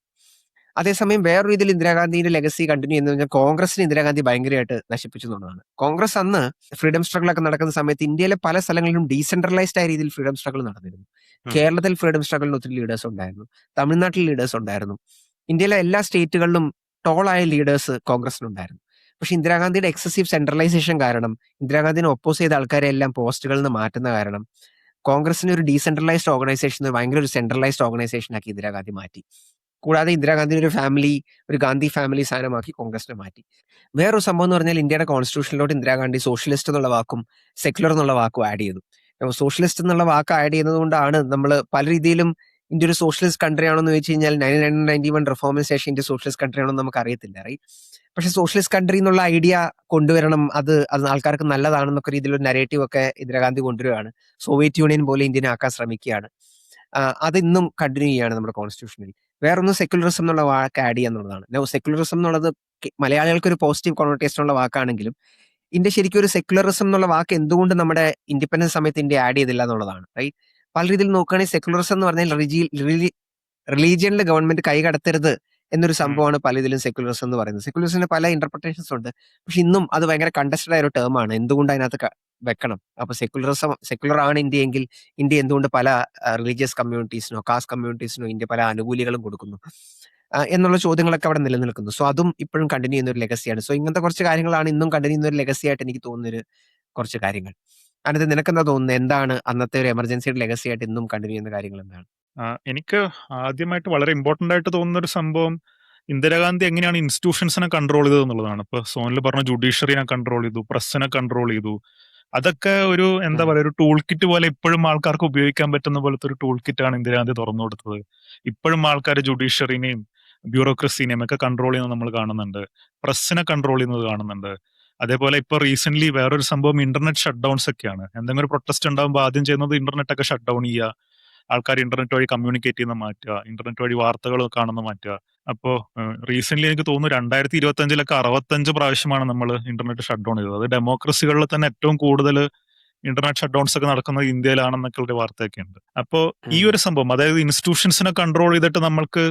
അതേസമയം വേറൊരു രീതിയിൽ ഇന്ദിരാഗാന്ധിയുടെ ലെഗസി കണ്ടിന്യൂ ചെയ്യുന്നത് പറഞ്ഞാൽ കോൺഗ്രസിനെ ഇന്ദിരാഗാന്ധി ഭയങ്കരമായിട്ട് നശിപ്പിച്ചു എന്നുള്ളതാണ്. കോൺഗ്രസ് അന്ന് ഫ്രീഡം സ്ട്രഗിൾ ഒക്കെ നടക്കുന്ന സമയത്ത് ഇന്ത്യയിലെ പല സ്ഥലങ്ങളിലും ഡീസെൻട്രലൈസ്ഡ് ആയ രീതിയിൽ ഫ്രീഡം സ്ട്രഗിൾ നടന്നിരുന്നു. കേരളത്തിൽ ഫ്രീഡം സ്ട്രഗിളിന് ഒത്തിരി ലീഡേഴ്സ് ഉണ്ടായിരുന്നു. തമിഴ്നാട്ടിൽ ലീഡേഴ്സ് ഉണ്ടായിരുന്നു. ഇന്ത്യയിലെ എല്ലാ സ്റ്റേറ്റുകളിലും ടോളായ ലീഡേഴ്സ് കോൺഗ്രസിനുണ്ടായിരുന്നു. പക്ഷെ ഇന്ദിരാഗാന്ധിയുടെ എക്സസീവ് സെൻട്രലൈസേഷൻ കാരണം, ഇന്ദിരാഗാന്ധിനെ ഒപ്പോസ് ചെയ്ത ആൾക്കാരെ എല്ലാം പോസ്റ്റുകളിൽ നിന്ന് മാറ്റുന്ന കാരണം, കോൺഗ്രസിനെ ഒരു ഡീസെൻട്രലൈസ്ഡ് ഓർഗനൈസേഷൻ ഭയങ്കര ഒരു സെൻട്രലൈസ്ഡ് ഓർഗനൈസേഷൻ ആക്കി ഇന്ദിരാഗാന്ധി മാറ്റി. കൂടാതെ ഇന്ദിരാഗാന്ധിയുടെ ഒരു ഗാന്ധി ഫാമിലി സാധനമാക്കി കോൺഗ്രസിനെ മാറ്റി. വേറൊരു സംഭവം എന്ന് പറഞ്ഞാൽ ഇന്ത്യയുടെ കോൺസ്റ്റിറ്റ്യൂഷനിലോട്ട് ഇന്ദിരാഗാന്ധി സോഷ്യലിസ്റ്റ് എന്നുള്ള വാക്കും സെക്യുലർ എന്നുള്ള വാക്കും ആഡ് ചെയ്തു. സോഷ്യലിസ്റ്റ് എന്നുള്ള വാക്ക് ആഡ് ചെയ്യുന്നത് കൊണ്ടാണ് നമ്മൾ പല രീതിയിലും ഇന്ത്യ ഒരു സോഷ്യലിസ്റ്റ് കൺട്രി ആണോ എന്ന് ചോദിച്ചു കഴിഞ്ഞാൽ 1991 റിഫോമിന് ശേഷം ഇന്ത്യ സോഷ്യലിസ്റ്റ് കൺട്രി ആണോ എന്ന് നമുക്ക് അറിയത്തില്ല, റൈറ്റ്. പക്ഷെ സോഷ്യലിസ്റ്റ് കൺട്രി എന്നുള്ള ഐഡിയ കൊണ്ടുവരണം, അത് ആൾക്കാർക്ക് നല്ലതാണെന്നൊക്കെ രീതിയിലൊരു നരേറ്റീവ് ഒക്കെ ഇന്ദിരാഗാന്ധി കൊണ്ടുവരികയാണ്. സോവിയറ്റ് യൂണിയൻ പോലെ ഇന്ത്യനെ ആക്കാൻ ശ്രമിക്കുകയാണ്. അത് ഇന്നും കണ്ടിന്യൂ ചെയ്യുകയാണ് നമ്മുടെ കോൺസ്റ്റിറ്റ്യൂഷനിൽ. വേറൊന്ന് സെക്യുലറിസം എന്നുള്ള വാക്ക് ആഡ് ചെയ്യുക എന്നുള്ളതാണ്. സെക്യുലറിസം എന്നുള്ളത് മലയാളികൾക്ക് ഒരു പോസിറ്റീവ് കോണോട്ടേഷൻ ഉള്ള വാക്കാണെങ്കിലും ഇന്ത്യ ശരിക്കും ഒരു സെക്യുലറിസം എന്നുള്ള വാക്ക് എന്തുകൊണ്ട് നമ്മുടെ ഇൻഡിപെൻഡൻസ് സമയത്ത് ഇന്ത്യ ആഡ് ചെയ്തില്ല എന്നുള്ളതാണ്, റൈറ്റ്. പല രീതിയിൽ നോക്കുകയാണെങ്കിൽ സെക്യുലറിസം എന്ന് പറഞ്ഞാൽ റിലീജിയനിൽ ഗവൺമെന്റ് കൈ കടത്തരുത് എന്നൊരു സംഭവമാണ് പല ഇതിലും സെക്യുലറിസം എന്ന് പറയുന്നത്. സെക്യുലറിസത്തിന് പല ഇന്റർപ്രിട്ടേഷൻസ് ഉണ്ട്. പക്ഷെ ഇന്നും അത് ഭയങ്കര കണ്ടസ്റ്റഡ് ആയ ഒരു ടേം ആണ്. എന്തുകൊണ്ട് അതിനകത്ത് വെക്കണം? അപ്പൊ സെക്യുലർ ആണ് ഇന്ത്യ എങ്കിൽ ഇന്ത്യ എന്തുകൊണ്ട് പല റിലീജിയസ് കമ്മ്യൂണിറ്റീസിനോ കാസ്റ്റ് കമ്മ്യൂണിറ്റീസിനോ ഇന്ത്യ പല ആനുകൂല്യങ്ങളും കൊടുക്കുന്നു എന്നുള്ള ചോദ്യങ്ങളൊക്കെ അവിടെ നിലനിൽക്കുന്നു. സോ അതും ഇപ്പോഴും കണ്ടിന്യൂ ചെയ്യുന്ന ഒരു ലെഗസിയാണ്. സോ ഇങ്ങനത്തെ കുറച്ച് കാര്യങ്ങളാണ് ഇന്നും കണ്ടിന്യൂ ചെയ്യുന്ന ഒരു ലെഗസി ആയിട്ട് എനിക്ക് തോന്നുന്നൊരു കുറച്ച് കാര്യങ്ങൾ. അതിനകത്ത് നിനക്കെന്താ തോന്നുന്നത്? എന്താണ് അന്നത്തെ ഒരു എമർജൻസിയുടെ ലെഗസി ആയിട്ട് ഇന്നും കണ്ടിന്യൂ ചെയ്യുന്ന കാര്യങ്ങൾ എന്താണ്? എനിക്ക് ആദ്യമായിട്ട് വളരെ ഇമ്പോർട്ടന്റ് ആയിട്ട് തോന്നുന്ന ഒരു സംഭവം ഇന്ദിരാഗാന്ധി എങ്ങനെയാണ് ഇൻസ്റ്റിറ്റ്യൂഷൻസിനെ കൺട്രോൾ ചെയ്തത് എന്നുള്ളതാണ്. ഇപ്പൊ സോനിൽ പറഞ്ഞ ജുഡീഷ്യറിനെ കൺട്രോൾ ചെയ്തു, പ്രസ്സിനെ കൺട്രോൾ ചെയ്തു. അതൊക്കെ ഒരു എന്താ പറയുക, ഒരു ടൂൾ കിറ്റ് പോലെ ഇപ്പോഴും ആൾക്കാർക്ക് ഉപയോഗിക്കാൻ പറ്റുന്ന പോലത്തെ ഒരു ടൂൾ കിറ്റാണ് ഇന്ദിരാഗാന്ധി തുറന്നു കൊടുത്തത്. ഇപ്പോഴും ആൾക്കാർ ജുഡീഷ്യറിനെയും ബ്യൂറോക്രസീനെയും ഒക്കെ കൺട്രോൾ ചെയ്യുന്നത് നമ്മൾ കാണുന്നുണ്ട്. പ്രസ്സിനെ കൺട്രോൾ ചെയ്യുന്നത് കാണുന്നുണ്ട്. അതേപോലെ ഇപ്പൊ റീസെന്റ് വേറൊരു സംഭവം ഇന്റർനെറ്റ് ഷട്ട് ഡൗൺസ് ഒക്കെയാണ്. എന്തെങ്കിലും ഒരു പ്രൊട്ടസ്റ്റ് ഉണ്ടാകുമ്പോൾ ആദ്യം ചെയ്യുന്നത് ഇന്റർനെറ്റ് ഒക്കെ ഷട്ട് ഡൗൺ ചെയ്യുക, ആൾക്കാർ ഇന്റർനെറ്റ് വഴി കമ്മ്യൂണിക്കേറ്റ് ചെയ്യുന്ന മാറ്റുക, ഇന്റർനെറ്റ് വഴി വാർത്തകൾ കാണുന്ന മാറ്റുക. അപ്പോ റീസെന്റ് എനിക്ക് തോന്നുന്നു 2025 65 പ്രാവശ്യമാണ് നമ്മൾ ഇന്റർനെറ്റ് ഷട്ട് ഡൗൺ ചെയ്തത്. അത് ഡെമോക്രസികളിൽ തന്നെ ഏറ്റവും കൂടുതൽ ഇന്റർനെറ്റ് ഷട്ട് ഡൗൺസ് ഒക്കെ നടക്കുന്നത് ഇന്ത്യയിലാണെന്നൊക്കെ ഒരു വാർത്തയൊക്കെ ഉണ്ട്. അപ്പോ ഈ ഒരു സംഭവം, അതായത് ഇൻസ്റ്റിറ്റ്യൂഷൻസിനെ കൺട്രോൾ ചെയ്തിട്ട് നമ്മൾക്ക്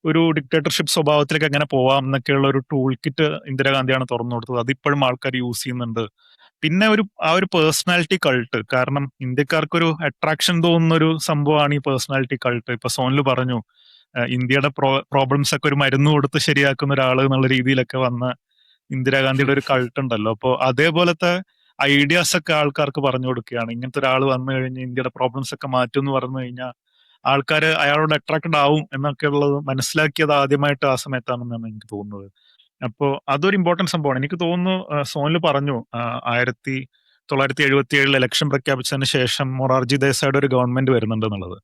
ഒരു ഡിക്റ്റേറ്റർഷിപ്പ് സ്വഭാവത്തിലേക്ക് എങ്ങനെ പോവാം എന്നൊക്കെയുള്ള ഒരു ടൂൾ കിറ്റ് ഇന്ദിരാഗാന്ധിയാണ് തുറന്നു കൊടുത്തത്. അതിപ്പോഴും ആൾക്കാർ യൂസ് ചെയ്യുന്നുണ്ട്. പിന്നെ ആ ഒരു പേഴ്സണാലിറ്റി കൾട്ട്, കാരണം ഇന്ത്യക്കാർക്കൊരു അട്രാക്ഷൻ തോന്നുന്ന ഒരു സംഭവമാണ് ഈ പേഴ്സണാലിറ്റി കൾട്ട്. ഇപ്പൊ സോനിൽ പറഞ്ഞു ഇന്ത്യയുടെ പ്രോബ്ലംസ് ഒക്കെ ഒരു മരുന്ന് കൊടുത്ത് ശരിയാക്കുന്ന ഒരാൾ എന്നുള്ള രീതിയിലൊക്കെ വന്ന ഇന്ദിരാഗാന്ധിയുടെ ഒരു കൾട്ട് ഉണ്ടല്ലോ. അപ്പോ അതേപോലത്തെ ഐഡിയാസ് ഒക്കെ ആൾക്കാർക്ക് പറഞ്ഞു കൊടുക്കുകയാണ്. ഇങ്ങനത്തെ ഒരാൾ വന്നു കഴിഞ്ഞ് ഇന്ത്യയുടെ പ്രോബ്ലംസ് ഒക്കെ മാറ്റും എന്ന് പറഞ്ഞു കഴിഞ്ഞാൽ ആൾക്കാർ അയാളോട് അട്രാക്റ്റഡ് ആവും എന്നൊക്കെ ഉള്ളത് മനസ്സിലാക്കിയത് ആദ്യമായിട്ട് ആ സമയത്താണെന്നാണ് എനിക്ക് തോന്നുന്നത്. അപ്പോ അതൊരു ഇമ്പോർട്ടന്റ് സംഭവമാണ്. എനിക്ക് തോന്നുന്നു സോനിൽ പറഞ്ഞു 1977 ഇലക്ഷൻ പ്രഖ്യാപിച്ചതിന് ശേഷം മൊറാർജി ദേശായിയുടെ ഒരു ഗവൺമെന്റ് വരുന്നുണ്ട് എന്നുള്ളത്.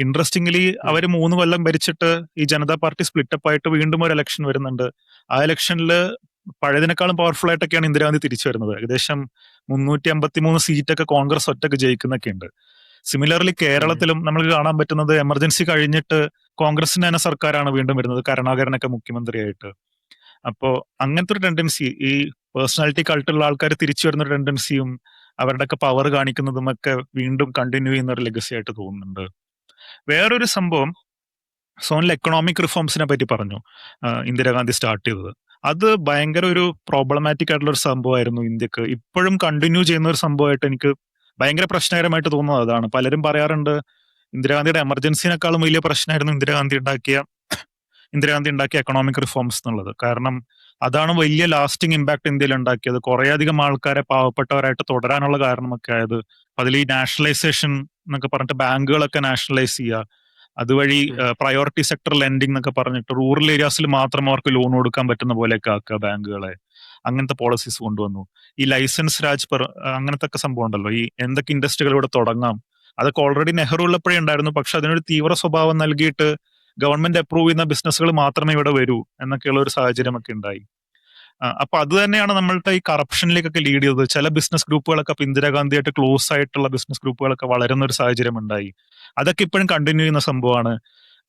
ഇൻട്രസ്റ്റിംഗ്ലി ഉം. അവർ 3 കൊല്ലം ഭരിച്ചിട്ട് ഈ ജനതാ പാർട്ടി സ്പ്ലിറ്റപ്പ് ആയിട്ട് വീണ്ടും ഒരു ഇലക്ഷൻ വരുന്നുണ്ട്. ആ ഇലക്ഷനിൽ പഴയതിനേക്കാളും പവർഫുൾ ആയിട്ടൊക്കെയാണ് ഇന്ദിരാഗാന്ധി തിരിച്ചു വരുന്നത്. ഏകദേശം 353 സീറ്റൊക്കെ കോൺഗ്രസ് ഒറ്റക്ക് ജയിക്കുന്നൊക്കെ ഉണ്ട്. സിമിലർലി ഉം. കേരളത്തിലും നമുക്ക് കാണാൻ പറ്റുന്നത് എമർജൻസി കഴിഞ്ഞിട്ട് കോൺഗ്രസിന്റെ തന്നെ സർക്കാരാണ് വീണ്ടും വരുന്നത്, കരുണാകരനൊക്കെ മുഖ്യമന്ത്രിയായിട്ട്. അപ്പോ അങ്ങനത്തെ ഒരു ടെൻഡൻസി, ഈ പേഴ്സണാലിറ്റി കൾട്ടുള്ള ആൾക്കാർ തിരിച്ചു വരുന്ന ഒരു ടെൻഡൻസിയും അവരുടെയൊക്കെ പവർ കാണിക്കുന്നതും ഒക്കെ വീണ്ടും കണ്ടിന്യൂ ചെയ്യുന്ന ഒരു ലെഗസി ആയിട്ട് തോന്നുന്നുണ്ട്. വേറൊരു സംഭവം, സോണിൽ എക്കണോമിക് റിഫോംസിനെ പറ്റി പറഞ്ഞു. ഇന്ദിരാഗാന്ധി സ്റ്റാർട്ട് ചെയ്തത് അത് ഭയങ്കര ഒരു പ്രോബ്ലമാറ്റിക് ആയിട്ടുള്ള ഒരു സംഭവമായിരുന്നു. ഇന്ത്യക്ക് ഇപ്പോഴും കണ്ടിന്യൂ ചെയ്യുന്ന ഒരു സംഭവമായിട്ട് എനിക്ക് ഭയങ്കര പ്രശ്നകരമായിട്ട് തോന്നുന്നത് അതാണ്. പലരും പറയാറുണ്ട് ഇന്ദിരാഗാന്ധിയുടെ എമർജൻസിനേക്കാളും വലിയ പ്രശ്നമായിരുന്നു ഇന്ദിരാഗാന്ധി ഉണ്ടാക്കിയ എക്കണോമിക് റിഫോംസ് എന്നുള്ളത്. കാരണം അതാണ് വലിയ ലാസ്റ്റിംഗ് ഇമ്പാക്ട് ഇന്ത്യയിൽ ഉണ്ടാക്കിയത്. കുറേയധികം ആൾക്കാരെ പാവപ്പെട്ടവരായിട്ട് തുടരാനുള്ള കാരണമൊക്കെ ആയത്. അതിൽ ഈ നാഷണലൈസേഷൻ എന്നൊക്കെ പറഞ്ഞിട്ട് ബാങ്കുകളൊക്കെ നാഷണലൈസ് ചെയ്യുക, അതുവഴി ഉം. പ്രയോറിറ്റി സെക്ടർ ലെൻഡിംഗ് എന്നൊക്കെ പറഞ്ഞിട്ട് റൂറൽ ഏരിയാസിൽ മാത്രം അവർക്ക് ലോൺ കൊടുക്കാൻ പറ്റുന്ന പോലെയൊക്കെ ആക്കുക ബാങ്കുകളെ. അങ്ങനത്തെ പോളിസീസ് കൊണ്ടുവന്നു. ഈ ലൈസൻസ് രാജ് അങ്ങനത്തെ ഒക്കെ സംഭവം ഉണ്ടല്ലോ, ഈ എന്തൊക്കെ ഇൻഡസ്ട്രികൾ ഇവിടെ തുടങ്ങാം, അതൊക്കെ ഓൾറെഡി നെഹ്റു ഉള്ളപ്പോഴേ ഉണ്ടായിരുന്നു. പക്ഷെ അതിനൊരു തീവ്ര സ്വഭാവം നൽകിയിട്ട് ഗവൺമെന്റ് അപ്രൂവ് ചെയ്യുന്ന ബിസിനസ്സുകൾ മാത്രമേ ഇവിടെ വരൂ എന്നൊക്കെയുള്ള ഒരു സാഹചര്യമൊക്കെ ഉണ്ടായി. അപ്പൊ അത് തന്നെയാണ് നമ്മളുടെ ഈ കറപ്ഷനിലേക്കൊക്കെ ലീഡ് ചെയ്തത്. ചില ബിസിനസ് ഗ്രൂപ്പുകളൊക്കെ ഇപ്പൊ ഇന്ദിരാഗാന്ധിയായിട്ട് ക്ലോസ് ആയിട്ടുള്ള ബിസിനസ് ഗ്രൂപ്പുകളൊക്കെ വളരുന്ന ഒരു സാഹചര്യം ഉണ്ടായി. അതൊക്കെ ഇപ്പോഴും കണ്ടിന്യൂ ചെയ്യുന്ന സംഭവമാണ്.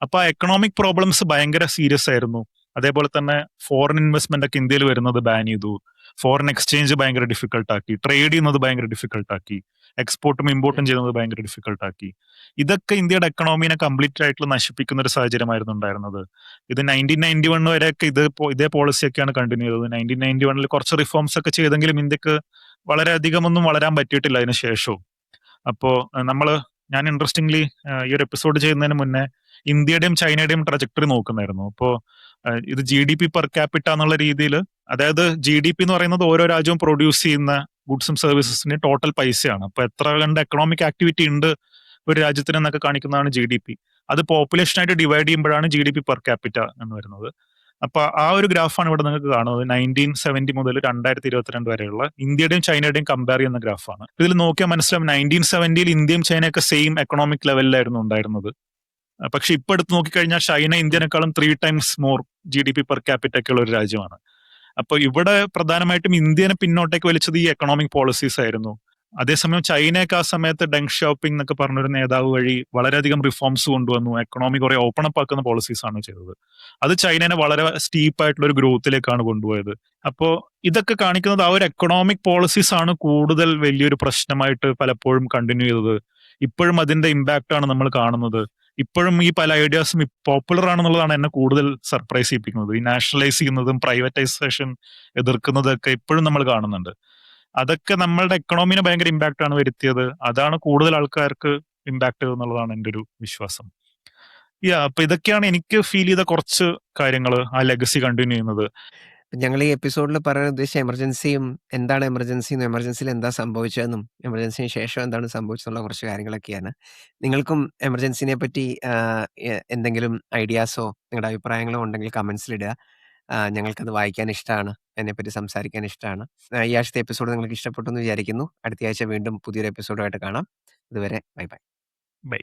അപ്പൊ ആ എക്കണോമിക് പ്രോബ്ലംസ് ഭയങ്കര സീരിയസ് ആയിരുന്നു. അതേപോലെ തന്നെ ഫോറിൻ ഇൻവെസ്റ്റ്മെന്റ് ഒക്കെ ഇന്ത്യയിൽ വരുന്നത് ബാൻ ചെയ്തു. ഫോറിൻ എക്സ്ചേഞ്ച് ഭയങ്കര ഡിഫിക്കൽട്ട് ആക്കി. ട്രേഡ് ചെയ്യുന്നത് ഭയങ്കര ഡിഫിക്കൽട്ട് ആക്കി. എക്സ്പോർട്ടും ഇമ്പോർട്ടും ഉം. ചെയ്യുന്നത് ഭയങ്കര ഡിഫിക്കൽട്ട് ആക്കി. ഇതൊക്കെ ഇന്ത്യയുടെ എക്കണോമിനെ കംപ്ലീറ്റ് ആയിട്ട് നശിപ്പിക്കുന്ന ഒരു സാഹചര്യമായിരുന്നു ഉണ്ടായിരുന്നത്. ഇത് 1991 വരെയൊക്കെ ഇതേ പോളിസിയൊക്കെയാണ് കണ്ടിന്യൂ ചെയ്തത്. 1991 കുറച്ച് റിഫോംസ് ഒക്കെ ചെയ്തെങ്കിലും ഇന്ത്യക്ക് വളരെയധികം ഒന്നും വളരാൻ പറ്റിയിട്ടില്ല അതിന് ശേഷവും. അപ്പോ ഞാൻ ഇൻട്രസ്റ്റിംഗ്ലി ഈ ഒരു എപ്പിസോഡ് ചെയ്യുന്നതിന് മുന്നേ ഇന്ത്യയുടെയും ചൈനയുടെയും ട്രജക്ടറി നോക്കുന്നായിരുന്നു. അപ്പോ ഇത് GDP പെർ ക്യാപിറ്റ എന്നുള്ള രീതിയിൽ, അതായത് GDP എന്ന് പറയുന്നത് ഓരോ രാജ്യവും പ്രൊഡ്യൂസ് ചെയ്യുന്ന ഗുഡ്സും സർവീസസിന്റെ ടോട്ടൽ പൈസയാണ്. അപ്പൊ എത്ര കണ്ട് എക്കണോമിക് ആക്ടിവിറ്റി ഉണ്ട് ഒരു രാജ്യത്തിന് എന്നൊക്കെ കാണിക്കുന്നതാണ് GDP. അത് പോപ്പുലേഷനായിട്ട് ഡിവൈഡ് ചെയ്യുമ്പോഴാണ് GDP പെർ ക്യാപിറ്റ എന്ന് വരുന്നത്. അപ്പൊ ആ ഒരു ഗ്രാഫാണ് ഇവിടെ നിങ്ങൾക്ക് കാണുന്നത്. 1970 മുതൽ 2022 വരെയുള്ള ഇന്ത്യയുടെയും ചൈനയുടെയും കമ്പയർ ചെയ്യുന്ന ഗ്രാഫാണ്. ഇതിൽ നോക്കിയാൽ മനസ്സിലാവും 1970 ഇന്ത്യയും ചൈനയൊക്കെ സെയിം എക്കണോമിക് ലെവലിലായിരുന്നു ഉണ്ടായിരുന്നത്. പക്ഷെ ഇപ്പൊ എടുത്ത് നോക്കിക്കഴിഞ്ഞാൽ ചൈന ഇന്ത്യനെക്കാളും 3 times more GDP per capita ഒക്കെ ഉള്ള ഒരു രാജ്യമാണ്. അപ്പൊ ഇവിടെ പ്രധാനമായിട്ടും ഇന്ത്യനെ പിന്നോട്ടേക്ക് വലിച്ചത് ഈ എക്കണോമിക് പോളിസീസ് ആയിരുന്നു. അതേസമയം ചൈനയൊക്കെ ആ സമയത്ത് ഡെങ് ഷോപ്പിംഗ് എന്നൊക്കെ പറഞ്ഞൊരു നേതാവ് വഴി വളരെയധികം റിഫോംസ് കൊണ്ടുവന്നു. എക്കണോമി കുറെ ഓപ്പൺ അപ്പ് ആക്കുന്ന പോളിസീസ് ആണ് ചെയ്തത്. അത് ചൈനനെ വളരെ സ്റ്റീപ്പ് ആയിട്ടുള്ള ഒരു ഗ്രോത്തിലേക്കാണ് കൊണ്ടുപോയത്. അപ്പോ ഇതൊക്കെ കാണിക്കുന്നത് ആ ഒരു എക്കണോമിക് പോളിസീസ് ആണ് കൂടുതൽ വലിയൊരു പ്രശ്നമായിട്ട് പലപ്പോഴും കണ്ടിന്യൂ ചെയ്തത്. ഇപ്പോഴും അതിന്റെ ഇമ്പാക്ട് ആണ് നമ്മൾ കാണുന്നത്. ഇപ്പോഴും ഈ പല ഐഡിയാസും പോപ്പുലർ ആണെന്നുള്ളതാണ് എന്നെ കൂടുതൽ സർപ്രൈസ് ചെയ്യിപ്പിക്കുന്നത്. ഈ നാഷണലൈസ് ചെയ്യുന്നതും പ്രൈവറ്റൈസേഷൻ എതിർക്കുന്നതൊക്കെ ഇപ്പോഴും നമ്മൾ കാണുന്നുണ്ട്. അതൊക്കെ നമ്മളുടെ എക്കണോമിനെ ഭയങ്കര ഇമ്പാക്ട് ആണ് വരുത്തിയത്. അതാണ് കൂടുതൽ ആൾക്കാർക്ക് ഇമ്പാക്ട് ചെയ്തെന്നുള്ളതാണ് എൻ്റെ ഒരു വിശ്വാസം. അപ്പൊ ഇതൊക്കെയാണ് എനിക്ക് ഫീൽ ചെയ്ത കുറച്ച് കാര്യങ്ങൾ ആ ലെഗസി കണ്ടിന്യൂ ചെയ്യുന്നത്. ഞങ്ങൾ ഈ എപ്പിസോഡിൽ പറയാൻ ഉദ്ദേശിച്ച എമർജൻസിയും എന്താണ് എമർജൻസി എന്നും എമർജൻസിയിൽ എന്താ സംഭവിച്ചതെന്നും എമർജൻസിന് ശേഷം എന്താണ് സംഭവിച്ചതെന്നുള്ള കുറച്ച് കാര്യങ്ങളൊക്കെയാണ്. നിങ്ങൾക്കും എമർജൻസിനെ പറ്റി എന്തെങ്കിലും ഐഡിയാസോ നിങ്ങളുടെ അഭിപ്രായങ്ങളോ ഉണ്ടെങ്കിൽ കമൻസിലിടുക. ഞങ്ങൾക്കത് വായിക്കാൻ ഇഷ്ടമാണ്, അതിനെപ്പറ്റി സംസാരിക്കാൻ ഇഷ്ടമാണ്. ഈ ആഴ്ചത്തെ എപ്പിസോഡ് നിങ്ങൾക്ക് ഇഷ്ടപ്പെട്ടു എന്ന് വിചാരിക്കുന്നു. അടുത്ത ആഴ്ച വീണ്ടും പുതിയൊരു എപ്പിസോഡുമായിട്ട് കാണാം. അതുവരെ ബൈ ബൈ. ബൈ.